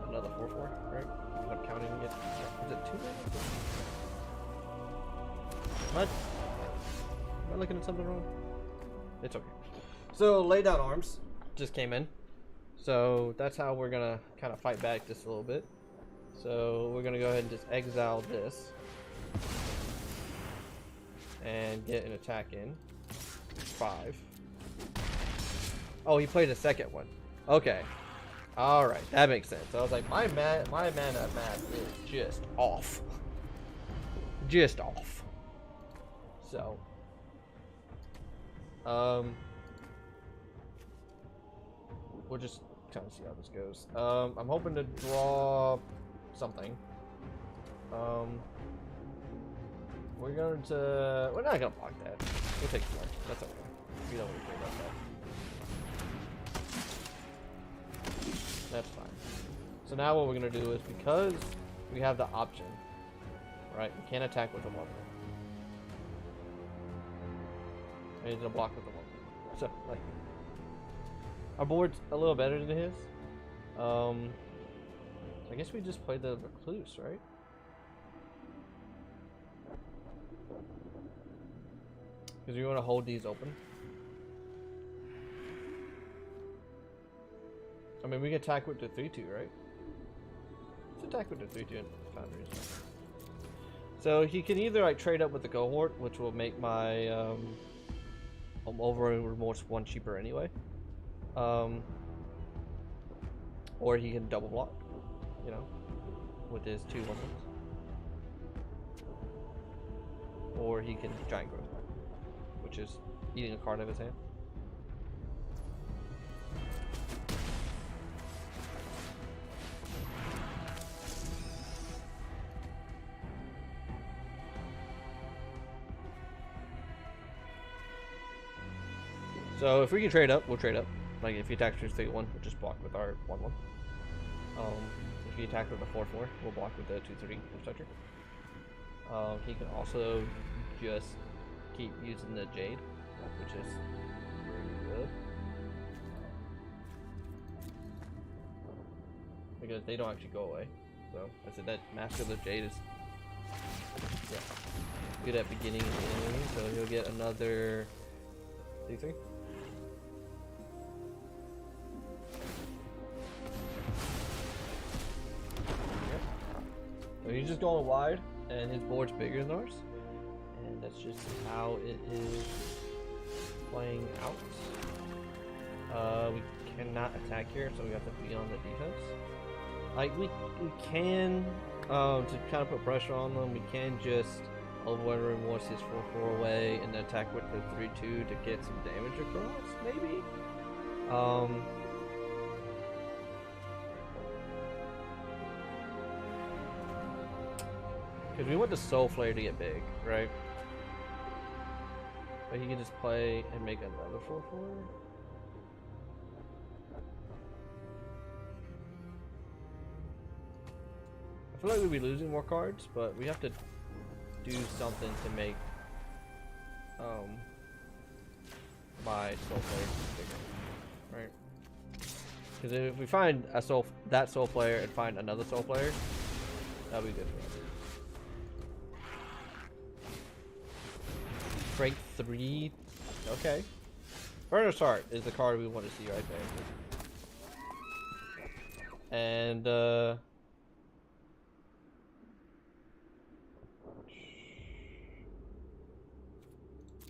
another 4/4, right? I'm counting it. Is it 2 minutes? What? Am I looking at something wrong? It's okay. So, lay down arms just came in. So, that's how we're going to kind of fight back just a little bit. So, we're going to go ahead and just exile this. And get an attack in. 5. Oh, he played a second one. Okay. Alright, that makes sense. I was like, my mana math is just off. just off. So, we'll just kind of see how this goes. I'm hoping to draw something. We're not gonna block that. We'll take the mark. That's okay. We don't really care about that. That's fine. So now what we're gonna do is, because we have the option, right? We can't attack with a 1-1. And he's gonna block with a 1-1. So like, our board's a little better than his. I guess we just play the Recluse, right? Because we want to hold these open. I mean, we can attack with the 3-2, right? Let's attack with the 3-2 and Foundries. So he can either like trade up with the Cohort, which will make my Overwhelming Remorse 1 cheaper anyway. Or he can double block, you know, with his 2 1-1s. Or he can Giant Growth, which is eating a card out of his hand. So if we can trade up, we'll trade up. Like if he attacks with 3-1, we'll just block with our 1-1. If he attacks with a 4-4, we'll block with the 2-3 Toucher. He can also just keep using the Jade, which is really good. Because they don't actually go away. So I said that Master of the Jade is good at beginning and ending, so he'll get another 3-3. So he's just going wide, and his board's bigger than ours, and that's just how it is playing out. We cannot attack here, so we have to be on the defense. Like we can, to kind of put pressure on them, we can just Overwhelming Remorse his 4-4 away and attack with the 3-2 to get some damage across, maybe. Because we want the Soul Flare to get big, right? But he can just play and make another 4-4. I feel like we'd be losing more cards, but we have to do something to make my Soul Flare bigger, right? Because if we find a Soul Flare and find another Soul Flare, that'll be good for us. Strength 3. Okay. Burner's Heart is the card we want to see right there. And go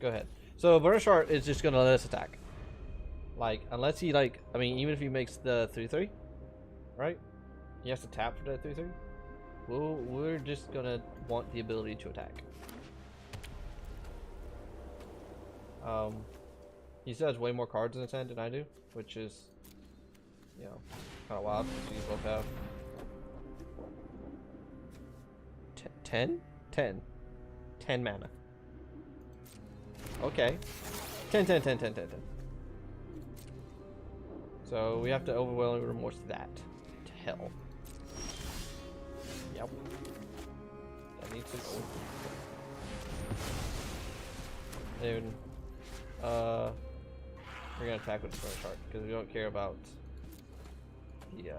ahead. So Burner's Heart is just gonna let us attack. Like, unless he I mean, even if he makes the 3-3, right? He has to tap for that 3-3. We're just gonna want the ability to attack. He still has way more cards in his hand than I do, which is, you know, kind of wild. So you both have 10 mana. Okay, 10. So we have to Overwhelming Remorse that to hell. Yep. That needs some old. And we're gonna attack with the Burner's Heart because we don't care about the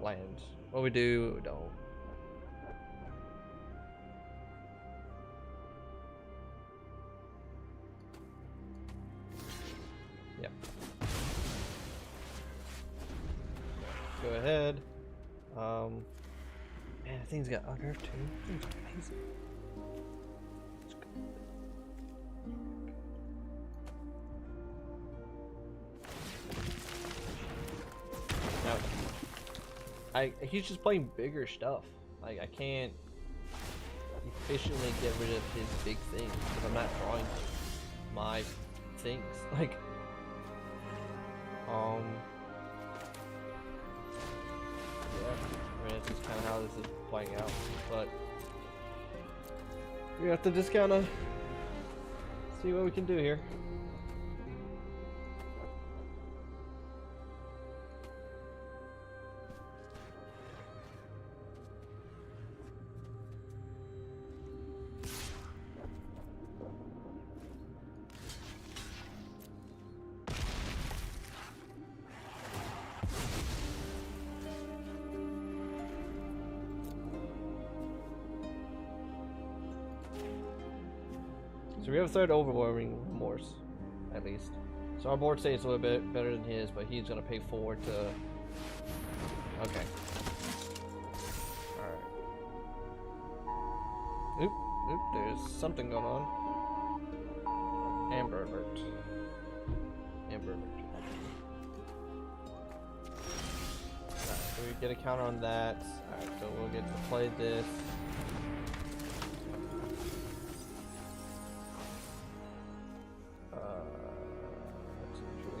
land. What we do, we don't. Yep. Go ahead. Man, that thing's got Unearth too. That thing's amazing. He's just playing bigger stuff. Like I can't efficiently get rid of his big things because I'm not drawing my things. Like, yeah, I mean, it's just kind of how this is playing out, but we have to just kind of see what we can do here. So we have a third overwhelming remorse, at least. So our board stays a little bit better than his, but he's gonna pay 4 to. Okay. Alright. Oop, there's something going on. Amber alert. Amber alert. Alright, so we get a counter on that. Alright, so we'll get to play this.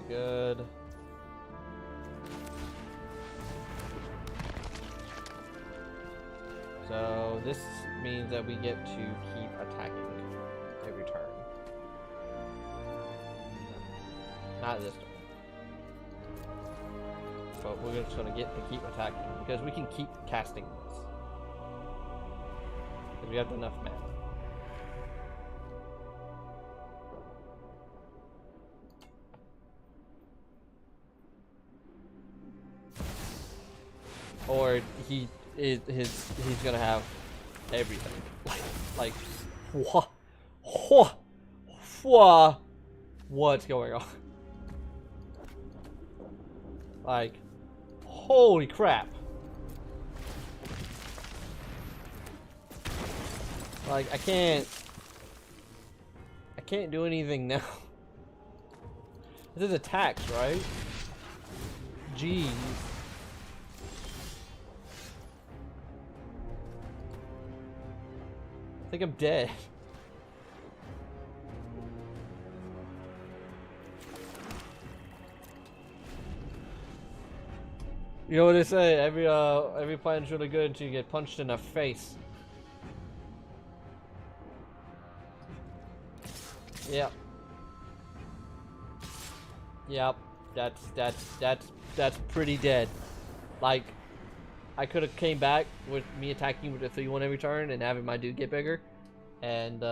Good. So this means that we get to keep attacking every turn. Not this turn. But we're just gonna get to keep attacking because we can keep casting this. Because we have enough mana. Or he's gonna have everything. Like what's going on? Like, holy crap. Like, I can't do anything now. This is attacks, right? Jeez. I think I'm dead. You know what they say? Every plan's really good until you get punched in the face. Yep. Yep. That's pretty dead. Like, I could have came back with me attacking with a 3-1 every turn and having my dude get bigger, and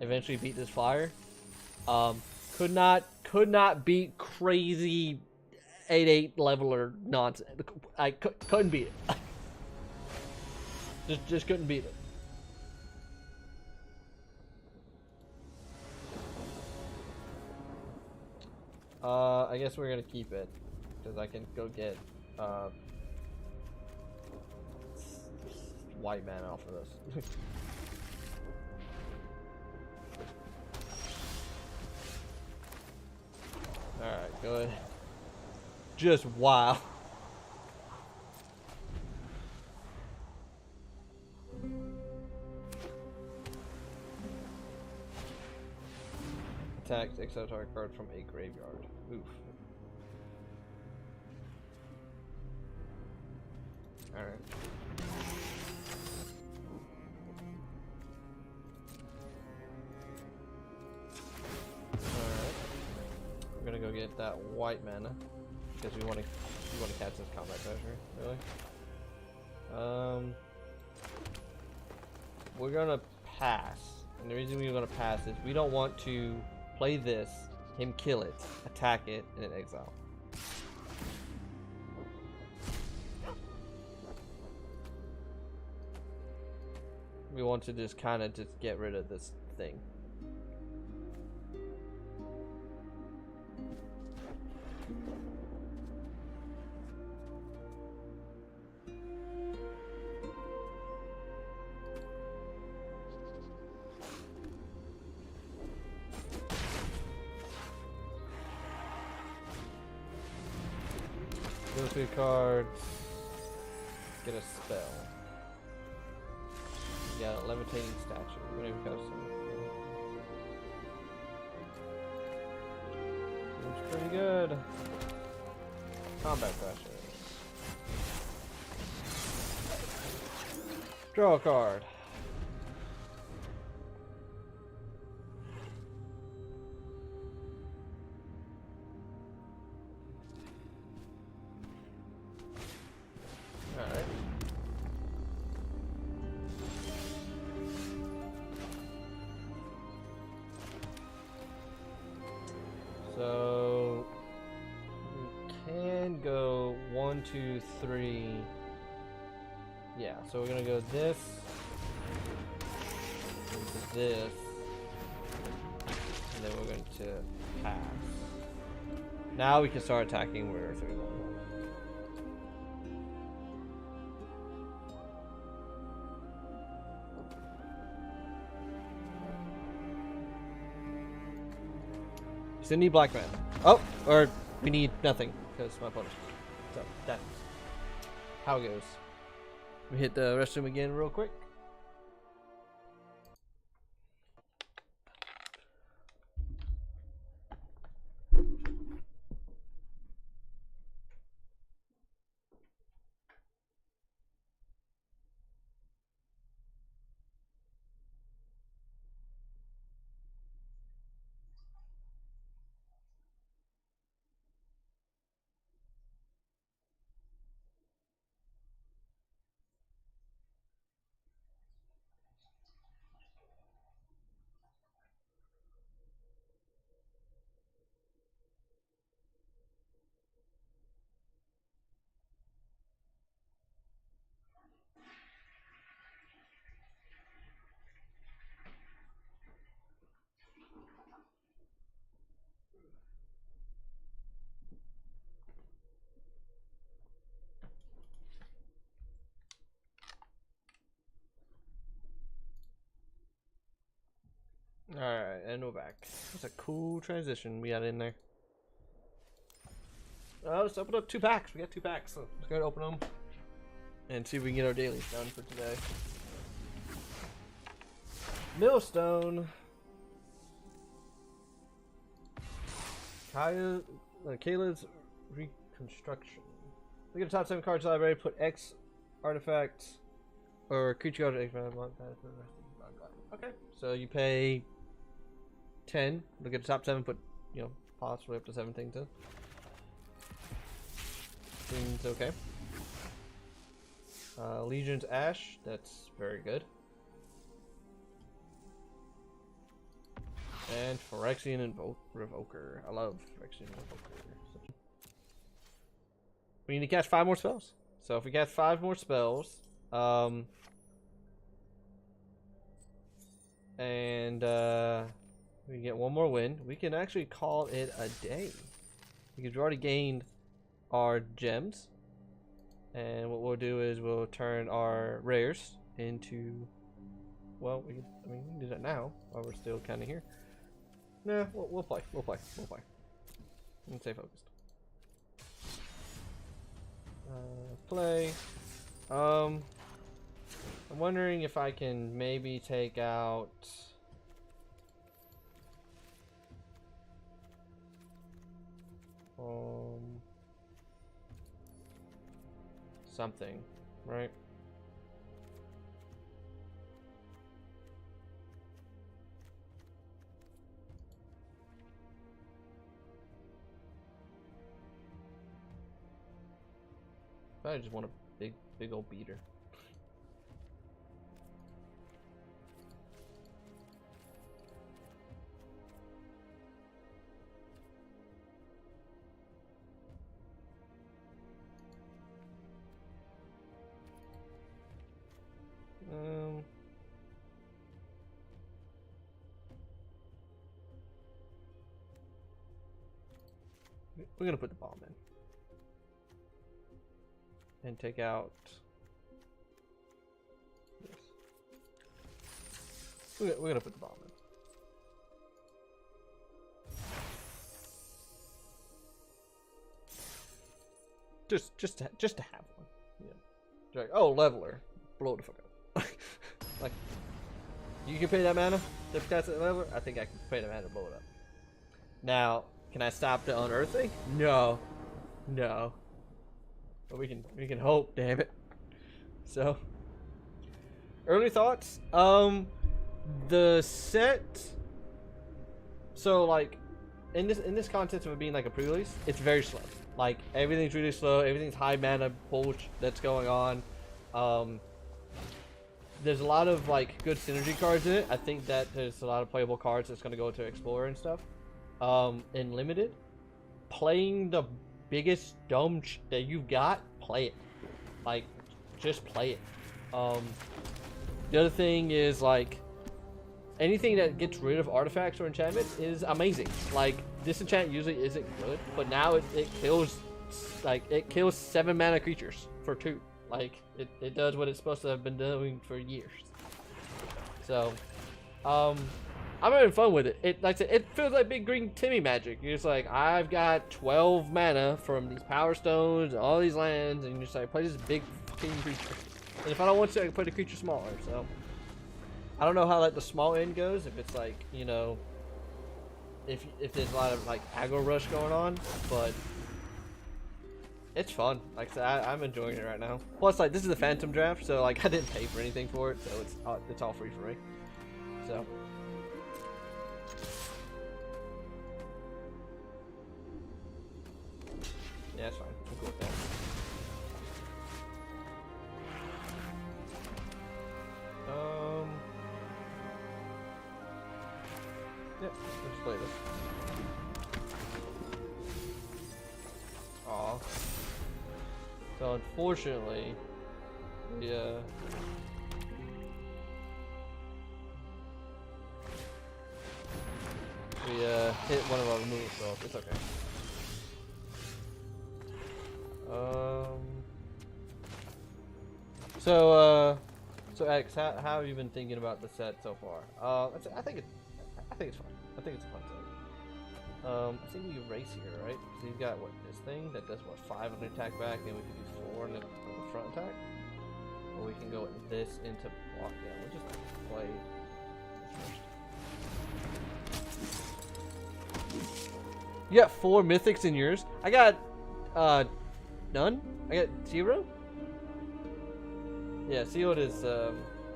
eventually beat this flyer. Could not beat crazy 8/8 leveler nonsense. I couldn't beat it. just couldn't beat it. I guess we're gonna keep it because I can go get white man off of this. Alright, good. Just wow. Attack, exile target card from a graveyard. Oof. Alright. We're gonna go get that white mana because we want to catch this combat treasure. Really? We're gonna pass, and the reason we're gonna pass is we don't want to play this, him kill it, attack it, and then exile. We want to just kind of just get rid of this thing. Go through cards, get a spell. Yeah, levitating statue. Whenever custom. Looks pretty good. Combat pressure. Draw a card. Alright. So we can go 1, 2, 3. Yeah, so we're gonna go this, this, and then we're going to pass. Now we can start attacking where Earth we want. So need black man. Oh, or we need nothing because my opponent. So that's how it goes. We hit the restroom again real quick. Alright, and we're back. That's a cool transition we got in there. Let's open up 2 packs. We got 2 packs, so let's go ahead and open them and see if we can get our dailies done for today. Millstone. Kayla's Reconstruction. Look at the top 7 cards of the library, put X artifacts or creature card X. Okay, so you pay 10. Look at the top 7, put, you know, possibly up to 7 things in. Seems okay. Legion's Ash, that's very good. And Phyrexian Revoker. I love Phyrexian Revoker. We need to cast 5 more spells. So if we cast 5 more spells, and we get 1 more win, we can actually call it a day. Because we already gained our gems. And what we'll do is we'll turn our rares into, well, we can do that now while we're still kind of here. Nah, we'll play. And stay focused. Play. I'm wondering if I can maybe take out something, right? I just want a big old beater. We're gonna put the bomb in. And take out this. We're gonna put the bomb in. Just to have one. Yeah. Like, oh, leveler. Blow the fuck up. Like You can pay that mana to cast it level. I think I can pay the mana to blow it up. Now, can I stop the unearthing? No, no. But we can hope. Damn it. So, early thoughts. The set. So like, in this context of it being like a pre-release, it's very slow. Like everything's really slow. Everything's high mana pull that's going on. There's a lot of like good synergy cards in it. I think that there's a lot of playable cards that's gonna go to Explorer and stuff. In limited, playing the biggest dumb that you've got, play it. Like, just play it. The other thing is like, anything that gets rid of artifacts or enchantments is amazing. Like, disenchant usually isn't good, but now it kills, like, it kills 7 mana creatures for 2. Like, it does what it's supposed to have been doing for years. So, I'm having fun with it. Like I said, it feels like big green Timmy magic. You're just like, I've got 12 mana from these power stones, all these lands, and you're just like, play this big fucking creature. And if I don't want to, I can play the creature smaller. So, I don't know how like the small end goes. If it's like, you know, if there's a lot of like aggro rush going on, but it's fun. Like I said, I'm enjoying it right now. Plus, like, this is a Phantom draft, so like I didn't pay for anything for it, so it's all free for me. So. Yeah, that's fine. I'm cool with that. Yeah, let's play this. Aw. So unfortunately, we hit one of our removal spells. It's okay. So Alex, how have you been thinking about the set so far? I think it's fun. I think it's a fun set. I think we erase here, right? Because you've got what, this thing that does what, 5 on the attack back, and we can do 4 on the front attack, or we can go with this into block. Yeah, we'll just play first. You got 4 mythics in yours. I got none. I got 0. Yeah, sealed is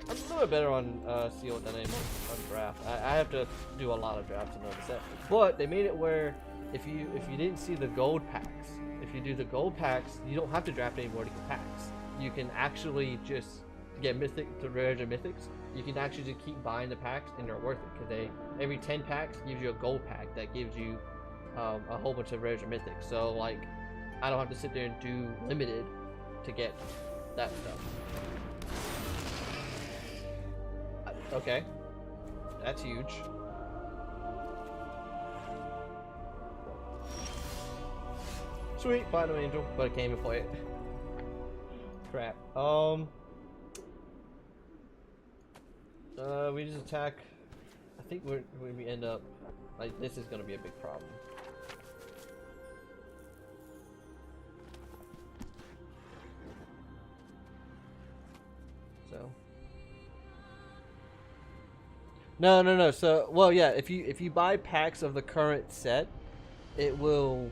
I'm a little bit better on sealed than I am on draft. I have to do a lot of drafts to know the set. But they made it where if you didn't see the gold packs, if you do the gold packs, you don't have to draft anymore to get packs. You can actually just get mythic to rares and mythics. You can actually just keep buying the packs, and they're worth it because every 10 packs gives you a gold pack that gives you a whole bunch of rares and mythics. So like, I don't have to sit there and do limited to get that stuff. Okay, that's huge. Sweet, Platinum Angel, but I can't even play it. Crap. We just attack. I think we end up like this is gonna be a big problem. So. No. So, well, yeah. If you buy packs of the current set, it will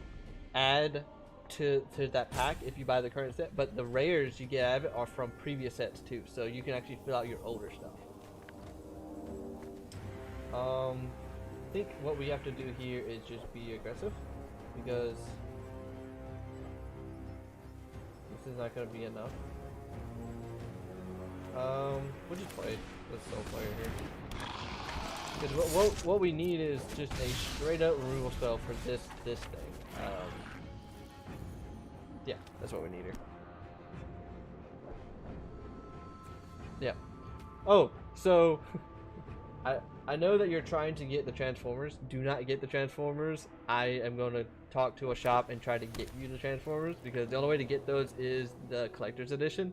add to that pack if you buy the current set. But the rares you get out of it are from previous sets too, so you can actually fill out your older stuff. I think what we have to do here is just be aggressive, because this is not going to be enough. We'll just play this sole player here. Because what we need is just a straight up removal spell for this thing. Yeah, that's what we need here. Yeah. Oh, so I know that you're trying to get the Transformers. Do not get the Transformers. I am going to talk to a shop and try to get you the Transformers, because the only way to get those is the collector's edition,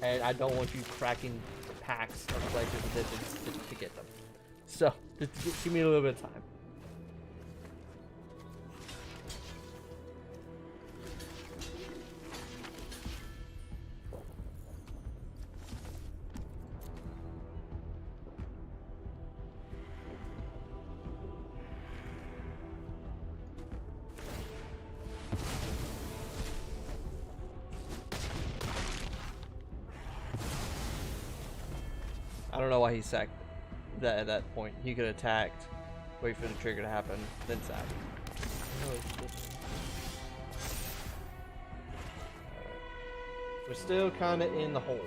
and I don't want you cracking packs of collector's editions to get them. So, just give me a little bit of time. I don't know why he sacked that at that point. He could have attacked, wait for the trigger to happen, then sack. We're still kind of in the hole.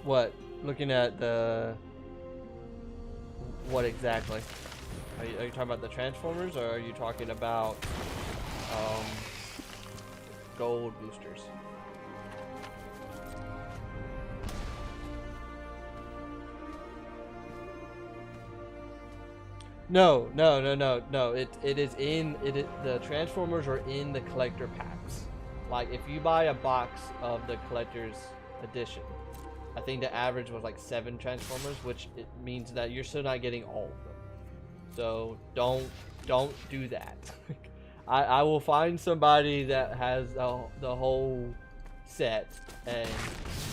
What? Looking at the... What exactly? Are you talking about the Transformers, or are you talking about gold boosters? No. It is in the Transformers are in the collector packs. Like if you buy a box of the collector's edition, I think the average was like 7 Transformers, which it means that you're still not getting all of them. So don't do that. I will find somebody that has the whole set and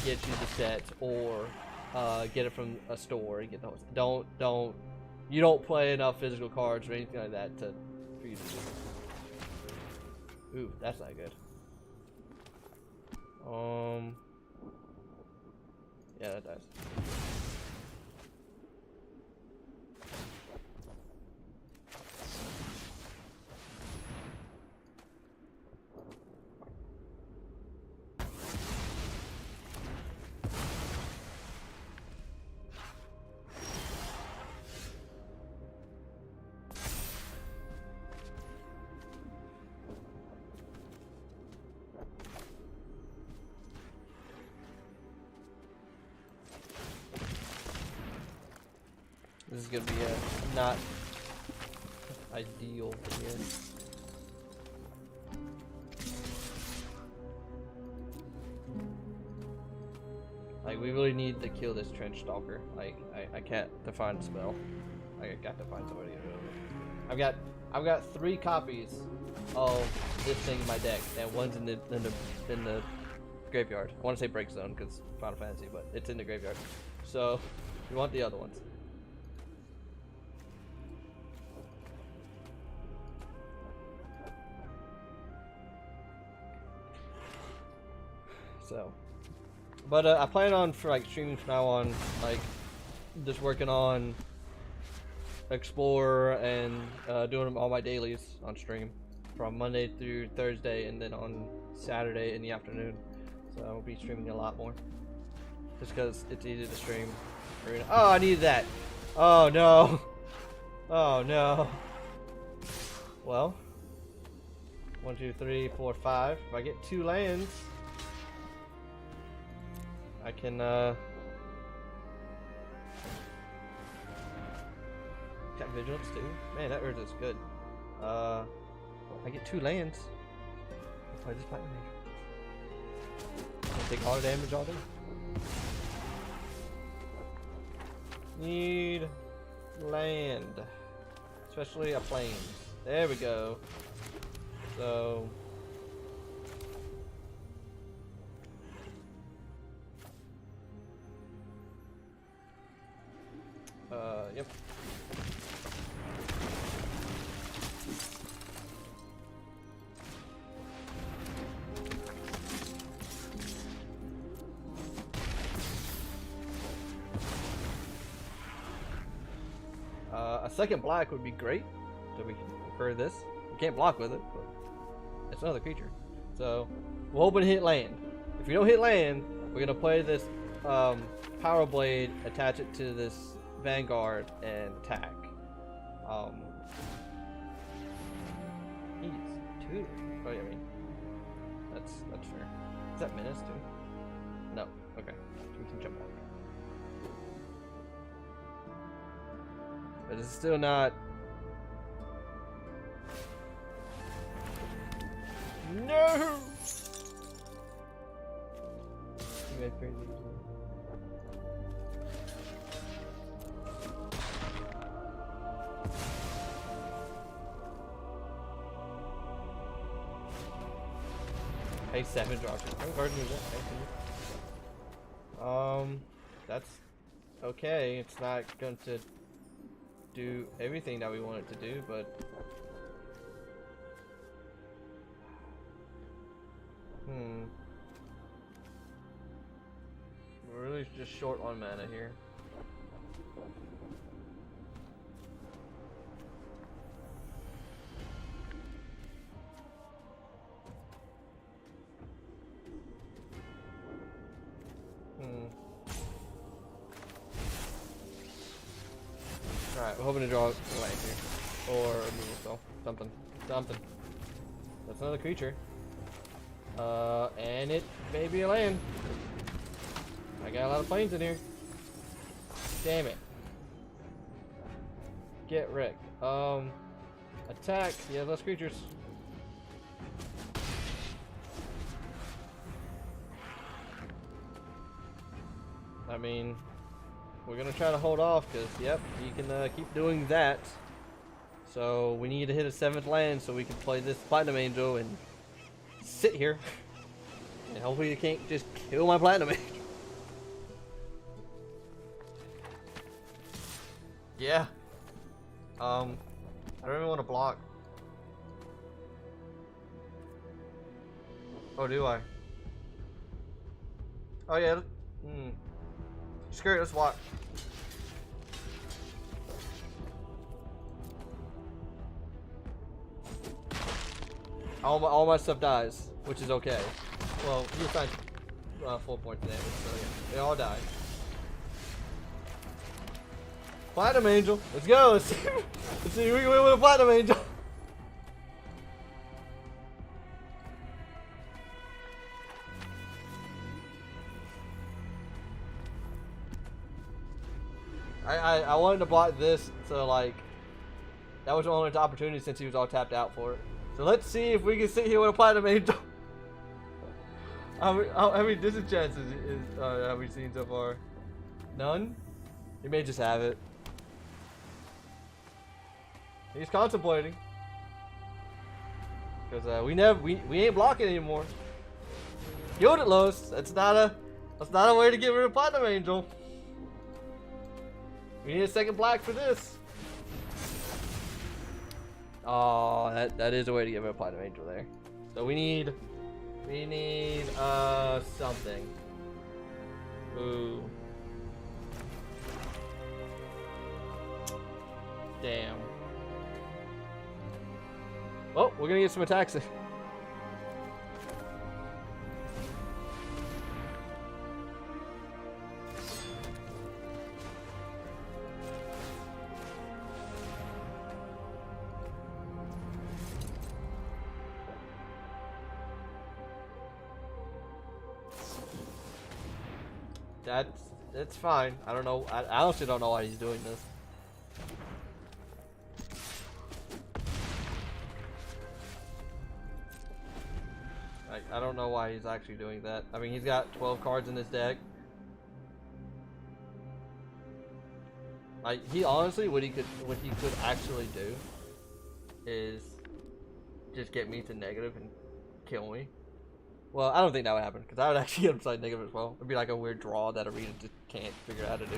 get you the set, or get it from a store and get those. You don't play enough physical cards or anything like that for you to do. Ooh, that's not good. Yeah, that does. This is gonna be not ideal here. Like, we really need to kill this Trench Stalker. Like, I can't define the spell. Like, I got to find somebody to get rid of it. I've got 3 copies of this thing in my deck, and one's in the graveyard. I want to say Break Zone because Final Fantasy, but it's in the graveyard. So, we want the other ones. So, but I plan on for like streaming from now on, like just working on Explorer and doing all my dailies on stream from Monday through Thursday, and then on Saturday in the afternoon. So I'll be streaming a lot more, just because it's easy to stream. Oh, I needed that. Oh no. Oh no. Well, 1, 2, 3, 4, 5. If I get 2 lands, I can, got Vigilance too? Man, that Urza is good. I get 2 lands. I'll play this Platinum Mage. I'll take all the damage all day. Need land. Especially a plains. There we go. So... yep. A second black would be great, so we can recur this. We can't block with it, but it's another creature. So, we'll open hit land. If we don't hit land, we're gonna play this Power Blade, attach it to this Vanguard, and attack. He's 2. Oh, yeah, I mean, that's fair. Is that Menace too? No. Okay, so we can jump on. But it's still not. No! You guys crazy. Pay 7 drops. I'm guarding you that. That's okay. It's not going to do everything that we want it to do, but we're really just short on mana here. Alright, we're hoping to draw a land here. Or a removal spell. Something. Something. That's another creature. And it may be a land. I got a lot of planes in here. Damn it. Get wrecked. Attack. Yeah, less creatures. I mean, we're gonna try to hold off because, yep, you can keep doing that. So we need to hit a 7th land so we can play this Platinum Angel and sit here. And hopefully you can't just kill my Platinum Angel. Yeah. I don't even want to block. Oh, do I? Oh yeah. Screw it, let's walk. All my stuff dies, which is okay. Well, you assigned 4 points of damage, so yeah, they all die. Platinum Angel, let's go. Let's see who we can win with a Platinum Angel. I wanted to block this, so like that was the only opportunity since he was all tapped out for it. So let's see if we can sit here with a Platinum Angel. How many disenchances have we seen so far? None? He may just have it. He's contemplating. Because we ain't blocking anymore. Killed it, Lois. That's not a way to get rid of Platinum Angel. We need a 2nd black for this. Oh, that is a way to get rid of Platinum Angel there. So we need something. Ooh. Damn. Oh, we're gonna get some attacks in. That's fine. I don't know. I honestly don't know why he's doing this. Like, I don't know why he's actually doing that. I mean, he's got 12 cards in his deck. Like, he honestly, what he could actually do is just get me to negative and kill me. Well, I don't think that would happen, because I would actually get upside negative as well. It'd be like a weird draw that Arena just can't figure out how to do.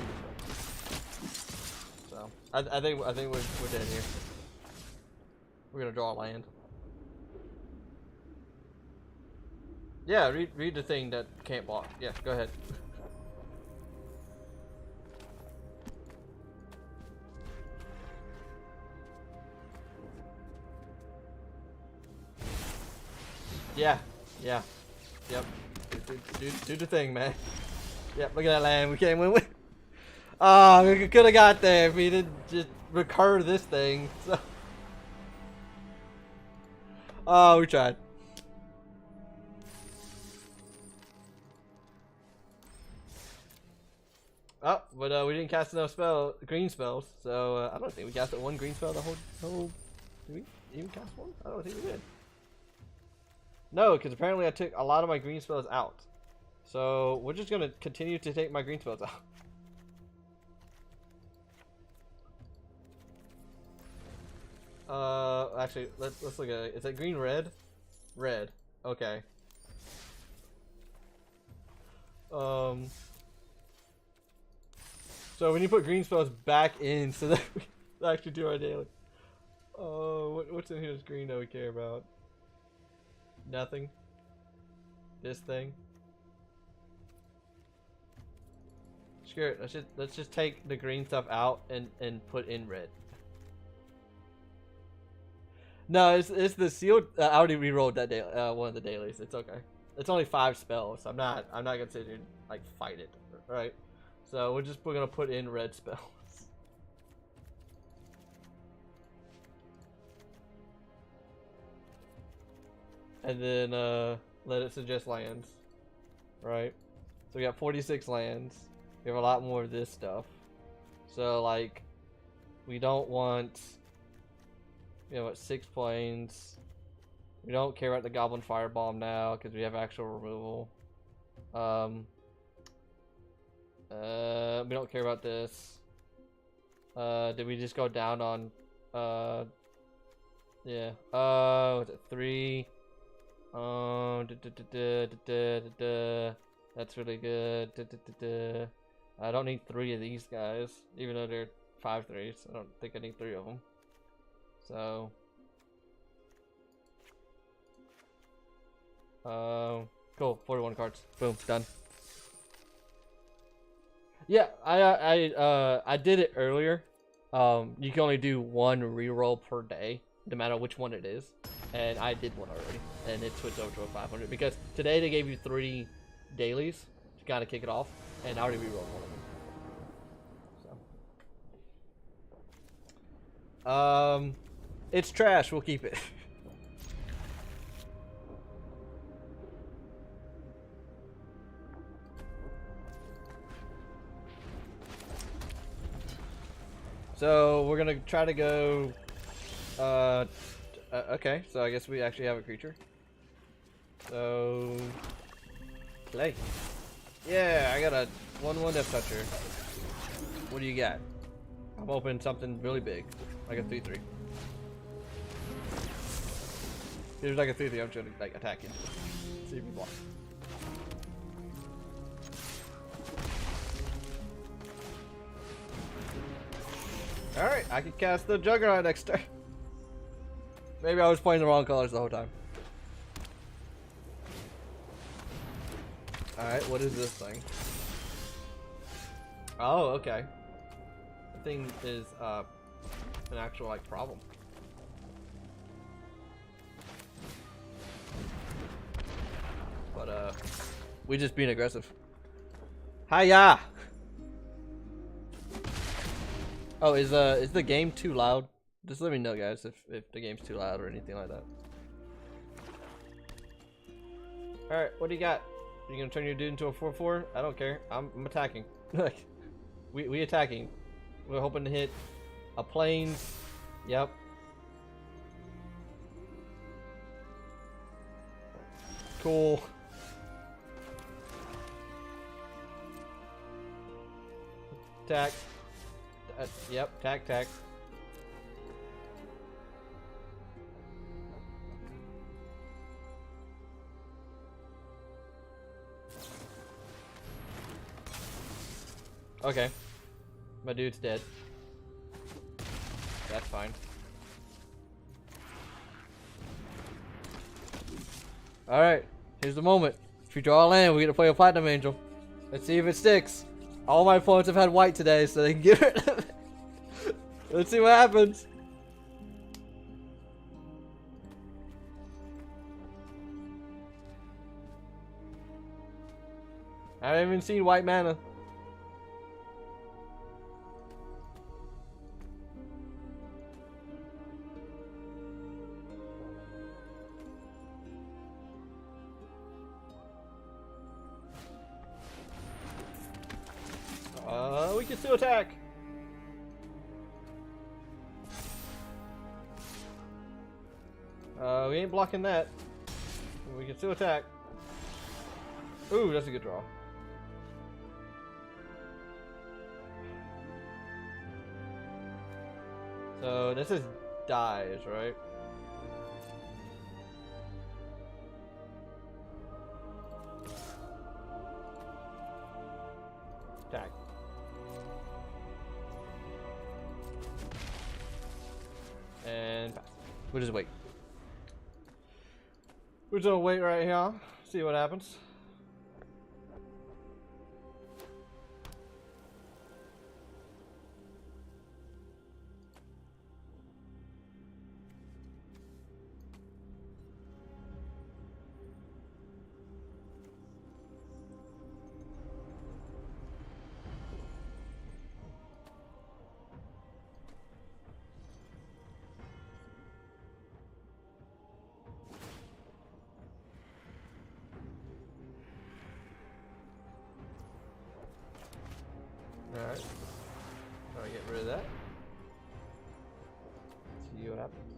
So, I think we're dead here. We're gonna draw a land. Yeah, read the thing that can't block. Yeah, go ahead. Yeah. Yep. Do the thing, man. Yep, look at that land. We can't win with. Oh, we could have got there if we didn't just recur this thing. So. Oh, we tried. Oh, but we didn't cast enough green spells, so I don't think we casted one green spell the whole. Did we even cast one? I don't think we did. No, because apparently I took a lot of my green spells out. So we're just gonna continue to take my green spells out. Actually, let's look at it. Is it green, red? Red. Okay. So when you put green spells back in, so that we actually do our daily. Oh, what's in here is green that we care about? Nothing. This thing. Screw it. Let's just take the green stuff out and put in red. No, it's the sealed. I already re-rolled that day. One of the dailies. It's okay. It's only 5 spells. I'm not gonna sit here and like fight it, right? So we're gonna put in red spells. And then let it suggest lands, right? So we got 46 lands. We have a lot more of this stuff. So like, we don't want, you know, what, 6 planes. We don't care about the Goblin Firebomb now because we have actual removal. We don't care about this. Did we just go down on? Yeah. Was it 3? That's really good. I don't need 3 of these guys, even though they're 5/3s. I don't think I need 3 of them. So, cool. 41 cards. Boom. Done. Yeah, I did it earlier. You can only do 1 reroll per day, no matter which one it is. And I did one already, and it switched over to a 500 because today they gave you 3 dailies to kind of kick it off, and I already rerolled one of them. So, it's trash. We'll keep it. So we're gonna try to go. Okay, so I guess we actually have a creature. So play. Yeah, I got a 1/1 Death Toucher. What do you got? I'm hoping something really big, like a 3/3. If there's like a 3/3, I'm trying to like attack you. See if you block. All right, I can cast the Juggernaut next turn. Maybe I was playing the wrong colors the whole time. Alright, what is this thing? Oh, okay. The thing is an actual like problem. But we just being aggressive. Hiya! Oh, is the game too loud? Just let me know, guys, if the game's too loud or anything like that. Alright, what do you got? Are you gonna turn your dude into a 4/4? I don't care. I'm attacking. Like, we attacking. We're hoping to hit a plains. Yep. Cool. Attack. Yep, attack. Okay. My dude's dead. That's fine. Alright. Here's the moment. If you draw a land, we get to play a Platinum Angel. Let's see if it sticks. All my opponents have had white today, so they can get rid of it. Let's see what happens. I haven't even seen white mana. we can still attack. We ain't blocking that. We can still attack. Ooh, that's a good draw. So this is dies, right? Attack. And pass. We'll just wait. We're just gonna wait right here. See what happens. Alright. Try to get rid of that. See what happens.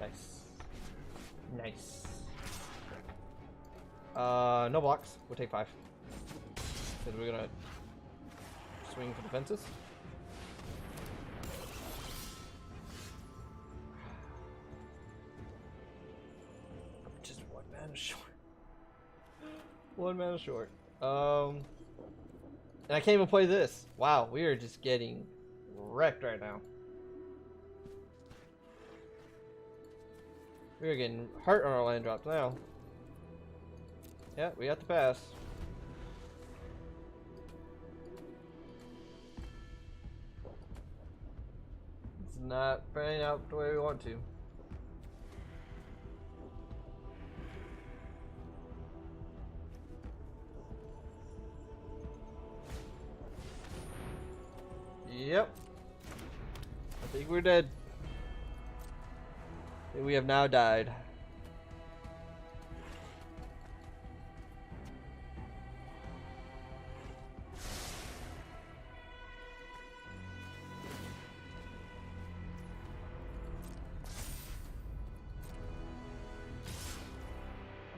Nice. Nice. No blocks. We'll take 5. Because we're gonna swing for the fences. Just 1 mana short. 1 mana short. And I can't even play this. Wow, we are just getting wrecked right now. We are getting hurt on our land drops now. Yeah, we have to pass. It's not panning out the way we want to. Yep. I think we're dead. We have now died.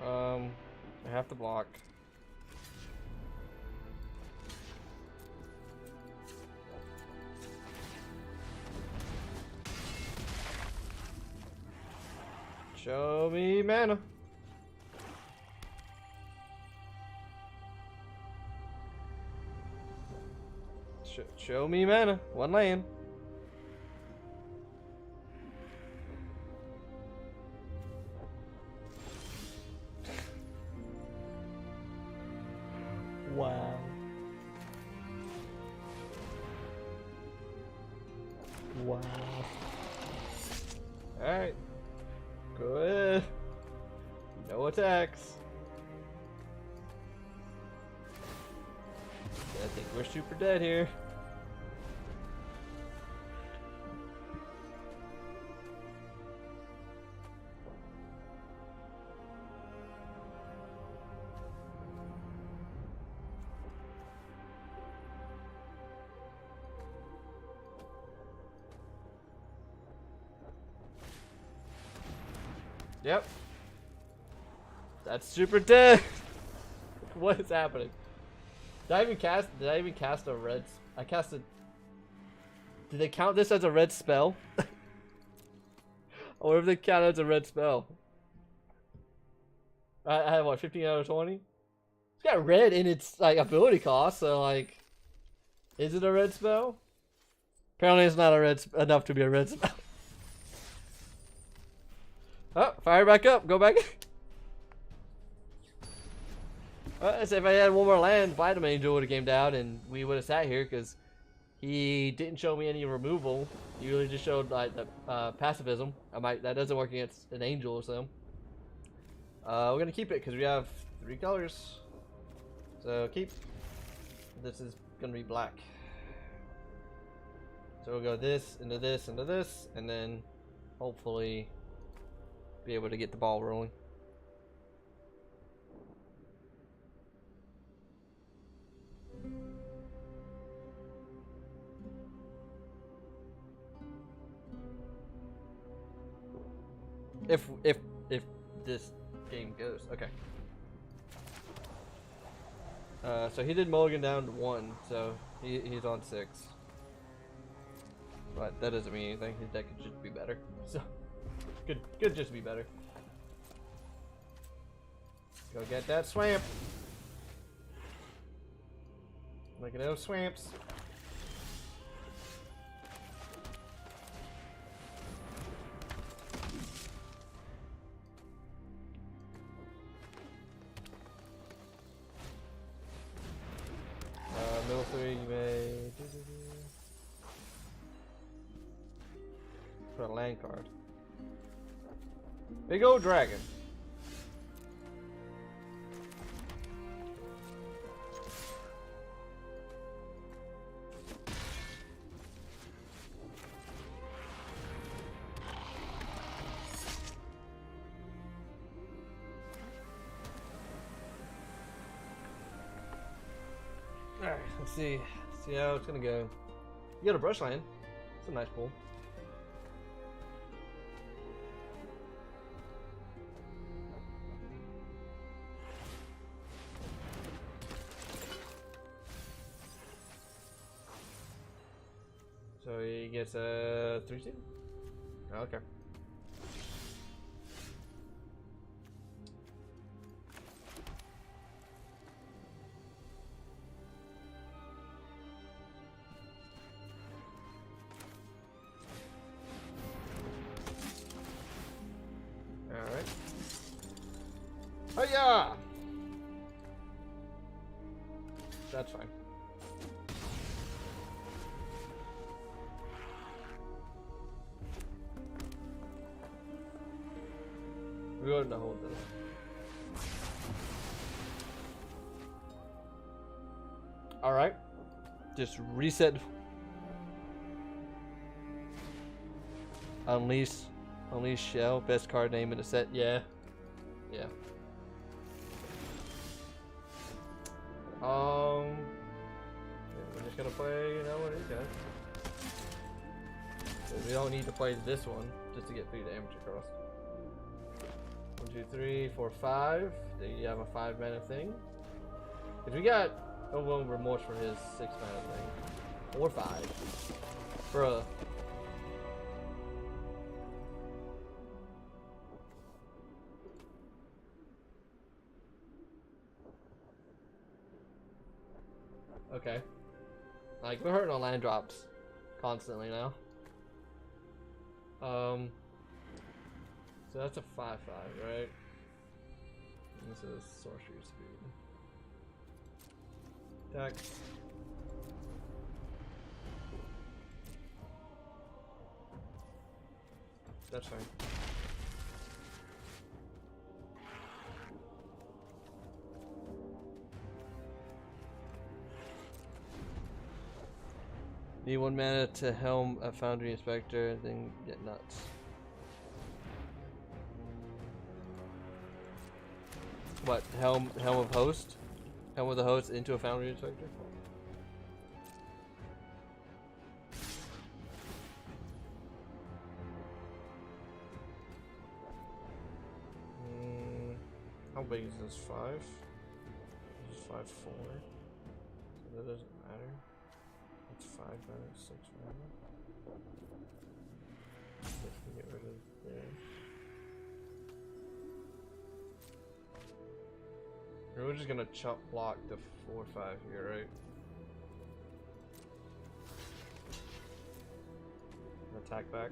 I have to block. Show me mana. Show me mana. 1 land. Wow. Wow. Alright. Good. No attacks. I think we're super dead here. Yep. That's super dead. What is happening? Did I even cast a red? I cast a. Did they count this as a red spell? Or if they count it as a red spell? I have what, 15 out of 20? It's got red in its like ability cost, so like, is it a red spell? Apparently, it's not a red enough to be a red spell. Oh, fire back up. Go back. As if I had 1 more land, Vitamin Angel would have came down and we would have sat here because he didn't show me any removal. He really just showed like the pacifism. That doesn't work against an angel or so. We're gonna keep it because we have 3 colors. So keep. This is gonna be black. So we'll go this, into this, into this, and then hopefully be able to get the ball rolling. If this game goes. Okay. So he did mulligan down to 1, so he's on 6. But that doesn't mean anything. His deck could just be better. So could just be better. Go get that swamp. Look at those swamps. Middle 3, you may put a land card. Big old dragon. Alright, let's see how it's gonna go. You got a brush land. It's a nice pull. So he gets a 3-2? Okay. Alright. Hiya! That's fine. We're going to hold this. Alright. Just reset. Unleash Shell. Best card name in the set. Yeah. Yeah. Yeah, we're just gonna play, you know what it is. We don't need to play this one just to get 3 damage across. 1, 2, 3, 4, 5. Then you have a 5-mana thing. If we got Overwhelming Remorse for his 6-mana thing. Or 5. Bruh. Okay. Like, we're hurting on land drops constantly now. So that's a 5/5, right? This is sorcery speed. Attack. That's fine. Need 1 mana to helm a Foundry Inspector, then get nuts. What? Helm of Host? Helm of the Host into a Foundry Inspector? How big is this? 5? This is 5/4. So that doesn't matter. It's 5 mana, 6 mana. Let's get rid of this. We're just gonna chop block the 4/5 here, right? Attack back.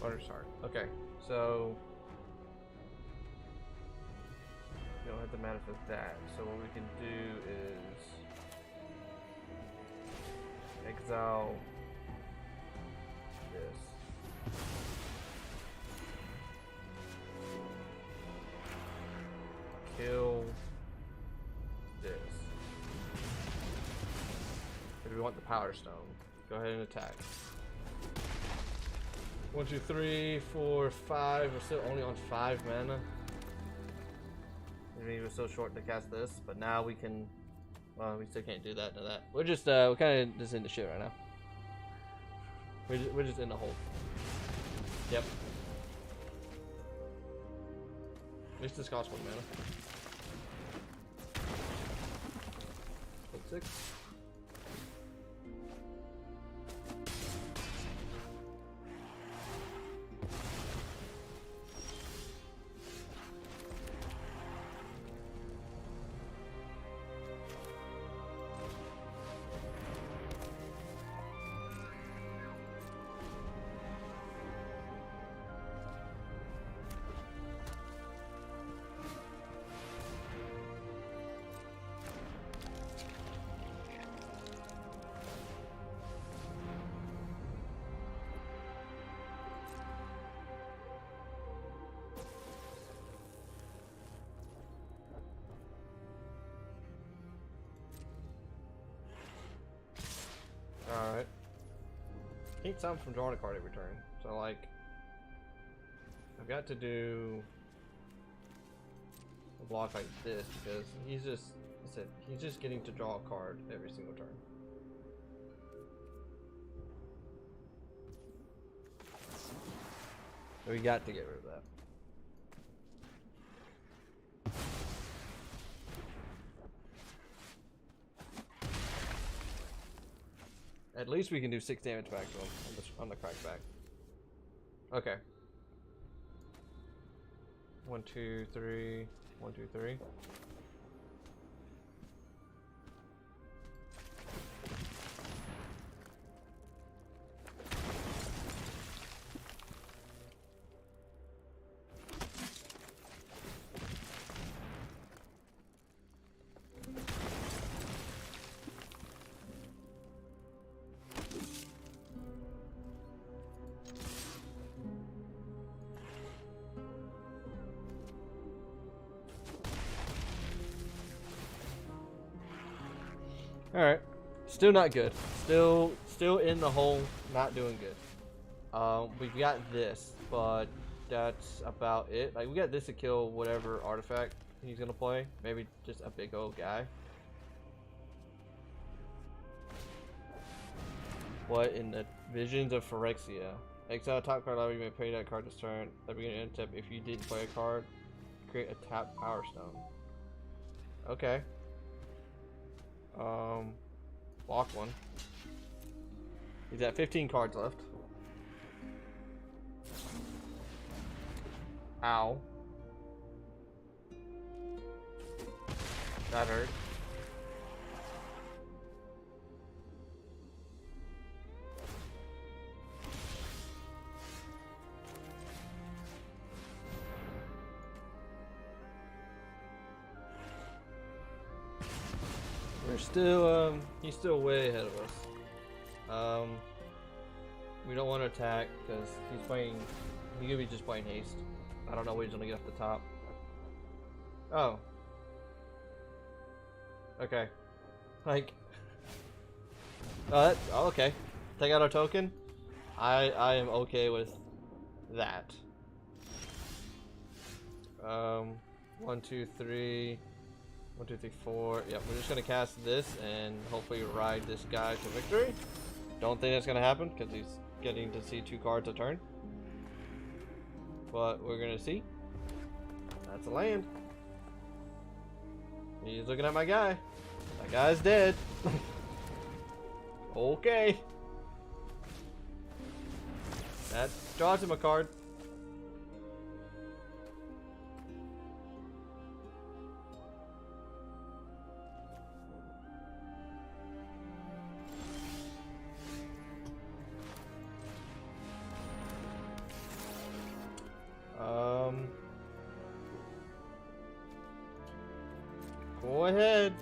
Watershark. Okay, so you don't have to manifest that. So what we can do is exile this. Kill this. If we want the Power Stone, go ahead and attack. 1, 2, 3, 4, 5. We're still only on 5 mana. I mean, we're still short to cast this, but now we can. Well, we still can't do that to that. We're just we're kind of just in the shit right now. We're just in the hole. Yep. At least this costs 1 mana. 6. Alright. Need something from drawing a card every turn. So, like, I've got to do a block like this because he's just, he's just getting to draw a card every single turn. So we got to get rid of that. At least we can do 6 damage back to him on the crackback. Okay. 1, 2, 3. 1, 2, 3. Alright. Still not good. Still in the hole, not doing good. We got this, but that's about it. Like, we got this to kill whatever artifact he's gonna play. Maybe just a big old guy. What in the Visions of Phyrexia? Exile a top card level, you may pay that card this turn. At the beginning of the end step, if you didn't play a card, create a tapped Power Stone. Okay. Block 1. He's at 15 cards left. Ow. That hurt. We're still, he's still way ahead of us. We don't want to attack because he's gonna be just playing haste. I don't know what he's gonna get off the top. Oh. Okay. Like. Oh, okay. Take out our token. I am okay with that. 1, 2, 3. 1, 2, 3, 4. Yep, we're just gonna cast this and hopefully ride this guy to victory. Don't think that's gonna happen because he's getting to see 2 cards a turn. But we're gonna see. That's a land. He's looking at my guy. That guy's dead. Okay. That draws him a card. Go ahead.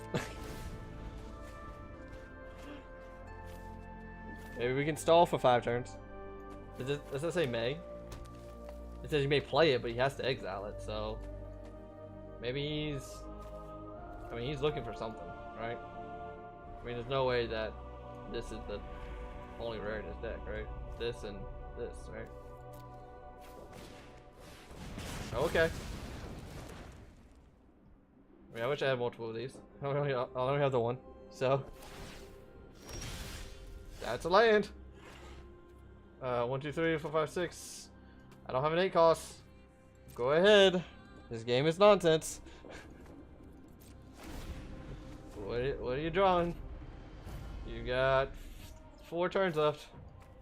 Maybe we can stall for 5 turns. Does that say may? It says you may play it, but he has to exile it, so maybe he's looking for something, right? I mean, there's no way that this is the only rare in his deck, right? This and this, right? Okay. I mean, I wish I had multiple of these. I only have the one. So. That's a land. 1, 2, 3, 4, 5, 6. I don't have an 8 cost. Go ahead. This game is nonsense. What are you drawing? You got 4 turns left.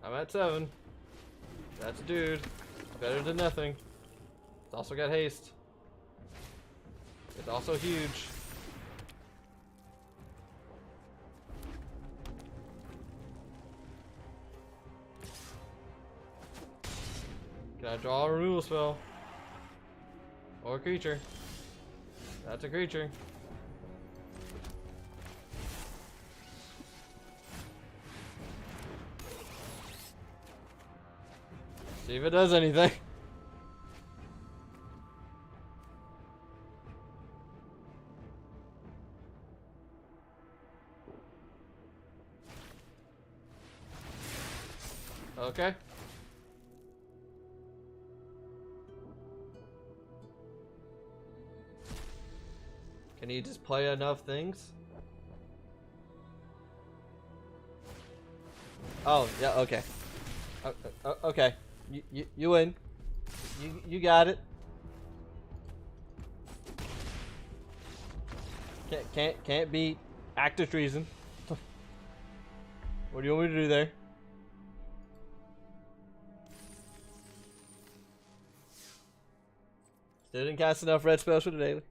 I'm at 7. That's a dude. Better than nothing. It's also got haste. It's also huge. Can I draw a removal spell? Or a creature? That's a creature. See if it does anything. Okay. Can you just play enough things? Oh, yeah, okay. Okay. You win. You got it. Can't beat active treason. What do you want me to do there? Still didn't cast enough red spells for the daily.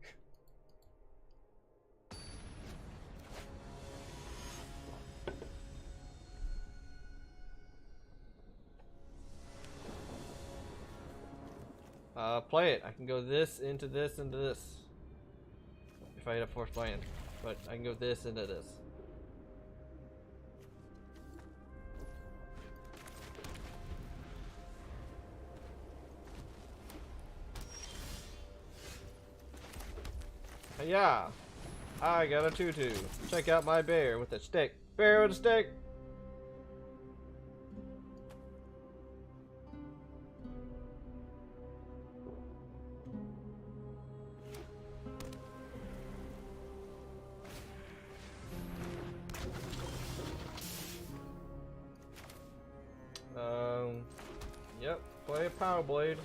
Play it. I can go this into this into this. If I hit a fourth land. But I can go this into this. Yeah. I got a 2/2. Check out my bear with a stick. Bear with a stick. Yep, play a Power Blade.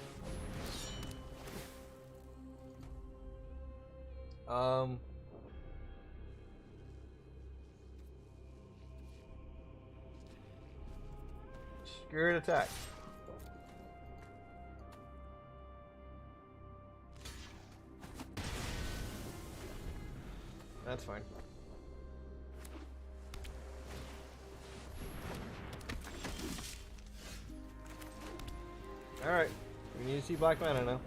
Spirit attack. That's fine. Alright, we need to see black mana now.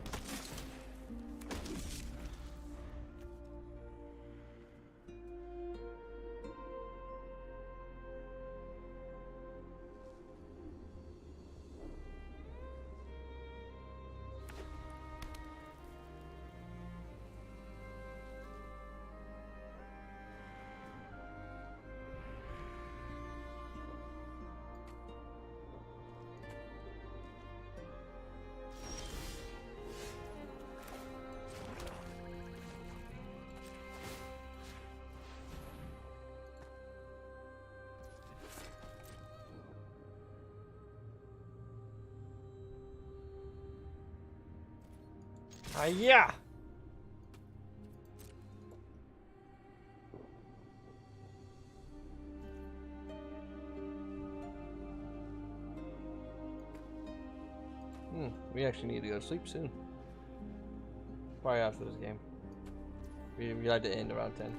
Yeah. We actually need to go to sleep soon. Probably after this game. We like to end around 10.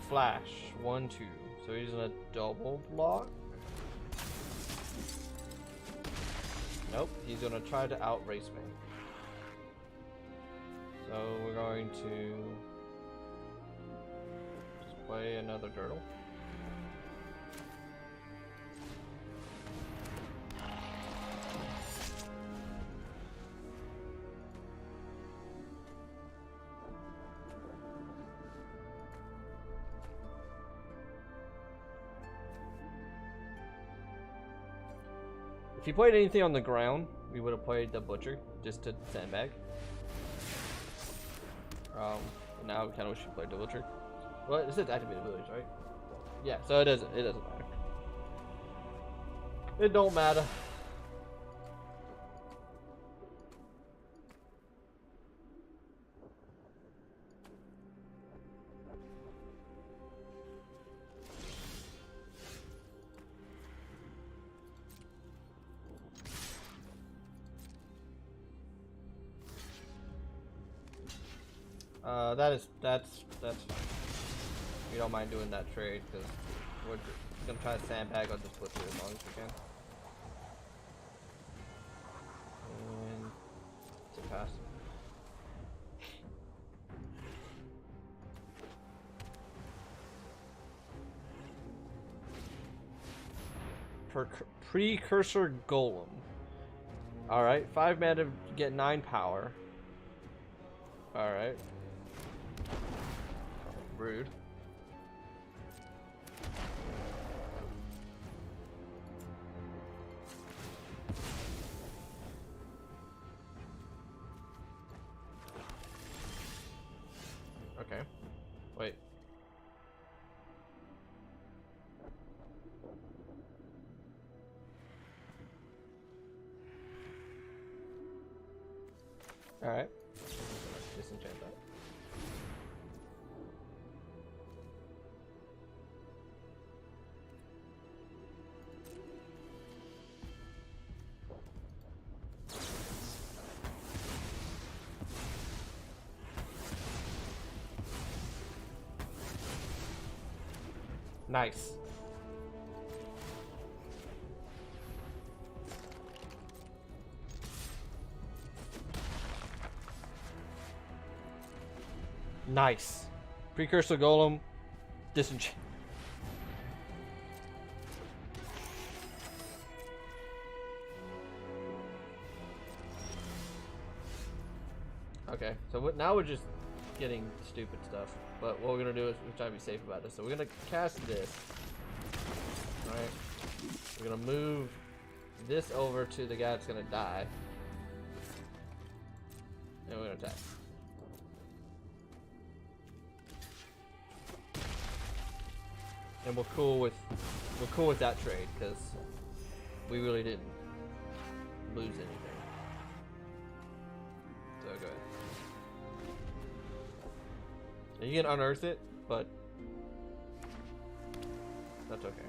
Flash 1/2. So he's gonna double block. Nope, he's gonna try to outrace me. So we're going to just play another turtle. If he played anything on the ground, we would have played the Butcher just to sandbag. Now we kind of wish we played the Butcher. Well, it says activated abilities, right? Yeah, so it doesn't matter. It don't matter. That's we don't mind doing that trade because we're just gonna try to sandbag on this Butcher as long as we can. And it's a pass. Precursor Golem. Alright, 5 mana to get 9 power. Alright. Rude. Okay. Wait. Alright. Disenchant that. Nice. Nice. Precursor Golem. Disenchant. Okay, so now we're just getting stupid stuff. But what we're gonna do is we're trying to be safe about this. So we're gonna cast this. Alright. We're gonna move this over to the guy that's gonna die. And we're gonna attack. And we're cool with that trade because we really didn't lose anything. So go ahead. Now you can unearth it, but that's okay.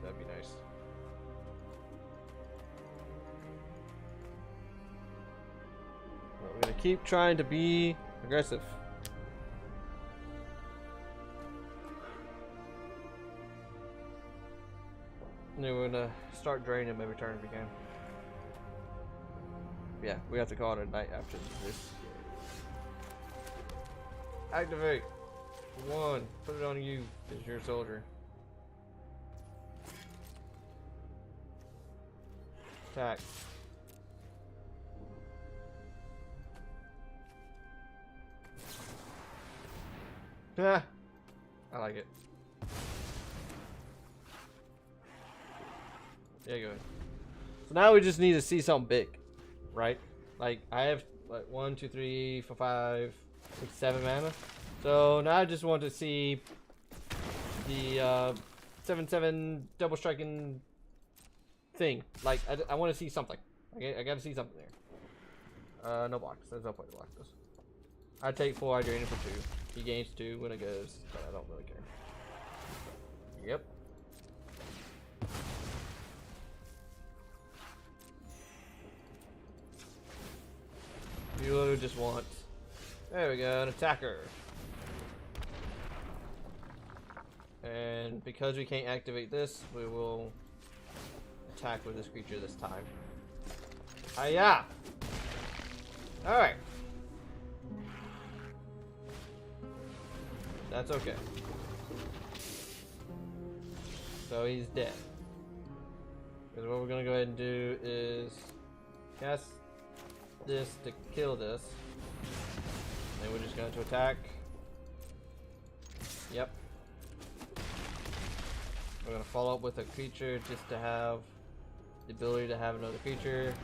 That'd be nice. Well, we're gonna keep trying to be aggressive. And then we're gonna start draining him every turn if we can. Yeah, we have to call it a night after this. Activate. 1. Put it on you, because you're a soldier. Attack. Ah, I like it. Yeah, go ahead. So now we just need to see something big, right? Like I have like 1, 2, 3, 4, 5, 6, 7 mana. So now I just want to see the 7/7 double striking thing. Like I want to see something. Okay, I gotta see something there. No blocks. There's no point to block this. I take 4. I drain it for 2. He gains 2 when it goes, but I don't really care. Yep. You literally just want. There we go, an attacker. And because we can't activate this, we will attack with this creature this time. Hiya! Alright. That's okay. So he's dead. Because what we're gonna go ahead and do is cast this to kill this. Then we're just going to attack Yep. We're gonna follow up with a creature just to have the ability to have another creature.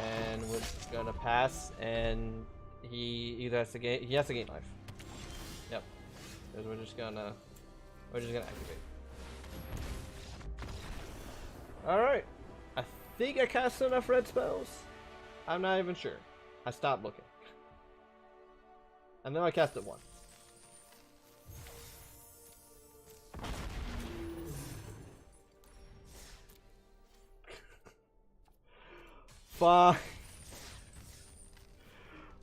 And we're gonna pass, and he either has to gain life. Yep. Because we're just gonna activate. Alright. I think I cast enough red spells. I'm not even sure. I stopped looking. And then I cast it once. Fine.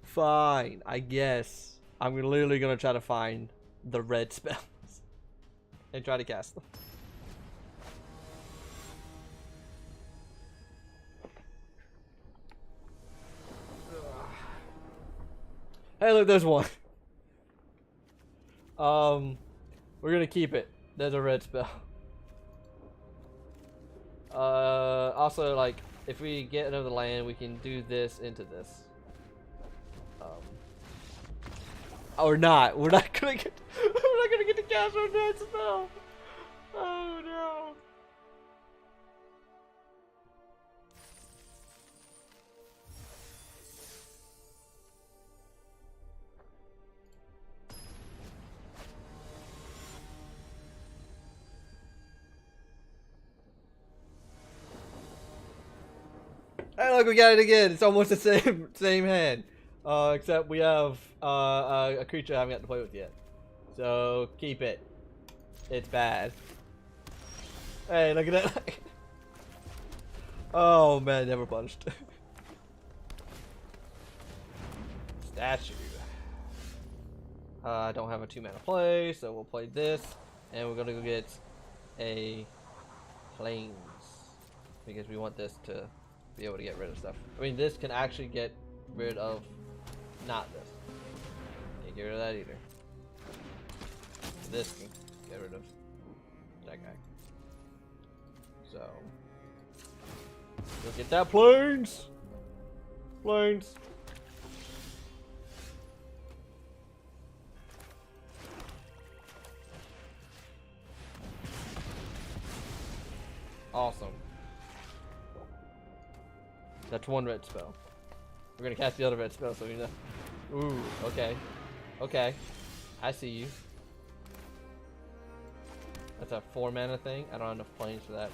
Fine, I guess. I'm literally gonna try to find the red spells and try to cast them. Hey, look, there's one. We're gonna keep it. There's a red spell. Also, like, if we get another land, we can do this into this. Or not. We're not gonna get. We're not gonna get to cast our red spell. Oh no. Hey, look, we got it again. It's almost the same hand, except we have a creature I haven't got to play with yet. So keep it. It's bad. Hey, look at that. Oh man, never punched. Statue. I don't have a 2-mana play, so we'll play this, and we're gonna go get a plains because we want this to be able to get rid of stuff. I mean, this can actually get rid of not this. Can't get rid of that either. This can get rid of that guy. So go get that plains. Plains. Awesome. That's one red spell. We're gonna cast the other red spell so you know. Ooh, okay. Okay. I see you. That's a 4-mana thing. I don't have enough planes for that.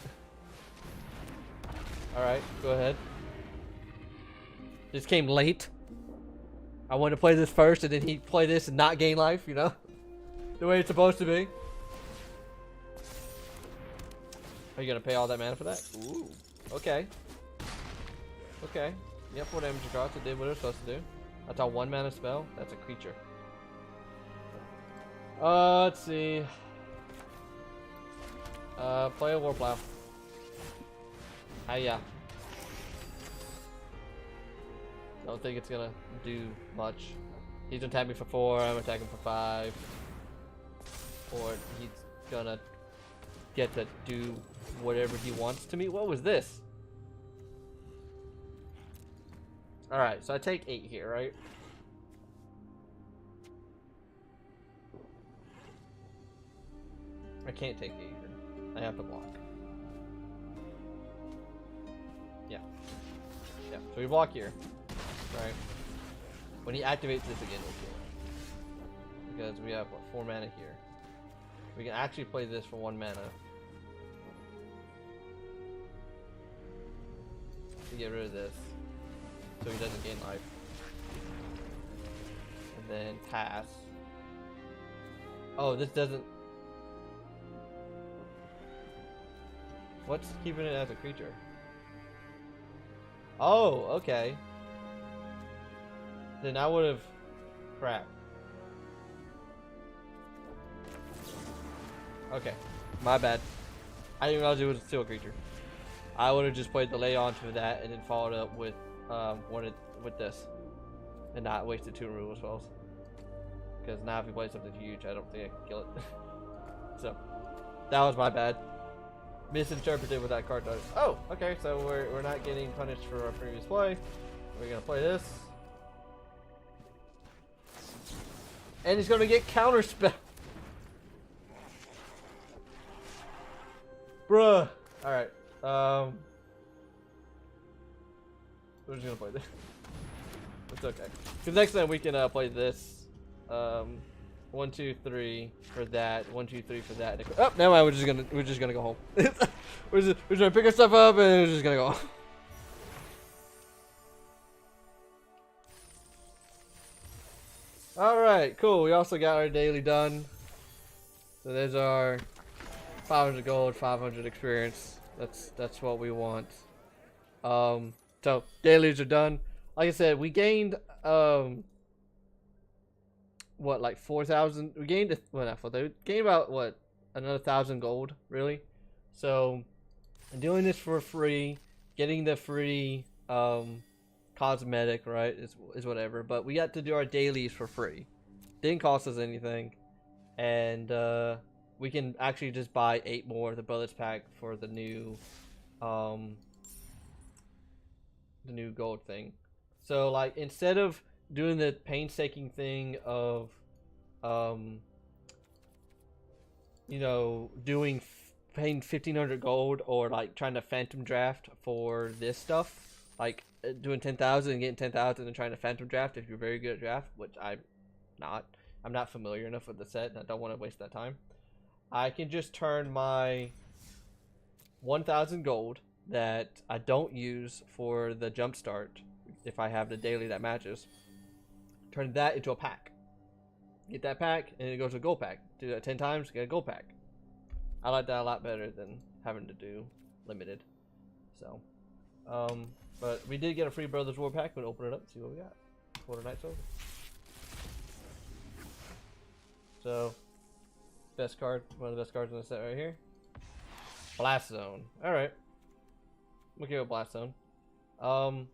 Alright, go ahead. This came late. I wanted to play this first and then he play this and not gain life, you know? The way it's supposed to be. Are you gonna pay all that mana for that? Ooh. Okay. Okay. Yep, 4 damage across. It did what it was supposed to do. That's a 1-mana spell. That's a creature. Let's see. Play a Warplow. Hiya. Don't think it's gonna do much. He's gonna attack me for 4, I'm attacking for 5. Or he's gonna get to do whatever he wants to me. What was this? Alright, so I take 8 here, right? I can't take 8 here. I have to block. Yeah. Yeah, so we block here. Right? When he activates this again, we'll kill him. Because we have, what, 4 mana here. We can actually play this for 1 mana. To get rid of this. So he doesn't gain life. And then pass. Oh, this doesn't... What's keeping it as a creature? Oh, okay. Then I would have... Crap. Okay. My bad. I didn't realize it was still a creature. I would have just played the lay onto that and then followed up with with this. And not wasted 2 removal spells. Because now if he plays something huge, I don't think I can kill it. So, that was my bad. Misinterpreted what that card does. Oh, okay, so we're not getting punished for our previous play. We're gonna play this. And he's gonna get counter spell. Bruh. Alright. We're just gonna play this. It's okay. Because next time we can play this. 1, 2, 3 for that. 1, 2, 3 for that. Oh, never mind. We're just gonna go home. we're gonna pick our stuff up and we're just gonna go home. Alright, cool. We also got our daily done. So there's our 500 gold, 500 experience. That's what we want. So dailies are done. Like I said, we gained what, like 4,000? We gained well, not 4,000. We gained about what, another 1,000 gold, really. So doing this for free, getting the free cosmetic, right, is whatever. But we got to do our dailies for free. Didn't cost us anything, and we can actually just buy 8 more of the brothers pack for the new gold thing. So like, instead of doing the painstaking thing of you know, paying 1,500 gold, or like trying to phantom draft for this stuff, like doing 10,000 and getting 10,000 and trying to phantom draft if you're very good at draft, which I'm not familiar enough with the set and I don't want to waste that time. I can just turn my 1,000 gold that I don't use for the jump start, if I have the daily that matches, turn that into a pack. Get that pack and it goes to a gold pack. Do that 10 times, get a gold pack. I like that a lot better than having to do limited. So but we did get a free Brothers War pack. We'll open it up and see what we got before the night's over. So, best card, one of the best cards in the set right here. Blast Zone. Alright. We'll give it Blast Zone. I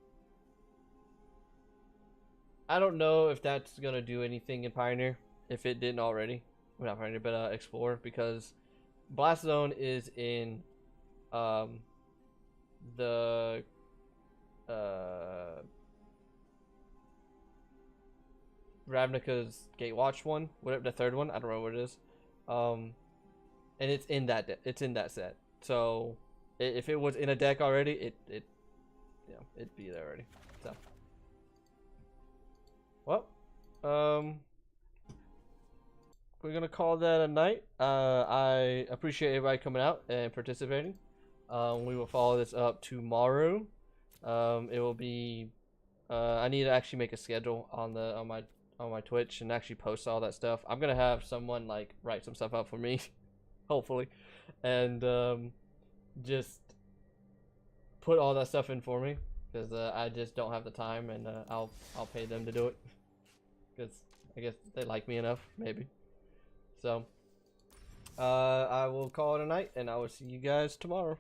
don't know if that's gonna do anything in Pioneer, if it didn't already. Well, not Pioneer, but Explorer, because Blast Zone is in the Ravnica's Gatewatch one, whatever, the third one, I don't know what it is. And it's in that set. So if it was in a deck already, it'd be there already. So well, we're gonna call that a night. I appreciate everybody coming out and participating. We will follow this up tomorrow. It will be I need to actually make a schedule on my Twitch and actually post all that stuff. I'm gonna have someone like write some stuff up for me, hopefully, and just put all that stuff in for me, because I just don't have the time, and I'll pay them to do it, because I guess they like me enough, maybe. So I will call it a night, and I will see you guys tomorrow.